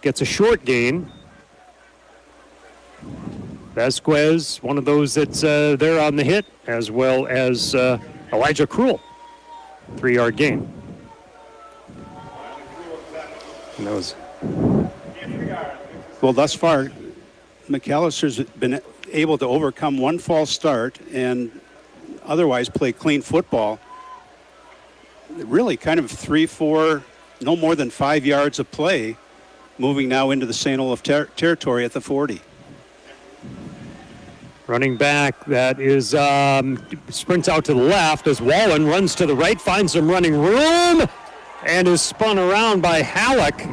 gets a short gain. Vasquez, one of those that's there on the hit, as well as Elijah Krull, 3-yard gain. And that was... Well, thus far, Macalester's been able to overcome one false start and otherwise play clean football. Really kind of 3, 4, no more than 5 yards of play, moving now into the St. Olaf territory at the 40. Running back, that is sprints out to the left as Wallen runs to the right, finds some running room, and is spun around by Halleck.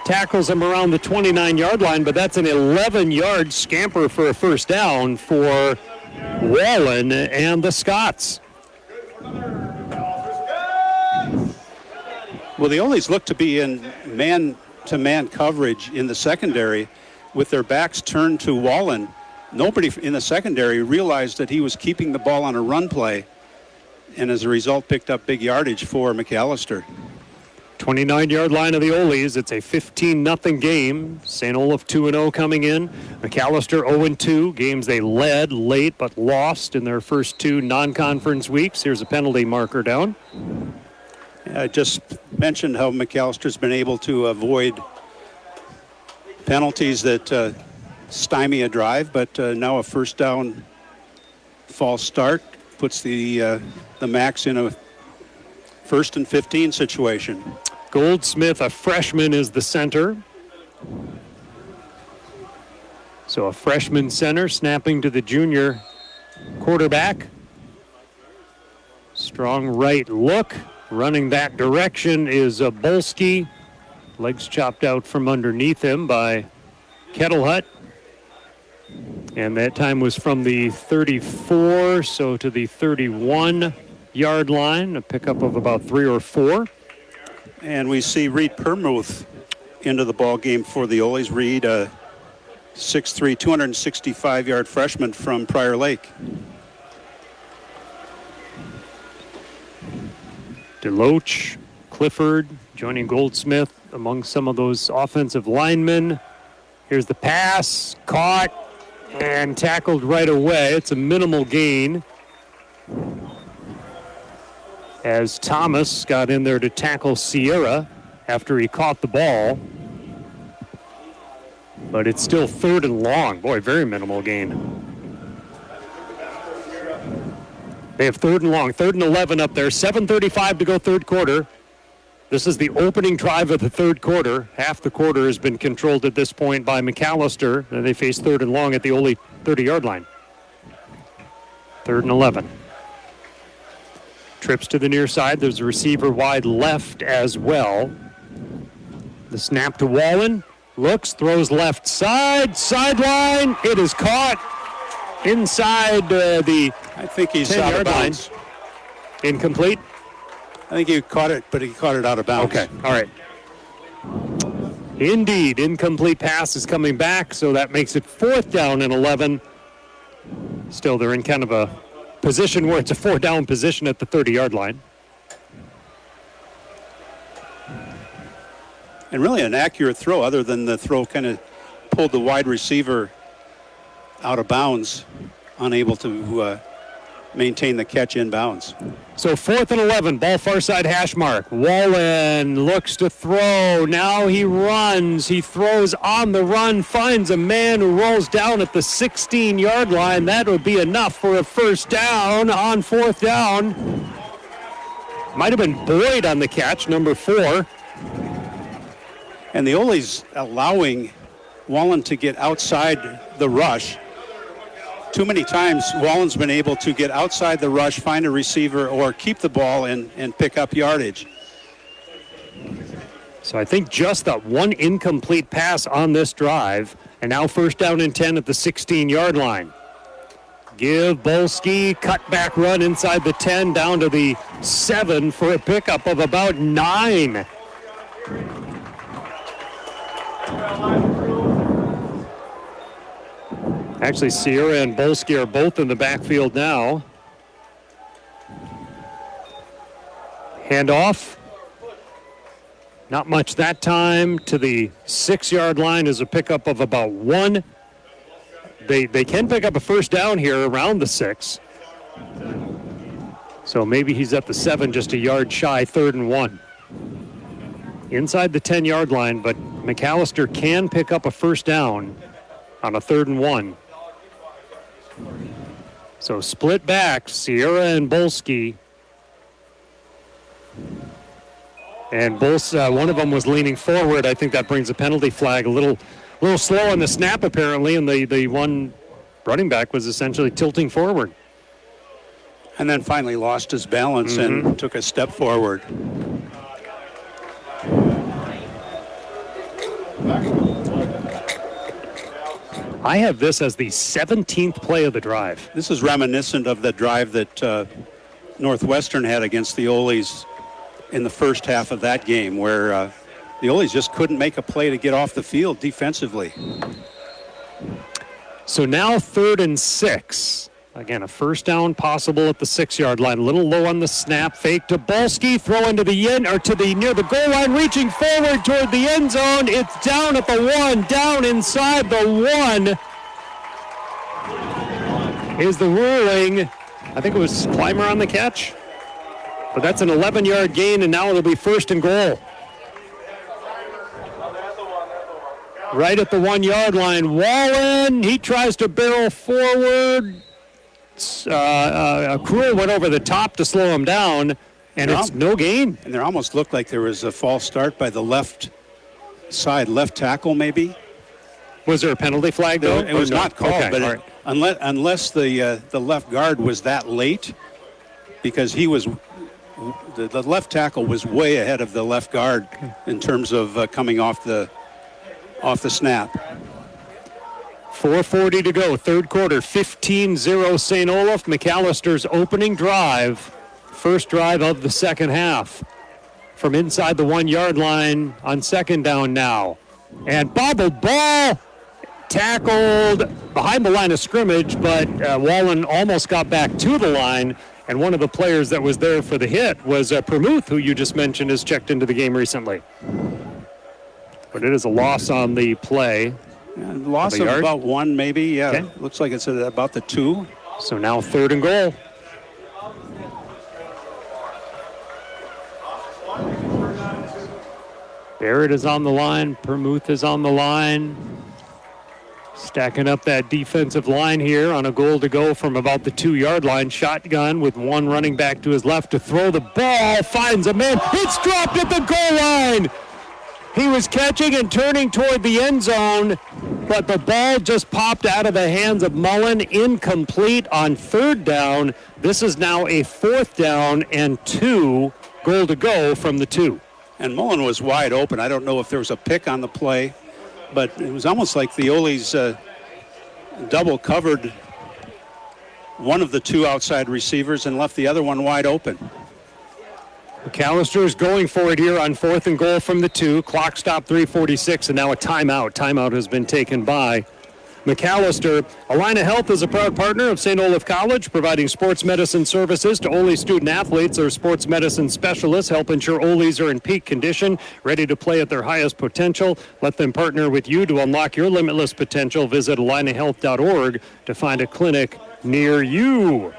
Tackles him around the 29-yard line, but that's an 11-yard scamper for a first down for Wallen and the Scots. Well, the Oles look to be in man-to-man coverage in the secondary with their backs turned to Wallen. Nobody in the secondary realized that he was keeping the ball on a run play, and as a result picked up big yardage for Macalester. 29-yard line of the Oles. It's a 15-0 game. St. Olaf 2-0 coming in. Macalester 0-2. Games they led late but lost in their first 2 non-conference weeks. Here's a penalty marker down. I just mentioned how Macalester's been able to avoid penalties that stymie a drive, but now a first down false start puts the Macs in a 1st and 15 situation. Goldsmith, a freshman, is the center. So a freshman center snapping to the junior quarterback. Strong right look. Running that direction is Bolski. Legs chopped out from underneath him by Kettlehut. And that time was from the 34, so to the 31-yard line, a pickup of about 3 or 4. And we see Reed Permuth into the ball game for the Oles. Reed, a 6'3", 265-yard freshman from Prior Lake. DeLoach, Clifford, joining Goldsmith among some of those offensive linemen. Here's the pass, caught and tackled right away. It's a minimal gain as Thomas got in there to tackle Sierra after he caught the ball. But it's still 3rd and long. Boy, very minimal gain. They have 3rd and long, 3rd and 11 up there. 7:35 to go, 3rd quarter. This is the opening drive of the 3rd quarter. Half the quarter has been controlled at this point by Macalester, and they face 3rd and long at the Ole 30-yard line. 3rd and 11. Trips to the near side. There's a receiver wide left as well. The snap to Wallen. Looks, throws left side, sideline. It is caught inside the I think he's 10-yard out of bounds. line. Incomplete. I think he caught it, but he caught it out of bounds. Okay, all right. Indeed, incomplete pass is coming back, so that makes it 4th down and 11. Still, they're in kind of a position where it's a 4th down position at the 30-yard line. And really an accurate throw, other than the throw kind of pulled the wide receiver out of bounds, unable to maintain the catch in bounds. So 4th and 11, ball far side hash mark. Wallen looks to throw. Now he runs. He throws on the run, finds a man who rolls down at the 16-yard line. That would be enough for a 1st down on 4th down. Might have been Boyd on the catch, number 4. And the Ole's allowing Wallen to get outside the rush. Too many times Wallen's been able to get outside the rush, find a receiver, or keep the ball and pick up yardage. So I think just that one incomplete pass on this drive, and now 1st down and 10 at the 16-yard line. Give Bolski, cutback run inside the 10 down to the 7 for a pickup of about 9. Actually, Sierra and Bolski are both in the backfield now. Handoff. Not much that time. To the 6-yard line is a pickup of about 1. They can pick up a 1st down here around the 6. So maybe he's at the 7, just a yard shy, 3rd and 1. Inside the 10-yard line, but Macalester can pick up a 1st down on a 3rd and 1. So split back, Sierra and Bolski. And one of them was leaning forward. I think that brings a penalty flag. A little slow on the snap, apparently, and the one running back was essentially tilting forward. And then finally lost his balance and took a step forward. I have this as the 17th play of the drive. This is reminiscent of the drive that Northwestern had against the Oles in the first half of that game, where the Oles just couldn't make a play to get off the field defensively. So now 3rd and 6. Again, a 1st down possible at the 6-yard line. A little low on the snap. Fake to Bolski. Throw into the end, or to the near the goal line, reaching forward toward the end zone. It's down at the 1. Down inside the 1 is the ruling. I think it was Clymer on the catch. But that's an 11-yard gain, and now it'll be 1st and goal. Right at the 1-yard line. Wallen, he tries to barrel forward. Krull went over the top to slow him down, and it's no gain. And there almost looked like there was a false start by the left side, left tackle maybe. Was there a penalty flag, though? It was not called, okay, but right. unless the left guard was that late, because he was the left tackle was way ahead of the left guard in terms of coming off the snap. 4:40 to go, third quarter, 15-0 St. Olaf. Macalester's opening drive, first drive of the second half. From inside the 1 yard line on second down now. And bobbled ball, tackled behind the line of scrimmage, but Wallen almost got back to the line. And one of the players that was there for the hit was Permuth, who you just mentioned has checked into the game recently. But it is a loss on the play. Loss of about 1, maybe. Yeah, okay. Looks like it's at about the 2. So now third and goal. Barrett is on the line. Permuth is on the line. Stacking up that defensive line here on a goal to go from about the 2 yard line. Shotgun with one running back to his left to throw the ball. Finds a man. It's dropped at the goal line. He was catching and turning toward the end zone, but the ball just popped out of the hands of Mullen. Incomplete on third down. This is now a 4th down and 2. Goal to go from the 2. And Mullen was wide open. I don't know if there was a pick on the play, but it was almost like the Ole's double covered one of the 2 outside receivers and left the other one wide open. Macalester is going for it here on 4th and goal from the 2. Clock stop 3:46, and now a timeout. Timeout has been taken by Macalester. Allina Health is a proud partner of St. Olaf College, providing sports medicine services to Ole student athletes or sports medicine specialists. Help ensure Ole's are in peak condition, ready to play at their highest potential. Let them partner with you to unlock your limitless potential. Visit allinahealth.org to find a clinic near you.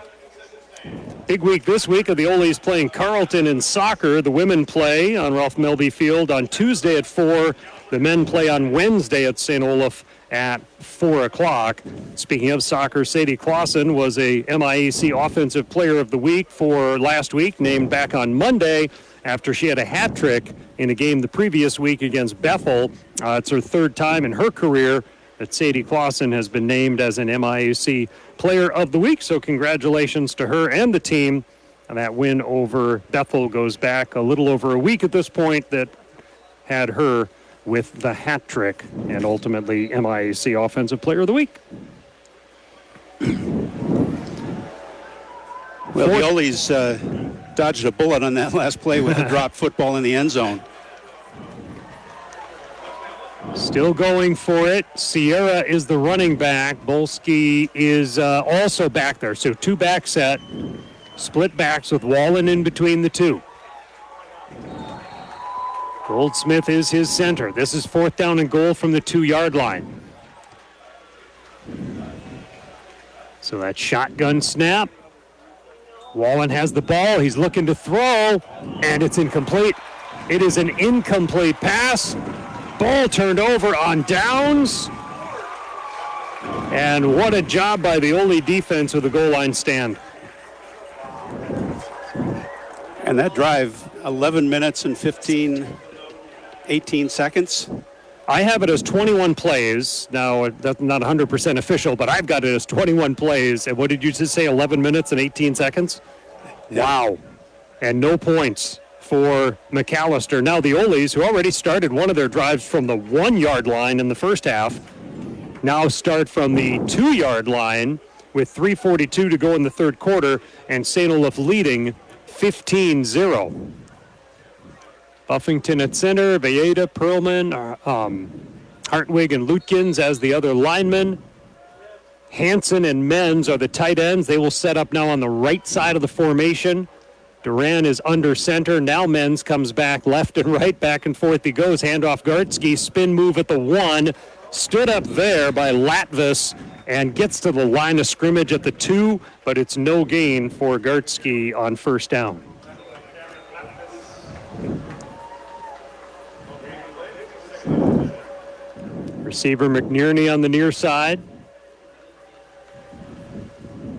Big week this week of the Ole's playing Carleton in soccer. The women play on Ralph Melby Field on Tuesday at 4. The men play on Wednesday at St. Olaf at 4 o'clock. Speaking of soccer, Sadie Clausen was a MIAC Offensive Player of the Week for last week, named back on Monday after she had a hat trick in a game the previous week against Bethel. It's her 3rd time in her career that Sadie Clausen has been named as an MIAC Player of the Week, so congratulations to her and the team. And that win over Bethel goes back a little over a week at this point that had her with the hat trick and ultimately MIAC Offensive Player of the Week. Well, the Ole's dodged a bullet on that last play with a dropped football in the end zone. Still going for it. Sierra is the running back. Bolski is also back there. So 2 back set. Split backs with Wallen in between the 2. Goldsmith is his center. This is 4th down and goal from the 2 yard line. So that shotgun snap. Wallen has the ball. He's looking to throw, and it's incomplete. It is an incomplete pass. Ball turned over on downs. And what a job by the Ole defense with the goal line stand. And that drive, 11 minutes and 18 seconds. I have it as 21 plays. Now, that's not 100% official, but I've got it as 21 plays. And what did you just say, 11 minutes and 18 seconds? Yeah. Wow. And no points for Macalester. Now the Ole's, who already started one of their drives from the 1 yard line in the first half, now start from the 2 yard line with 3:42 to go in the third quarter, and St. Olaf leading 15-0. Buffington at center, Valleda, Perlman, Hartwig, and Lutkins as the other linemen. Hansen and Menz are the tight ends. They will set up now on the right side of the formation. Duran is under center. Now Menz comes back left and right, back and forth he goes. Handoff Gartsky, spin move at the 1. Stood up there by Latvis and gets to the line of scrimmage at the 2, but it's no gain for Gartsky on first down. Receiver McNerney on the near side.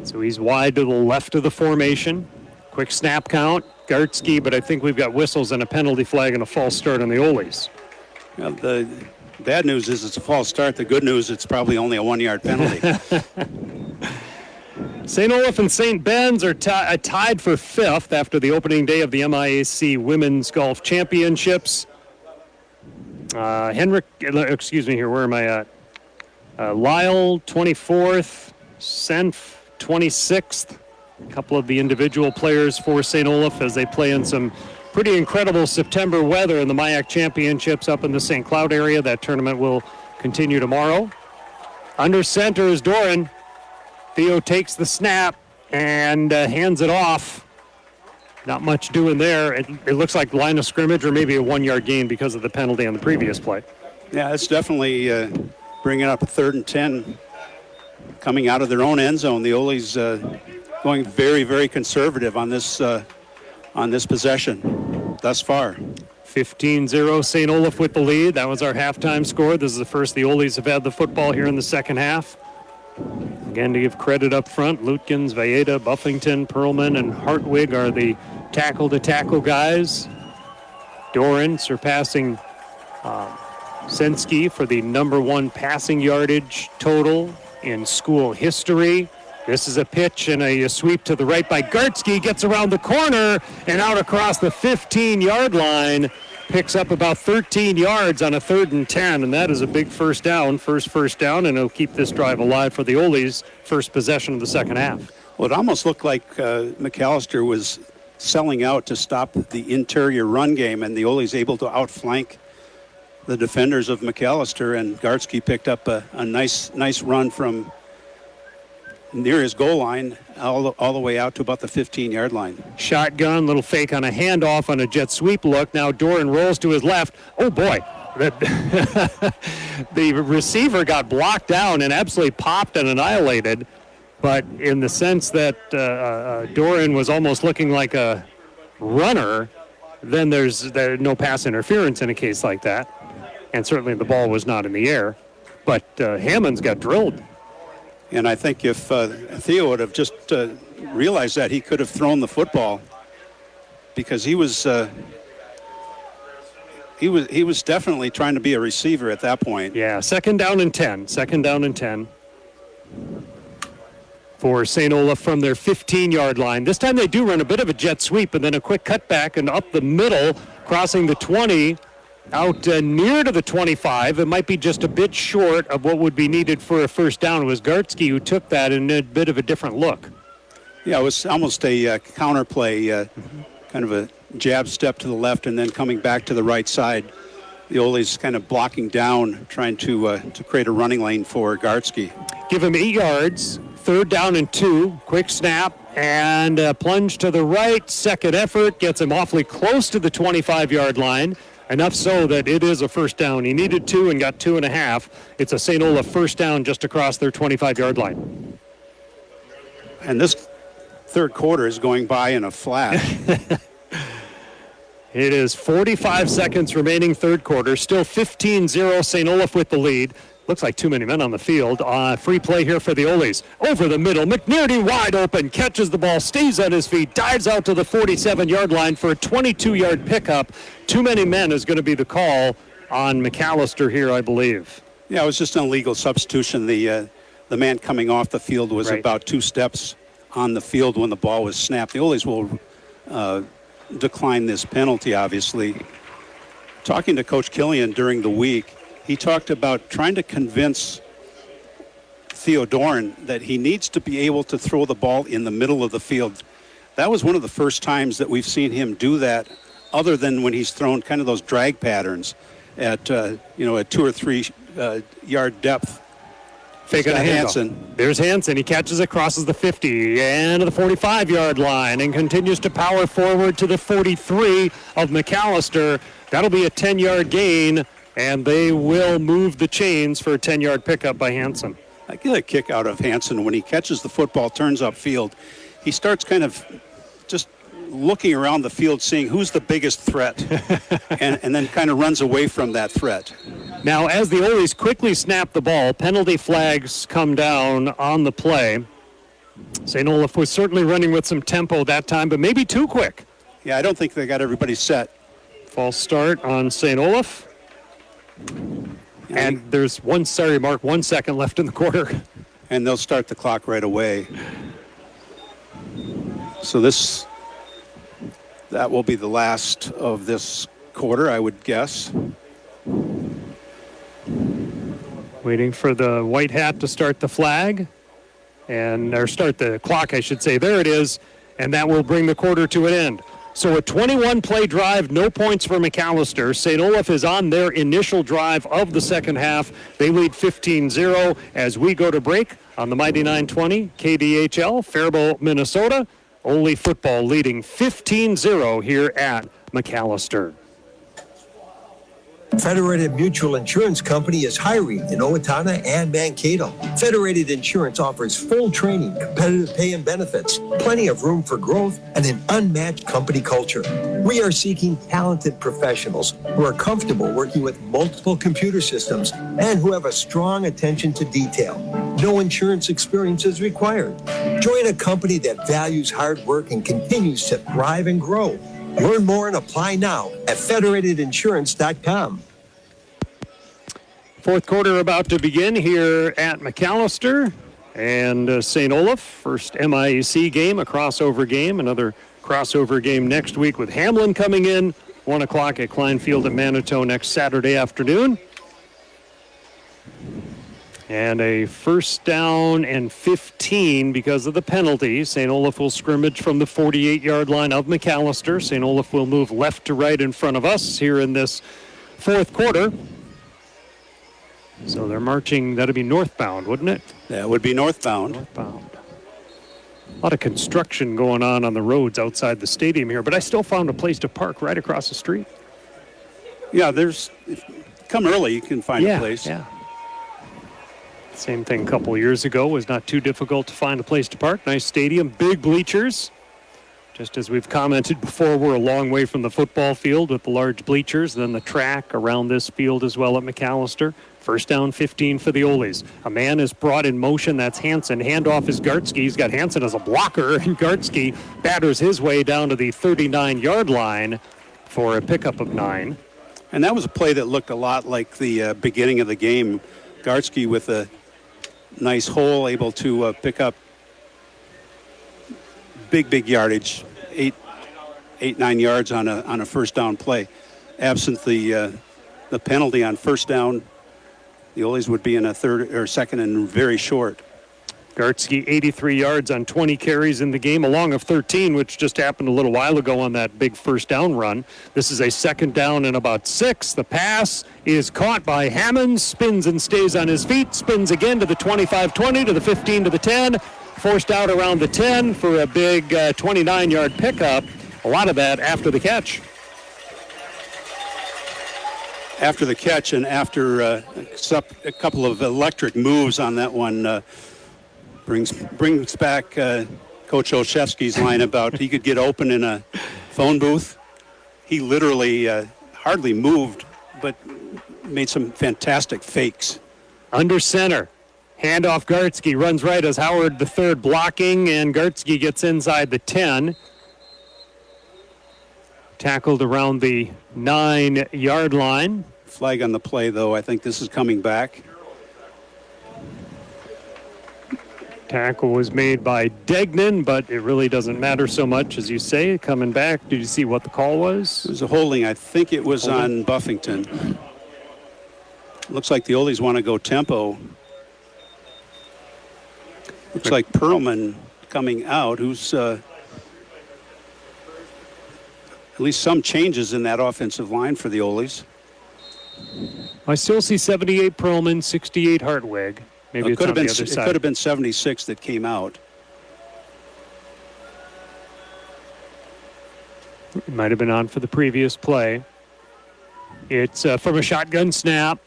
So he's wide to the left of the formation. Quick snap count, Gartsky, but I think we've got whistles and a penalty flag and a false start on the Ole's. Well, the bad news is it's a false start. The good news, it's probably only a 1 yard penalty. St. Olaf and St. Ben's are tied for 5th after the opening day of the MIAC Women's Golf Championships. Where am I at? Lyle, 24th, Senf, 26th. A couple of the individual players for St. Olaf as they play in some pretty incredible September weather in the MIAC Championships up in the St. Cloud area. That tournament will continue tomorrow. Under center is Doran. Theo takes the snap and hands it off. Not much doing there. It looks like line of scrimmage or maybe a 1-yard gain because of the penalty on the previous play. Yeah, it's definitely bringing up a 3rd and 10 coming out of their own end zone. The Ole's going very, very conservative on this possession thus far. 15-0 St. Olaf with the lead. That was our halftime score. This is the first the Ole's have had the football here in the second half. Again, to give credit up front, Lutkins, Valletta, Buffington, Perlman, and Hartwig are the tackle-to-tackle guys. Doran surpassing Sensky for the number 1 passing yardage total in school history. This is a pitch and a sweep to the right by Gartsky. Gets around the corner and out across the 15-yard line. Picks up about 13 yards on a 3rd and 10, and that is a big first down, and it'll keep this drive alive for the Ole's first possession of the second half. Well, it almost looked like Macalester was selling out to stop the interior run game, and the Ole's able to outflank the defenders of Macalester, and Gartsky picked up a nice run from near his goal line all the way out to about the 15-yard line. Shotgun, little fake on a handoff on a jet sweep look. Now Doran rolls to his left. Oh, boy. The receiver got blocked down and absolutely popped and annihilated. But in the sense that Doran was almost looking like a runner, then there's no pass interference in a case like that. And certainly the ball was not in the air. But Hammond's got drilled. And I think if Theo would have just realized that, he could have thrown the football, because he was definitely trying to be a receiver at that point. Yeah, second down and 10 for St. Olaf from their 15-yard line. This time they do run a bit of a jet sweep and then a quick cutback and up the middle, crossing the 20. Out near to the 25. It might be just a bit short of what would be needed for a first down. It was Gartsky who took that in a bit of a different look. Yeah, it was almost a counter play, kind of a jab step to the left and then coming back to the right side. The Ole's kind of blocking down, trying to create a running lane for Gartsky. Give him 8 yards, 3rd down and 2, quick snap, and plunge to the right. Second effort gets him awfully close to the 25-yard line. Enough so that it is a first down. He needed 2 and got 2.5. It's a St. Olaf first down just across their 25-yard line. And this third quarter is going by in a flash. It is 45 seconds remaining third quarter. Still 15-0 St. Olaf with the lead. Looks like too many men on the field. Free play here for the Ole's. Over the middle, McNearty wide open, catches the ball, stays on his feet, dives out to the 47-yard line for a 22-yard pickup. Too many men is going to be the call on Macalester here, I believe. Yeah, it was just an illegal substitution. The man coming off the field was right about 2 steps on the field when the ball was snapped. The Ole's will decline this penalty, obviously. Talking to Coach Killian during the week, he talked about trying to convince Theo Doran that he needs to be able to throw the ball in the middle of the field. That was one of the first times that we've seen him do that, other than when he's thrown kind of those drag patterns at 2 or 3 yard depth. Fake on Hansen. There's Hansen. He catches it, crosses the 50 and to the 45-yard line and continues to power forward to the 43 of Macalester. That'll be a 10-yard gain, and they will move the chains for a 10-yard pickup by Hansen. I get a kick out of Hansen when he catches the football, turns upfield. He starts kind of just looking around the field, seeing who's the biggest threat, and then kind of runs away from that threat. Now, as the Ole's quickly snap the ball, penalty flags come down on the play. St. Olaf was certainly running with some tempo that time, but maybe too quick. Yeah, I don't think they got everybody set. False start on St. Olaf. And there's 1 second left in the quarter. And they'll start the clock right away. So that will be the last of this quarter, I would guess. Waiting for the white hat to start the flag, or start the clock, I should say. There it is, and that will bring the quarter to an end. So a 21-play drive, no points for Macalester. St. Olaf is on their initial drive of the second half. They lead 15-0 as we go to break on the Mighty 920 KDHL, Faribault, Minnesota. Ole football leading 15-0 here at Macalester. Federated Mutual Insurance Company is hiring in Owatonna and Mankato. Federated Insurance offers full training, competitive pay and benefits, plenty of room for growth, and an unmatched company culture. We are seeking talented professionals who are comfortable working with multiple computer systems and who have a strong attention to detail. No insurance experience is required. Join a company that values hard work and continues to thrive and grow. Learn more and apply now at federatedinsurance.com. Fourth quarter about to begin here at Macalester and St. Olaf. First MIAC game, a crossover game, another crossover game next week with Hamlin coming in, 1 o'clock at Klein Field at Manitou next Saturday afternoon. And a first down and 15 because of the penalty. St. Olaf will scrimmage from the 48-yard line of Macalester. St. Olaf will move left to right in front of us here in this fourth quarter. So they're marching, that'd be northbound, wouldn't it? That would be northbound. Northbound. A lot of construction going on the roads outside the stadium here, but I still found a place to park right across the street. Yeah, come early, you can find a place. Yeah. Same thing a couple years ago. Was not too difficult to find a place to park. Nice stadium, big bleachers. Just as we've commented before, we're a long way from the football field with the large bleachers, then the track around this field as well at Macalester. First down, 15 for the Oles. A man is brought in motion. That's Hansen. Handoff is Gartsky. He's got Hansen as a blocker, and Gartsky batters his way down to the 39-yard line for a pickup of 9. And that was a play that looked a lot like the beginning of the game. Gartsky with a nice hole, able to pick up big yardage, 8-9 yards on a first down play. Absent the penalty on first down, the Oles would be in a third or second and very short. Gartsky, 83 yards on 20 carries in the game, along of 13, which just happened a little while ago on that big first down run. This is a second down and about 6. The pass is caught by Hammonds, spins and stays on his feet, spins again to the 25-20, to the 15, to the 10, forced out around the 10 for a big 29-yard pickup. A lot of that after the catch. After the catch and after a couple of electric moves on that one, brings back Coach Olszewski's line about he could get open in a phone booth. He literally hardly moved, but made some fantastic fakes. Under center. Handoff Gartsky, runs right as Howard the third blocking, and Gartsky gets inside the 10. Tackled around the 9-yard line. Flag on the play, though. I think this is coming back. Tackle was made by Degnan, but it really doesn't matter so much, as you say. Coming back, did you see what the call was? It was a holding. I think it was on Buffington. Looks like the Oles want to go tempo. Looks like Perlman coming out, who's at least some changes in that offensive line for the Oles. I still see 78 Perlman, 68 Hartwig. Maybe it's on the other side. It could have been 76 that came out. It might have been on for the previous play. It's from a shotgun snap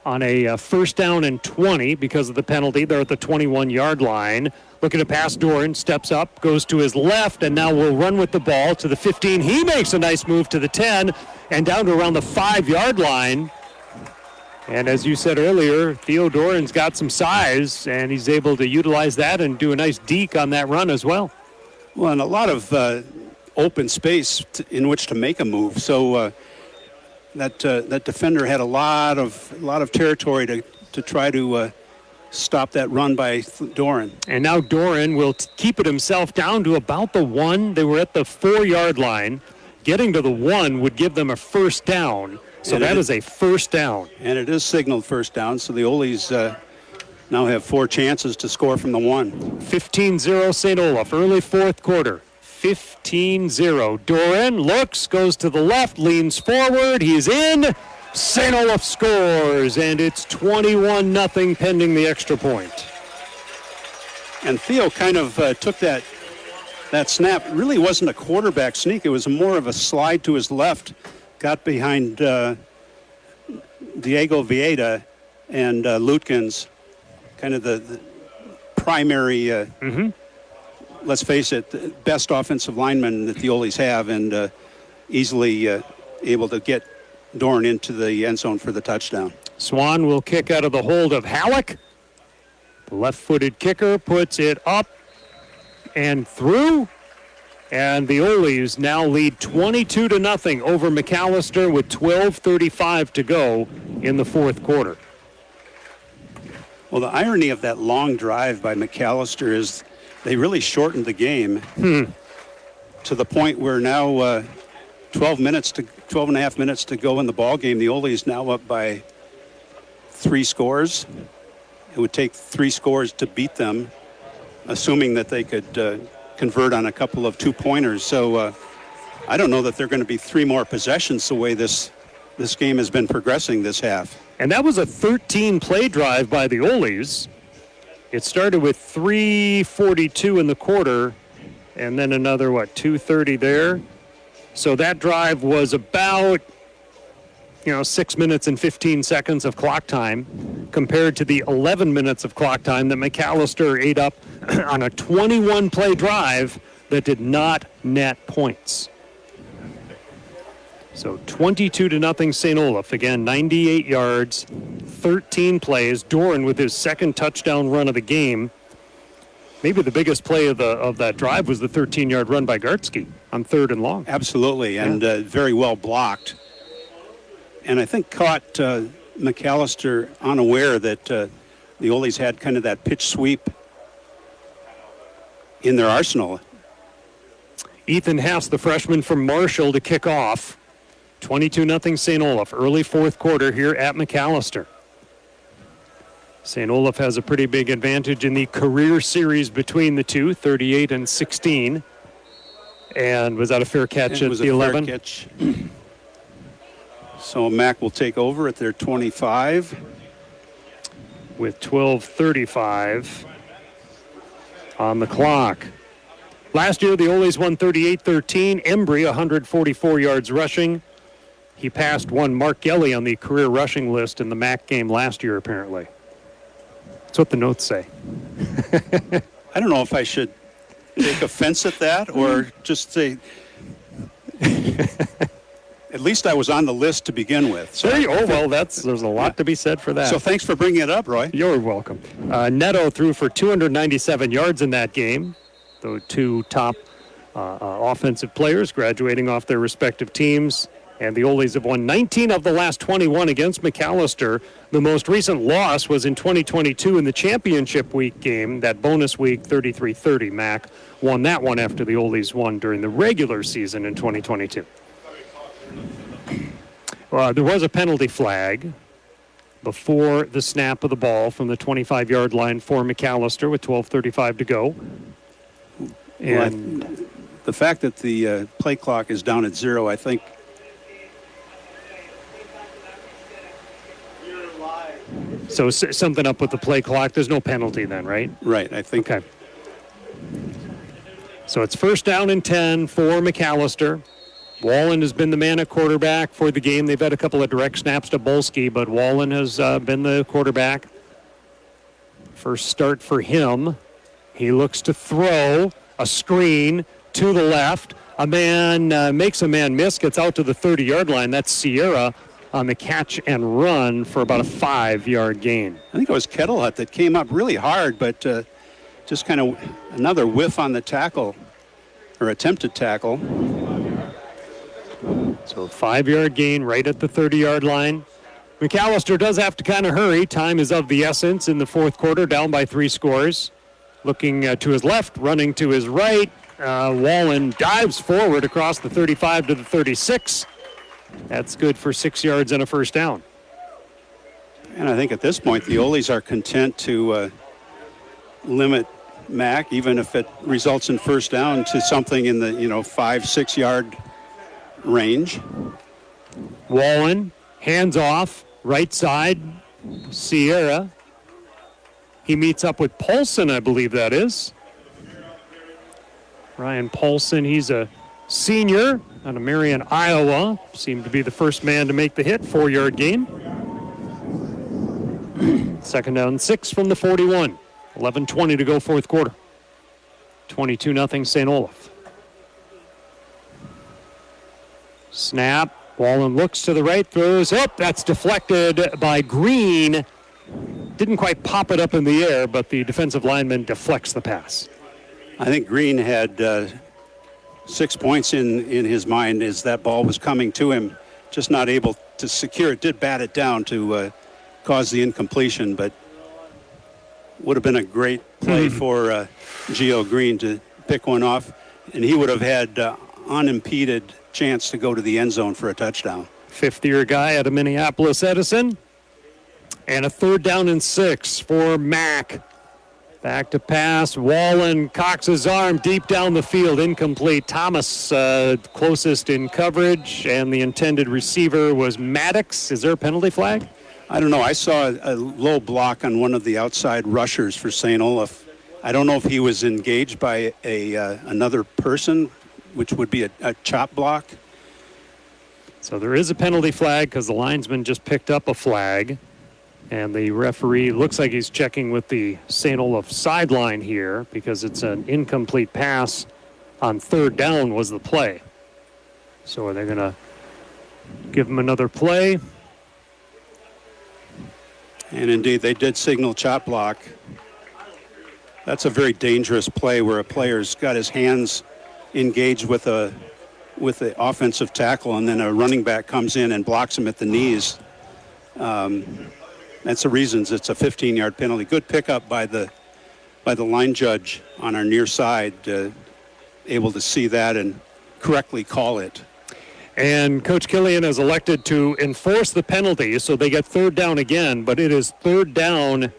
on a first down and 20 because of the penalty. They're at the 21-yard line. Looking to pass Doran, steps up, goes to his left, and now will run with the ball to the 15. He makes a nice move to the 10 and down to around the 5-yard line. And as you said earlier, Theo Doran's got some size, and he's able to utilize that and do a nice deke on that run as well. Well, and a lot of open space in which to make a move. So that defender had a lot of territory to try to stop that run by Doran. And now Doran will keep it himself down to about the 1. They were at the 4-yard line. Getting to the 1 would give them a first down. So that is a first down. And it is signaled first down, so the Oles now have 4 chances to score from the 1. 15-0 St. Olaf, early fourth quarter. 15-0. Doran looks, goes to the left, leans forward. He's in. St. Olaf scores, and it's 21-0 pending the extra point. And Theo kind of took that snap. It really wasn't a quarterback sneak. It was more of a slide to his left. Got behind Diego Vieta and Lutkins, kind of the primary, let's face it, the best offensive lineman that the Oles have, and easily able to get Doran into the end zone for the touchdown. Swan will kick out of the hold of Halleck. The left-footed kicker puts it up and through. And the Oles now lead 22-0 over Macalester with 12:35 to go in the fourth quarter. Well, the irony of that long drive by Macalester is they really shortened the game to the point where now 12 and a half minutes to go in the ball game. The Oles now up by 3 scores. It would take 3 scores to beat them, assuming that they could convert on a couple of 2-pointers. So I don't know that they're going to be 3 more possessions the way this game has been progressing this half. And that was a 13-play drive by the Oles. It started with 3:42 in the quarter, and then another, 2:30 there. So that drive was about, 6 minutes and 15 seconds of clock time compared to the 11 minutes of clock time that Macalester ate up on a 21-play drive that did not net points. So 22-0 St. Olaf. Again, 98 yards, 13 plays. Doran with his second touchdown run of the game. Maybe the biggest play of that drive was the 13-yard run by Gartsky on 3rd and long. Absolutely, and very well blocked. And I think caught Macalester unaware that the Oles had kind of that pitch sweep in their arsenal. Ethan Hess, the freshman from Marshall, to kick off. 22-0 St. Olaf, early fourth quarter here at Macalester. St. Olaf has a pretty big advantage in the career series between the two, 38-16. And was that a fair catch at the 11? Fair catch. So Mac will take over at their 25. With 12:35 on the clock. Last year, the Oles won 38-13. Embry, 144 yards rushing. He passed one Mark Gelly on the career rushing list in the MAC game last year, apparently. That's what the notes say. I don't know if I should take offense at that or just say, at least I was on the list to begin with. So. There's a lot to be said for that. So thanks for bringing it up, Roy. You're welcome. Neto threw for 297 yards in that game. The 2 top offensive players graduating off their respective teams. And the Oles have won 19 of the last 21 against Macalester. The most recent loss was in 2022 in the championship week game, that bonus week, 33-30. Mac won that one after the Oles won during the regular season in 2022. There was a penalty flag before the snap of the ball from the 25-yard line for Macalester with 12:35 to go. And the fact that the play clock is down at 0, I think. So something up with the play clock. There's no penalty then, right? Right, I think. Okay. So it's first down and 10 for Macalester. Wallen has been the man at quarterback for the game. They've had a couple of direct snaps to Bolsky, but Wallen has been the quarterback. First start for him. He looks to throw a screen to the left. A man makes a man miss, gets out to the 30-yard line. That's Sierra on the catch and run for about a 5-yard gain. I think it was Kettlehut that came up really hard, but just kind of another whiff on the tackle, or attempted tackle. So 5-yard gain right at the 30-yard line. Macalester does have to kind of hurry. Time is of the essence in the fourth quarter, down by 3 scores. Looking to his left, running to his right. Wallen dives forward across the 35 to the 36. That's good for 6 yards and a first down. And I think at this point, the Oles are content to limit Mac, even if it results in first down, to something in the 5-6 yard range. Wallen, hands off, right side, Sierra. He meets up with Paulson, I believe that is. Ryan Paulson, he's a senior out of Marion, Iowa. Seemed to be the first man to make the hit, 4-yard gain. Second down 6 from the 41. 11:20 to go fourth quarter. 22-0 St. Olaf. Snap. Wallen looks to the right, throws up. That's deflected by Green. Didn't quite pop it up in the air, but the defensive lineman deflects the pass. I think Green had 6 points in his mind as that ball was coming to him, just not able to secure it. Did bat it down to cause the incompletion, but would have been a great play for Gio Green to pick one off, and he would have had unimpeded chance to go to the end zone for a touchdown. Fifth-year guy out of Minneapolis Edison. And a 3rd down and 6 for Mack. Back to pass. Wallen cocks his arm deep down the field. Incomplete. Thomas closest in coverage, and the intended receiver was Maddox. Is there a penalty flag? I don't know. I saw a low block on one of the outside rushers for St. Olaf. I don't know if he was engaged by another person, which would be a chop block. So there is a penalty flag because the linesman just picked up a flag. And the referee looks like he's checking with the St. Olaf sideline here because it's an incomplete pass on 3rd down was the play. So are they going to give him another play? And indeed, they did signal chop block. That's a very dangerous play where a player's got his hands engaged with the offensive tackle, and then a running back comes in and blocks him at the knees. That's the reasons it's a 15-yard penalty. Good pickup by the line judge on our near side, able to see that and correctly call it. And Coach Killian has elected to enforce the penalty, so they get 3rd down again, but it is 3rd down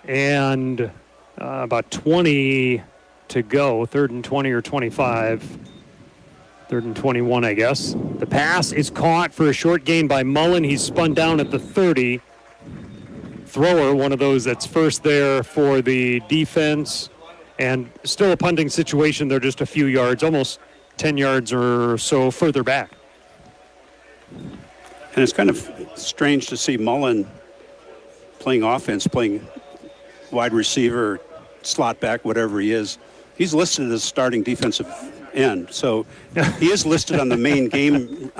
and about 20 to go, 3rd and 20 or 25. 3rd and 21, I guess. The pass is caught for a short gain by Mullen. He's spun down at the 30. Thrower, one of those that's first there for the defense, and still a punting situation. They're just a few yards, almost 10 yards or so further back. And it's kind of strange to see Mullen playing offense, playing wide receiver, slot back, whatever he is. He's listed as starting defensive end, so he is listed on the main game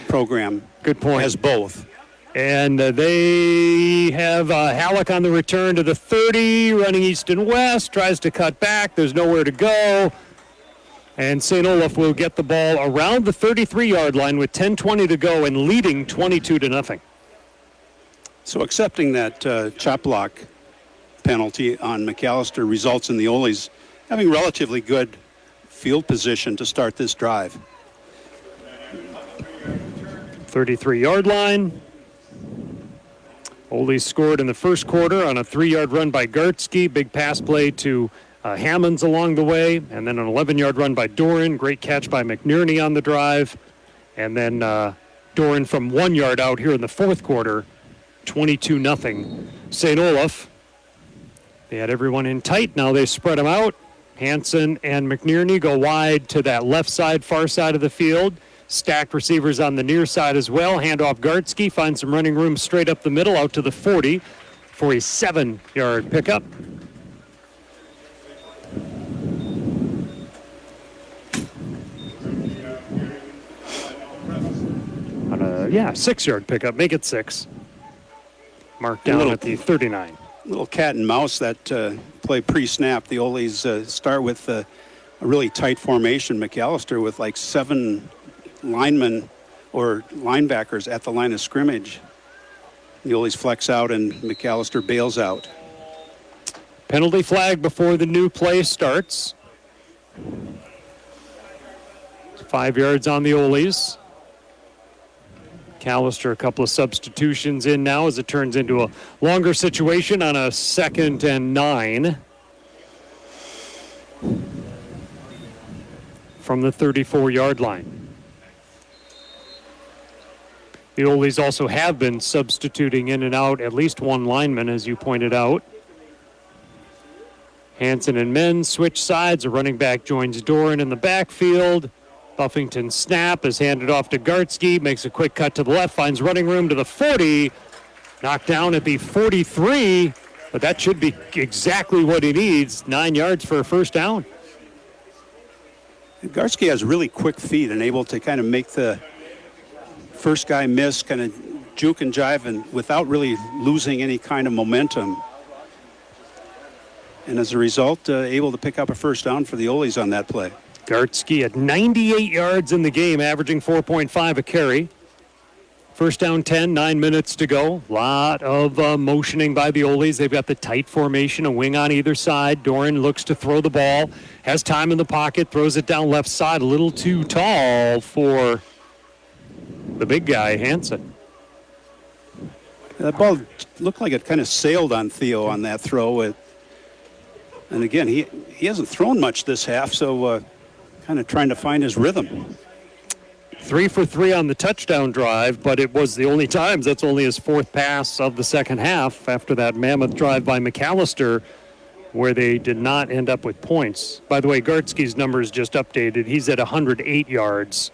program. Good point. As both. And they have Halleck on the return to the 30, running east and west, tries to cut back. There's nowhere to go. And St. Olaf will get the ball around the 33-yard line with 10:20 to go and leading 22-0. So accepting that chop block penalty on Macalester results in the Oles having relatively good field position to start this drive. 33-yard line. Ole scored in the first quarter on a 3-yard run by Gartsky. Big pass play to Hammonds along the way. And then an 11-yard run by Doran. Great catch by McNerney on the drive. And then Doran from 1 yard out here in the fourth quarter. 22-0. St. Olaf. They had everyone in tight. Now they spread them out. Hansen and McNerney go wide to that left side, far side of the field. Stacked receivers on the near side as well. Handoff Gartsky, finds some running room straight up the middle out to the 40 for a 7-yard pickup. On a 6-yard pickup. Make it 6. Marked down at the 39. Little cat and mouse that play pre-snap. The Oles start with a really tight formation. Macalester with like 7 linemen or linebackers at the line of scrimmage. The Oles flex out and Macalester bails out. Penalty flag before the new play starts. 5 yards on the Oles. Macalester, a couple of substitutions in now as it turns into a longer situation on a 2nd and 9. From the 34-yard line. The Oles also have been substituting in and out at least one lineman, as you pointed out. Hansen and Menz switch sides. A running back joins Doran in the backfield. Buffington snap is handed off to Gartsky. Makes a quick cut to the left. Finds running room to the 40. Knocked down at the 43. But that should be exactly what he needs. 9 yards for a first down. Gartsky has really quick feet and able to kind of make the first guy miss, kind of juke and jive, and without really losing any kind of momentum. And as a result, able to pick up a first down for the Oles on that play. Gartsky at 98 yards in the game, averaging 4.5 a carry. First down 10, 9 minutes to go. Lot of motioning by the Oles. They've got the tight formation, a wing on either side. Doran looks to throw the ball, has time in the pocket, throws it down left side, a little too tall for the big guy, Hansen. That ball looked like it kind of sailed on Theo on that throw. And again, he hasn't thrown much this half, so kind of trying to find his rhythm. 3 for 3 on the touchdown drive, but it was the only times. That's only his 4th pass of the second half after that mammoth drive by Macalester, where they did not end up with points. By the way, Gartsky's numbers just updated. He's at 108 yards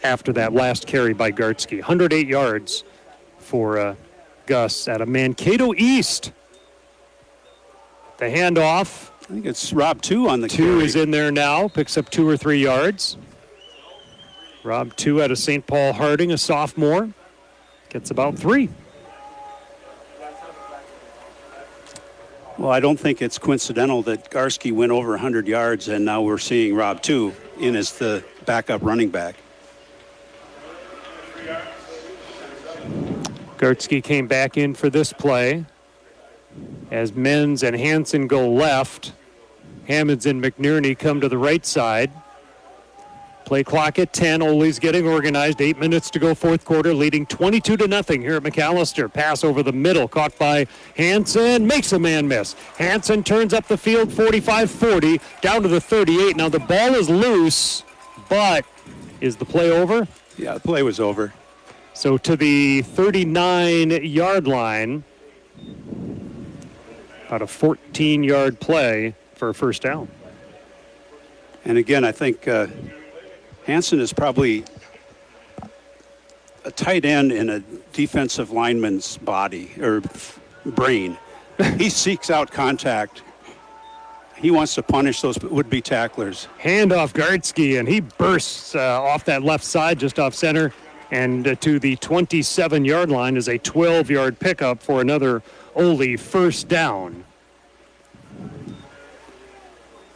after that last carry by Gartsky. 108 yards for Gus at a Mankato East. The handoff. I think it's Rob 2 on the 2 carry. is in there now, picks up 2 or 3 yards. Rob 2 out of St. Paul Harding, a sophomore, gets about 3. Well, I don't think it's coincidental that Gartsky went over 100 yards, and now we're seeing Rob 2 in as the backup running back. Gartsky came back in for this play as Menz and Hansen go left. Hammonds and McNerney come to the right side. Play clock at 10. Ole's getting organized. 8 minutes to go, fourth quarter, leading 22-0 here at Macalester. Pass over the middle, caught by Hansen. Makes a man miss. Hansen turns up the field, 45-40, down to the 38. Now the ball is loose, but is the play over? Yeah, the play was over. So to the 39-yard line, about a 14-yard play for a first down. And again, I think Hansen is probably a tight end in a defensive lineman's body or brain. He seeks out contact. He wants to punish those would-be tacklers. Hand off Gartsky, and he bursts off that left side, just off center, and to the 27-yard line is a 12-yard pickup for another Ole first down.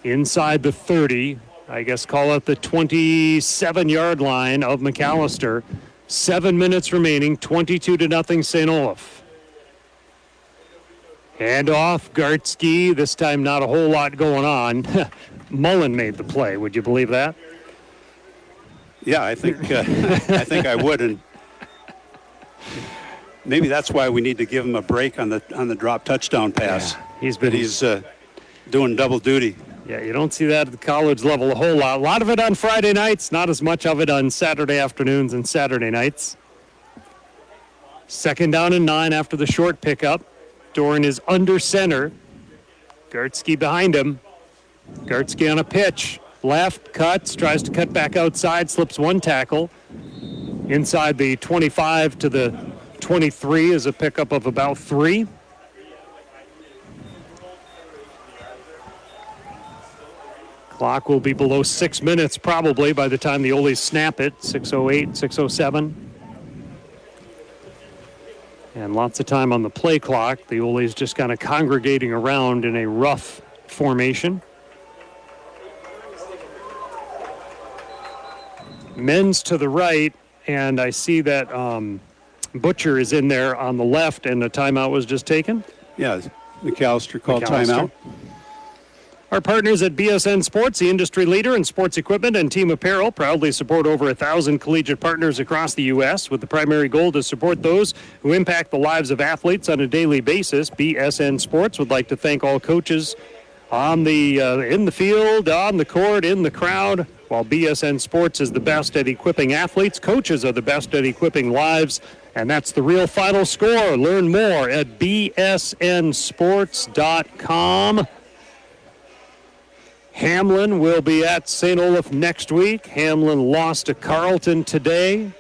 Inside the 30, I guess call it the 27-yard line of Macalester. 7 minutes remaining, 22-0 St. Olaf. Hand off, Gartsky. This time not a whole lot going on. Mullen made the play. Would you believe that? Yeah, I think I would, and maybe that's why we need to give him a break on the drop touchdown pass. Yeah, he's doing double duty. Yeah, you don't see that at the college level a whole lot. A lot of it on Friday nights, not as much of it on Saturday afternoons and Saturday nights. 2nd down and 9 after the short pickup. Doran is under center. Gartsky behind him. Gartsky on a pitch. Left, cuts, tries to cut back outside, slips one tackle. Inside the 25 to the 23 is a pickup of about 3. Clock will be below 6 minutes probably by the time the Oles snap it. 6:08, 6:07. And lots of time on the play clock. The Oles just kind of congregating around in a rough formation. Men's to the right, and I see that Butcher is in there on the left, and a timeout was just taken. Yeah, Macalester called Macalester. timeout. Our partners at BSN Sports, the industry leader in sports equipment and team apparel, proudly support over 1,000 collegiate partners across the U.S. with the primary goal to support those who impact the lives of athletes on a daily basis. BSN Sports would like to thank all coaches on the in the field, on the court, in the crowd. While BSN Sports is the best at equipping athletes, coaches are the best at equipping lives. And that's the real final score. Learn more at bsnsports.com. Hamlin will be at St. Olaf next week. Hamlin lost to Carleton today.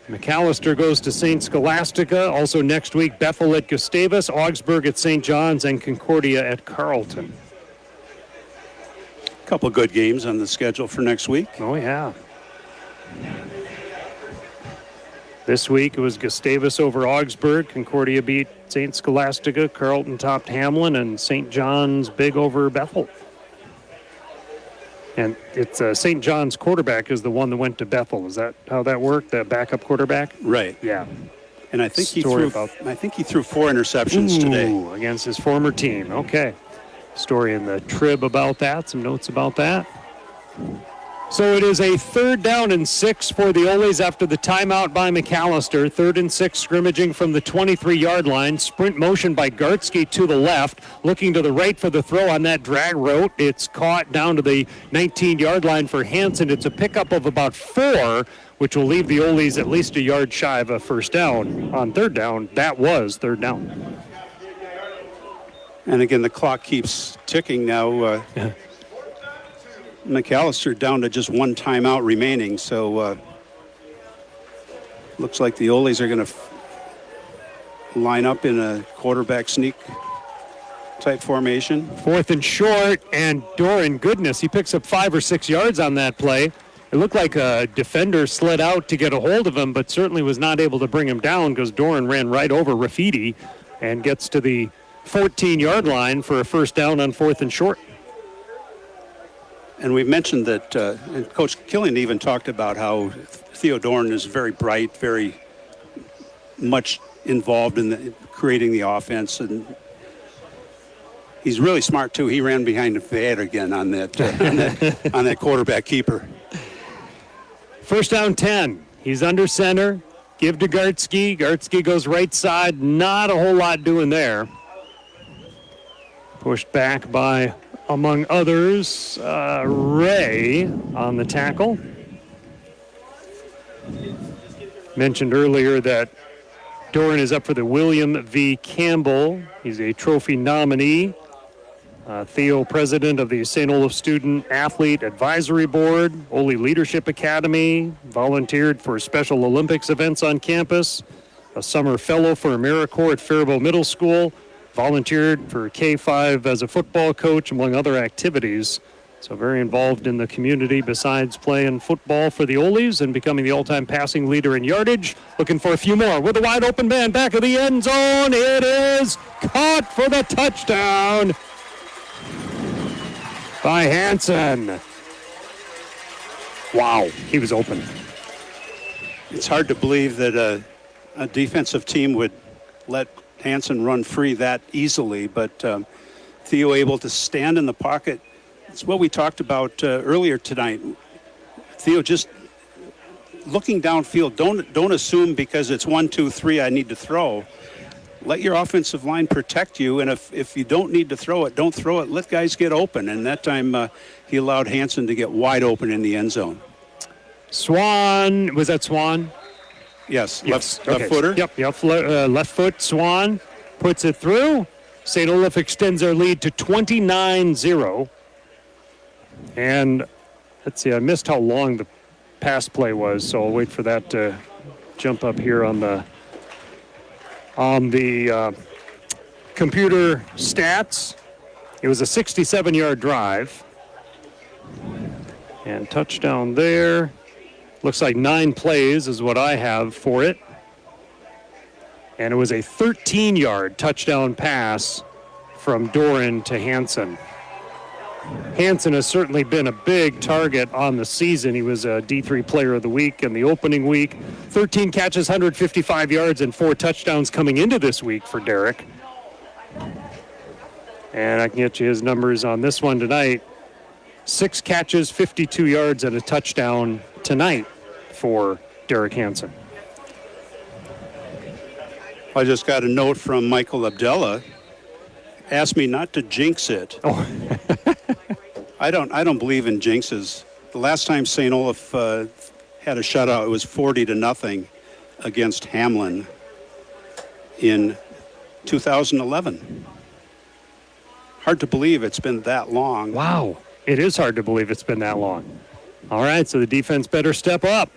Macalester goes to St. Scholastica. Also next week, Bethel at Gustavus, Augsburg at St. John's, and Concordia at Carleton. A couple good games on the schedule for next week. Oh, yeah. This week it was Gustavus over Augsburg. Concordia beat St. Scholastica. Carleton topped Hamlin, and St. John's big over Bethel. And it's St. John's quarterback is the one that went to Bethel. Is that how that worked? That backup quarterback? Right. Yeah. And I think he Story threw. about- I think he threw 4 interceptions today. Against his former team. Okay. Story in the Trib about that. Some notes about that. So it is a 3rd down and 6 for the Oles after the timeout by Macalester. 3rd and 6 scrimmaging from the 23-yard line. Sprint motion by Gartsky to the left. Looking to the right for the throw on that drag route. It's caught down to the 19-yard line for Hansen. It's a pickup of about 4, which will leave the Oles at least a yard shy of a first down. On 3rd down, that was 3rd down. And again, the clock keeps ticking now. Macalester down to just 1 timeout remaining, so looks like the Oles are going to line up in a quarterback sneak type formation. 4th and short, and Doran, goodness, he picks up 5 or 6 yards on that play. It looked like a defender slid out to get a hold of him, but certainly was not able to bring him down because Doran ran right over Rafidi and gets to the 14-yard line for a first down on 4th and short. And we've mentioned that, and Coach Killian even talked about how Theo Dorn is very bright, very much involved in creating the offense, and he's really smart too. He ran behind the pad again on that on that quarterback keeper. First down 10. He's under center. Give to Gartsky. Gartsky goes right side. Not a whole lot doing there. Pushed back by, among others, Ray on the tackle. Mentioned earlier that Doran is up for the William V. Campbell. He's a trophy nominee. Theo, president of the St. Olaf Student Athlete Advisory Board, Ole Leadership Academy, volunteered for Special Olympics events on campus, a summer fellow for AmeriCorps at Faribault Middle School, volunteered for K-5 as a football coach, among other activities. So very involved in the community besides playing football for the Oles and becoming the all-time passing leader in yardage. Looking for a few more with a wide open man back of the end zone. It is caught for the touchdown by Hansen. Wow, he was open. It's hard to believe that a defensive team would let Hansen run free that easily, but Theo able to stand in the pocket. It's what we talked about earlier tonight. Theo just looking downfield. Don't assume because it's 1, 2, 3 I need to throw. Let your offensive line protect you, and if you don't need to throw it, don't throw it. Let guys get open, and that time he allowed Hansen to get wide open in the end zone. Swan, was that Swan? Yes, Yes. left footer. Yep, left foot, Swan puts it through. St. Olaf extends their lead to 29-0. And let's see, I missed how long the pass play was, so I'll wait for that to jump up here on the computer stats. It was a 67-yard drive. And touchdown there. Looks like 9 plays is what I have for it. And it was a 13-yard touchdown pass from Doran to Hansen. Hansen has certainly been a big target on the season. He was a D3 Player of the Week in the opening week. 13 catches, 155 yards, and 4 touchdowns coming into this week for Derek. And I can get you his numbers on this one tonight. 6 catches, 52 yards, and a touchdown tonight for Derek Hansen. I just got a note from Michael Abdullah. Asked me not to jinx it. Oh. I don't believe in jinxes. The last time St. Olaf had a shutout, it was 40-0 against Hamlin in 2011. Hard to believe it's been that long. Wow. It is hard to believe it's been that long. All right, so the defense better step up.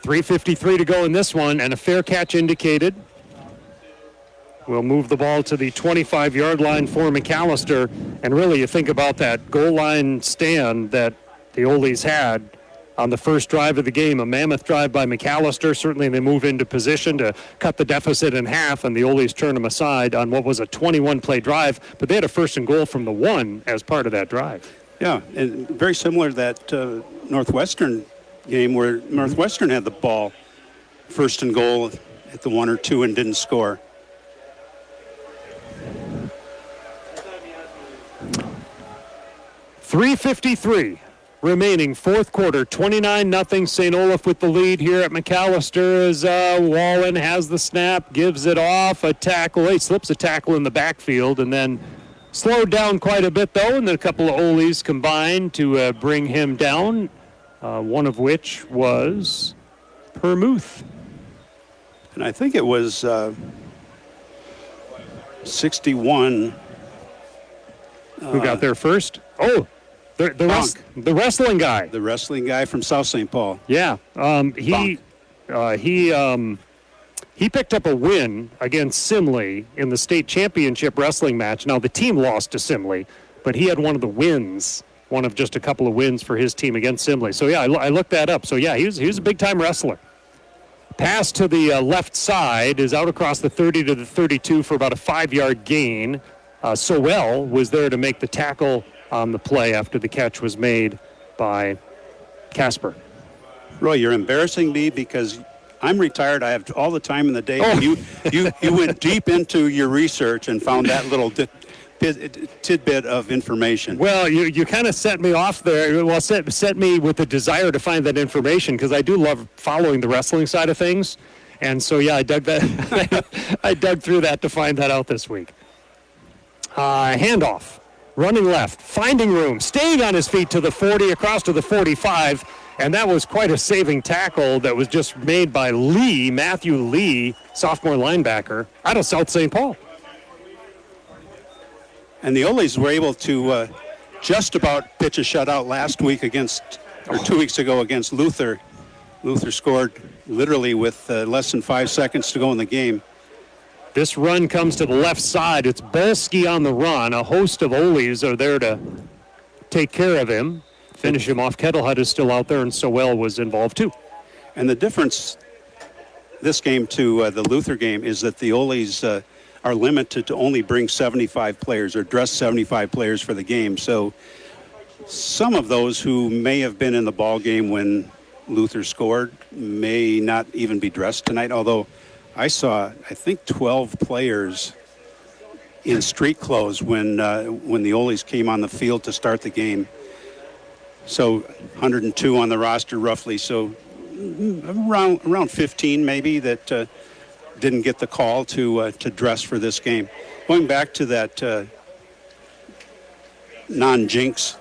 3:53 to go in this one, and a fair catch indicated. We'll move the ball to the 25-yard line for Macalester. And really, you think about that goal line stand that the Oles had on the first drive of the game, a mammoth drive by Macalester. Certainly they move into position to cut the deficit in half, and the Oles turn them aside on what was a 21-play drive. But they had a first and goal from the 1 as part of that drive. Yeah, and very similar to that Northwestern game where Northwestern had the ball first and goal at the 1 or 2 and didn't score. .353 remaining, fourth quarter, 29-0 St. Olaf with the lead here at Macalester as Wallen has the snap, gives it off, a tackle. He slips a tackle in the backfield and then slowed down quite a bit, though, and then a couple of Oles combined to bring him down, one of which was Permuth. And I think it was 61. Who got there first? Oh, the wrestling guy. The wrestling guy from South St. Paul. Yeah, he picked up a win against Simley in the state championship wrestling match. Now the team lost to Simley, but he had one of the wins, one of just a couple of wins for his team against Simley. So yeah, I looked that up. So yeah, he was a big time wrestler. Pass to the left side is out across the 30 to the 32 for about a 5-yard gain. Sowell was there to make the tackle on the play after the catch was made by Casper. Roy, you're embarrassing me because I'm retired. I have all the time in the day. Oh. You went deep into your research and found that little tidbit of information. Well, you kind of set me off there. Well, set me with the desire to find that information because I do love following the wrestling side of things. And so, yeah, I dug through that to find that out this week. Handoff, running left, finding room, staying on his feet to the 40, across to the 45, and that was quite a saving tackle that was just made by Matthew Lee, sophomore linebacker, out of South St. Paul. And the Oles were able to just about pitch a shutout last week 2 weeks ago against Luther. Luther scored literally with less than 5 seconds to go in the game. This run comes to the left side. It's Bolsky on the run. A host of Oles are there to take care of him, finish him off. Kettlehut is still out there, and Sowell was involved too. And the difference this game to the Luther game is that the Oles are limited to only bring 75 players or dress 75 players for the game. So some of those who may have been in the ball game when Luther scored may not even be dressed tonight, although I saw, I think, 12 players in street clothes when the Oles came on the field to start the game. So 102 on the roster roughly. So around 15 maybe that didn't get the call to dress for this game. Going back to that non-jinx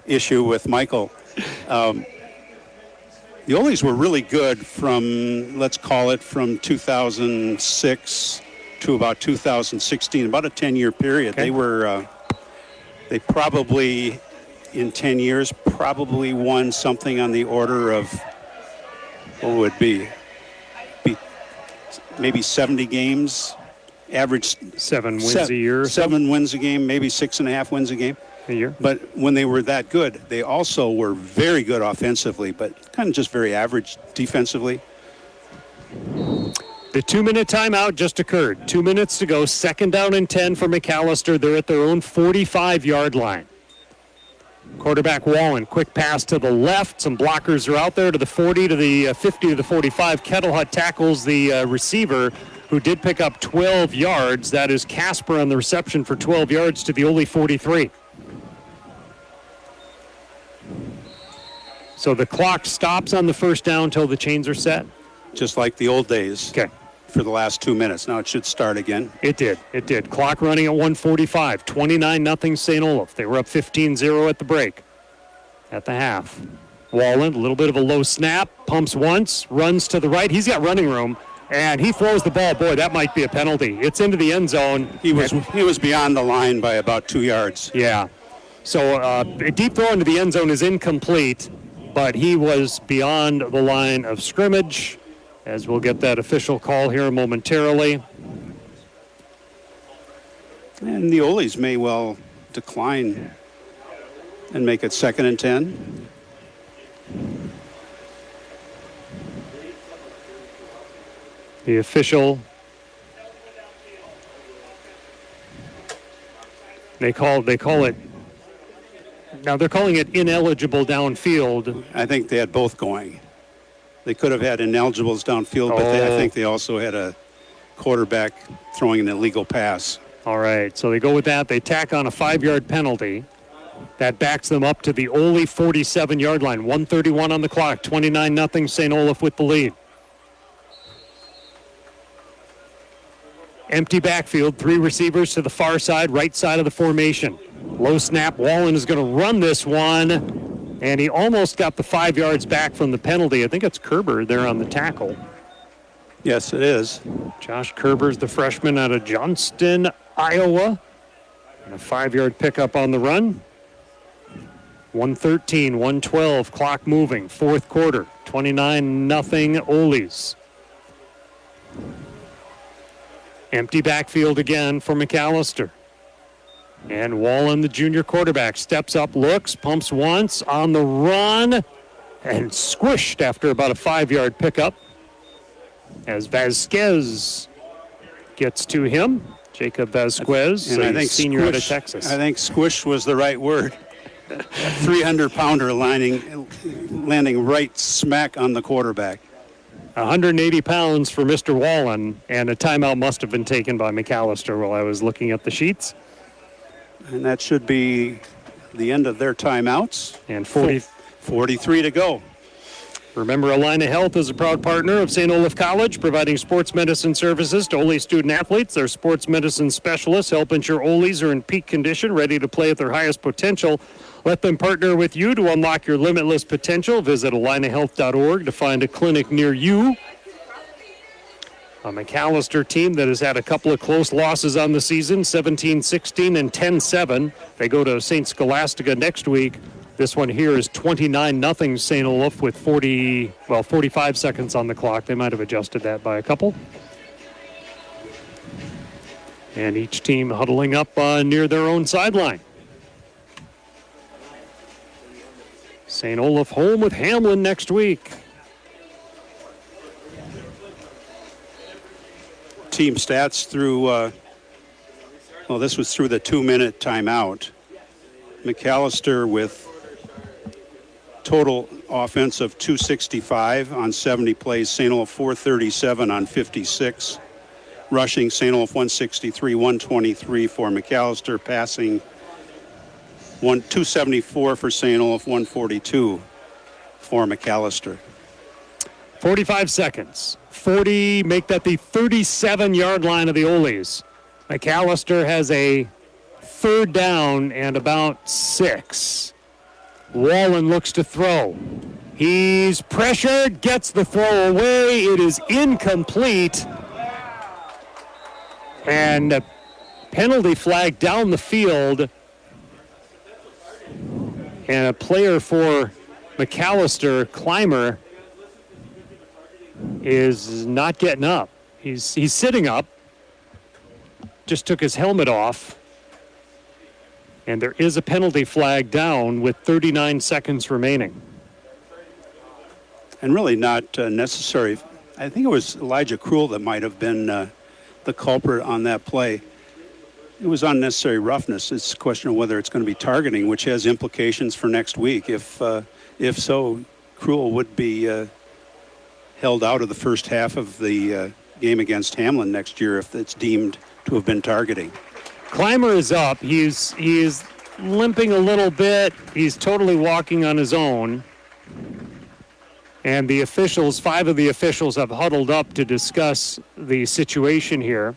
issue with Michael. The Oles were really good from, let's call it, from 2006 to about 2016, about a 10-year period. Okay. They probably, in 10 years, probably won something on the order of, what would it be maybe 70 games, average 7 wins a year. 7 wins a game, maybe 6.5 wins a game. A year. But when they were that good, they also were very good offensively, but kind of just very average defensively. The 2-minute timeout just occurred. 2 minutes to go. Second down and 10 for Macalester. They're at their own 45-yard line. Quarterback Wallen, quick pass to the left. Some blockers are out there to the 40, to the 50, to the 45. Kettlehut tackles the receiver, who did pick up 12 yards. That is Casper on the reception for 12 yards to the Ole 43. So the clock stops on the first down until the chains are set. Just like the old days. Okay. For the last 2 minutes. Now it should start again. It did. Clock running at 1:45. 29-0 St. Olaf. They were up 15-0 at the break. At the half. Wallen, a little bit of a low snap. Pumps once. Runs to the right. He's got running room. And he throws the ball. Boy, that might be a penalty. It's into the end zone. He was beyond the line by about 2 yards. Yeah. So a deep throw into the end zone is incomplete, but he was beyond the line of scrimmage, as we'll get that official call here momentarily. And the Oles may well decline and make it 2nd and 10. The official, they call it, now they're calling it ineligible downfield. I think they had both going. They could have had ineligibles downfield, but I think they also had a quarterback throwing an illegal pass. All right, so they go with that. They tack on a 5-yard penalty. That backs them up to the Ole 47-yard line. 1:31 on the clock. 29-0 St. Olaf with the lead. Empty backfield. 3 receivers to the far side, right side of the formation. Low snap. Wallen is going to run this one. And he almost got the 5 yards back from the penalty. I think it's Kerber there on the tackle. Yes, it is. Josh Kerber's the freshman out of Johnston, Iowa. And a 5-yard pickup on the run. 1:13, 1:12, clock moving. Fourth quarter, 29-0 Oles. Empty backfield again for Macalester. And Wallen, the junior quarterback, steps up, looks, pumps once, on the run, and squished after about a 5-yard pickup as Vasquez gets to him. Jacob Vasquez, and I think senior out of Texas. I think squish was the right word. A 300-pounder landing right smack on the quarterback. 180 pounds for Mr. Wallen, and a timeout must have been taken by Macalester while I was looking at the sheets. And that should be the end of their timeouts. And 43 to go. Remember, Allina Health is a proud partner of St. Olaf College, providing sports medicine services to Ole student athletes. Their sports medicine specialists help ensure Oles are in peak condition, ready to play at their highest potential. Let them partner with you to unlock your limitless potential. Visit allinahealth.org to find a clinic near you. A Macalester team that has had a couple of close losses on the season, 17-16 and 10-7. They go to St. Scholastica next week. This one here is 29-0 St. Olaf with 45 seconds on the clock. They might have adjusted that by a couple. And each team huddling up near their own sideline. St. Olaf home with Hamlin next week. Team stats through, this was through the 2-minute timeout. Macalester with total offense of 265 on 70 plays. St. Olaf 437 on 56. Rushing, St. Olaf 163, 123 for Macalester. Passing, 274 for St. Olaf, 142 for Macalester. 45 seconds. 40, make that the 37-yard line of the Oles. Macalester has a 3rd down and about 6. Wallen looks to throw. He's pressured, gets the throw away. It is incomplete. And a penalty flag down the field. And a player for Macalester, Clymer, is not getting up. He's sitting up. Just took his helmet off. And there is a penalty flag down with 39 seconds remaining. And really not necessary I think it was Elijah Krull that might have been the culprit on that play. It was unnecessary roughness. It's a question of whether it's going to be targeting, which has implications for next week. If so, Krull would be held out of the first half of the game against Hamlin next year if it's deemed to have been targeting. Clymer is up. He's limping a little bit. He's totally walking on his own. And the officials, 5 of the officials, have huddled up to discuss the situation here.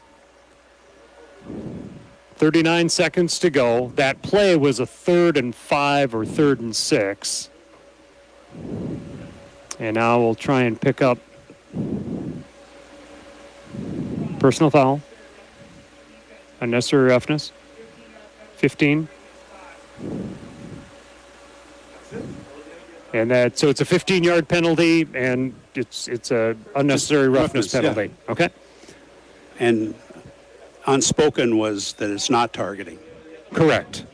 39 seconds to go. That play was a 3rd and 5 or 3rd and 6. And now we'll try and pick up personal foul. Unnecessary roughness. 15. And so it's a 15-yard penalty, and it's a unnecessary roughness penalty. Yeah. Okay. And unspoken was that it's not targeting. Correct.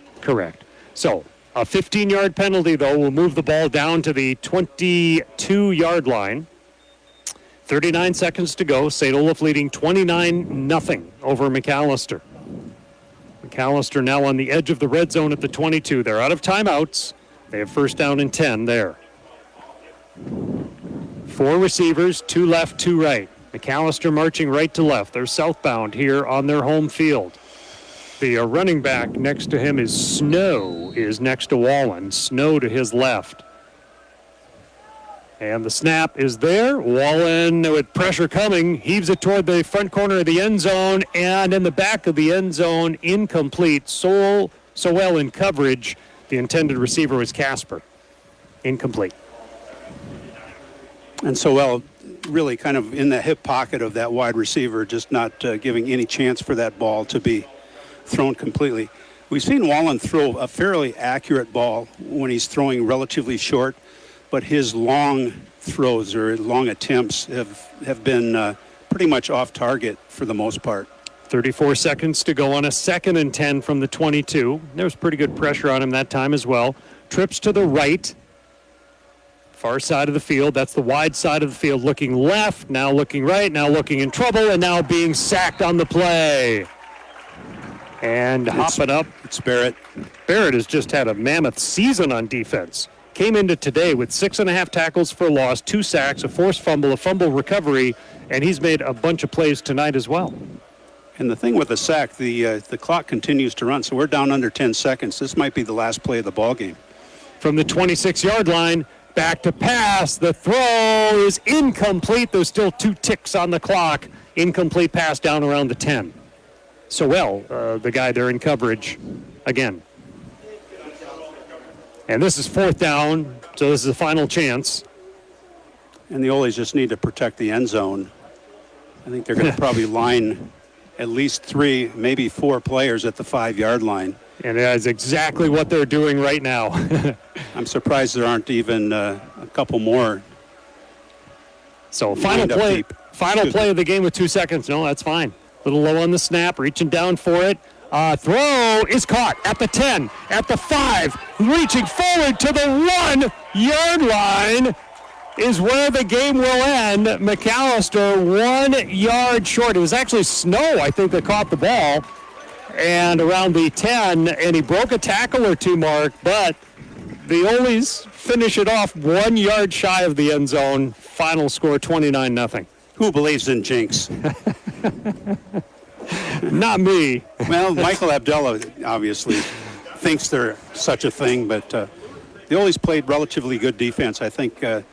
So a 15-yard penalty, though, will move the ball down to the 22-yard line. 39 seconds to go. St. Olaf leading 29-0 over Macalester. Macalester now on the edge of the red zone at the 22. They're out of timeouts. They have first down and 10 there. 4 receivers, 2 left, 2 right. Macalester marching right to left. They're southbound here on their home field. The running back next to him is Snow, is next to Wallen. Snow to his left. And the snap is there. Wallen, with pressure coming, heaves it toward the front corner of the end zone, and in the back of the end zone, incomplete. So well in coverage. The intended receiver was Casper. Incomplete. And Sowell really kind of in the hip pocket of that wide receiver, just not giving any chance for that ball to be thrown completely. We've seen Wallen throw a fairly accurate ball when he's throwing relatively short, but his long throws or long attempts have been pretty much off target for the most part. 34 seconds to go on a 2nd and 10 from the 22. There was pretty good pressure on him that time as well. Trips to the right. Far side of the field. That's the wide side of the field. Looking left, now looking right, now looking in trouble, and now being sacked on the play. And hopping up. It's Barrett. Barrett has just had a mammoth season on defense. Came into today with 6.5 tackles for loss, 2 sacks, a forced fumble, a fumble recovery, and he's made a bunch of plays tonight as well. And the thing with the sack, the clock continues to run, so we're down under 10 seconds. This might be the last play of the ball game. From the 26-yard line, back to pass. The throw is incomplete. There's still 2 ticks on the clock. Incomplete pass down around the 10. The guy there in coverage again. And this is 4th down, so this is the final chance. And the Oles just need to protect the end zone. I think they're going to probably line at least 3, maybe 4 players at the 5-yard line. And that's exactly what they're doing right now. I'm surprised there aren't even a couple more. So final play of the game with 2 seconds. No, that's fine. A little low on the snap, reaching down for it. Throw is caught at the 10, at the 5, reaching forward to the 1-yard line is where the game will end. Macalester 1 yard short. It was actually Snow, I think, that caught the ball. And around the 10, and he broke a tackle or 2, Mark, but the Oles finish it off 1 yard shy of the end zone. Final score 29-0. Who believes in jinx? Not me. Well, Michael Abdullah obviously thinks they're such a thing, but the Oles played relatively good defense. I think in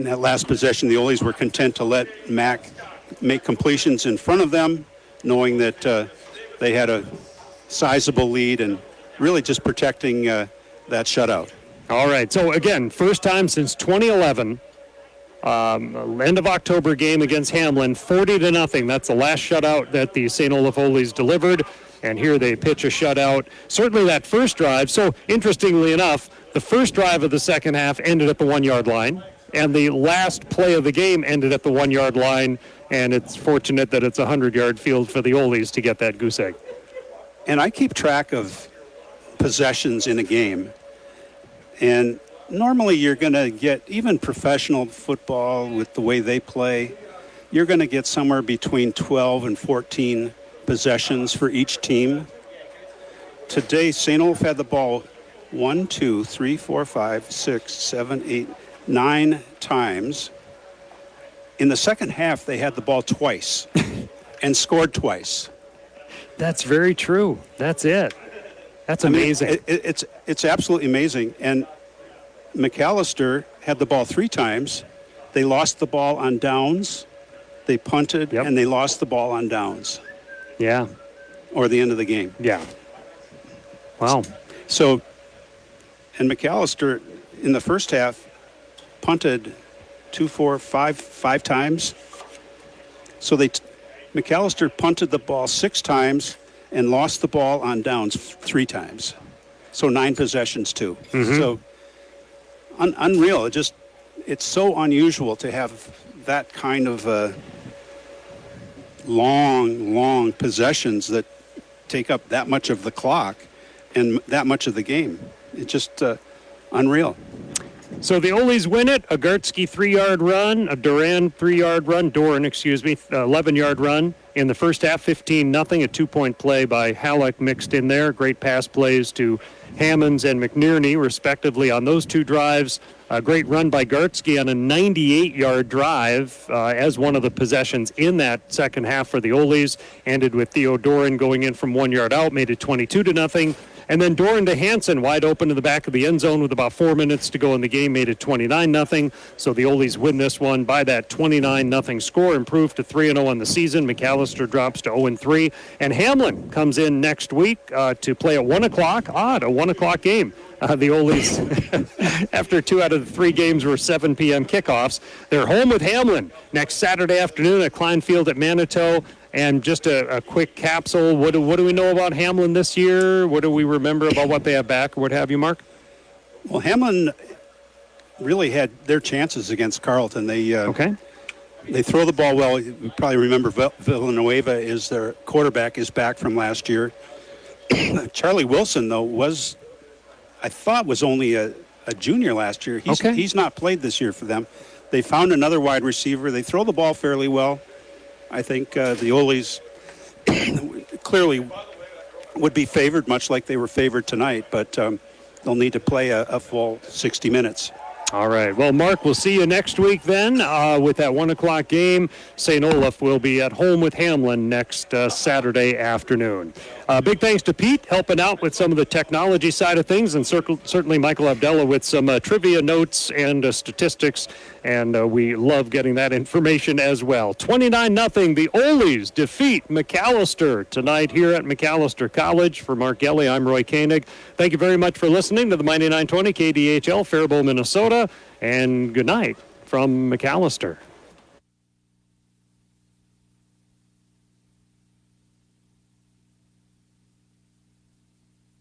that last possession, the Oles were content to let Mac make completions in front of them, knowing that they had a sizable lead and really just protecting that shutout. All right. So, again, first time since 2011. End of October game against Hamlin, 40-0. That's the last shutout that the St. Olaf Oles delivered, and here they pitch a shutout. Certainly that first drive. So interestingly enough, the first drive of the second half ended at the 1 yard line, and the last play of the game ended at the 1 yard line. And it's fortunate that it's a 100-yard field for the Oles to get that goose egg. And I keep track of possessions in a game, and normally you're going to get, even professional football with the way they play, you're going to get somewhere between 12 and 14 possessions for each team. Today, St. Olaf had the ball 1, 2, 3, 4, 5, 6, 7, 8, 9 times. In the second half, they had the ball twice and scored twice. That's very true. That's it. That's amazing. I mean, it's absolutely amazing. And Macalester had the ball 3 times. They lost the ball on downs. They punted, and they lost the ball on downs. Yeah. Or the end of the game. Yeah. Wow. So, and Macalester in the first half punted 2, 4, 5 times. So Macalester punted the ball 6 times and lost the ball on downs 3 times. So 9 possessions too. Mm-hmm. So unreal. It's so unusual to have that kind of long possessions that take up that much of the clock and that much of the game. It's just unreal. So the Oles win it. A Gartsky 3-yard run, a Doran 3-yard run, 11-yard run in the first half, 15-0. A 2-point play by Halleck mixed in there. Great pass plays to Hammonds and McNerney, respectively, on those 2 drives. A great run by Gartsky on a 98-yard drive as one of the possessions in that second half for the Oles. Ended with Theo Doran going in from 1 yard out, made it 22-0. And then Doran to Hansen, wide open to the back of the end zone with about 4 minutes to go in the game, made it 29-0. So the Oles win this one by that 29-0 score, improved to 3-0 on the season. Macalester drops to 0-3. And Hamlin comes in next week to play at 1 o'clock. A 1 o'clock game. The Oles, after 2 out of the 3 games were 7 p.m. kickoffs. They're home with Hamlin next Saturday afternoon at Klein Field at Manitou. And just a quick capsule, what do we know about Hamlin this year? What do we remember about what they have back or what have you, Mark? Well, Hamlin really had their chances against Carleton. They throw the ball well. You probably remember Villanueva is their quarterback, is back from last year. Charlie Wilson, though, I thought was only a junior last year. He's not played this year for them. They found another wide receiver. They throw the ball fairly well. I think the Oles clearly would be favored, much like they were favored tonight, but they'll need to play a full 60 minutes. All right. Well, Mark, we'll see you next week then with that 1 o'clock game. St. Olaf will be at home with Hamlin next Saturday afternoon. Big thanks to Pete helping out with some of the technology side of things, and certainly Michael Abdullah with some trivia notes and statistics, and we love getting that information as well. 29-0, the Oles defeat Macalester tonight here at Macalester College. For Mark Gelly, I'm Roy Koenig. Thank you very much for listening to the Mighty 920 KDHL, Faribault, Minnesota, and good night from Macalester.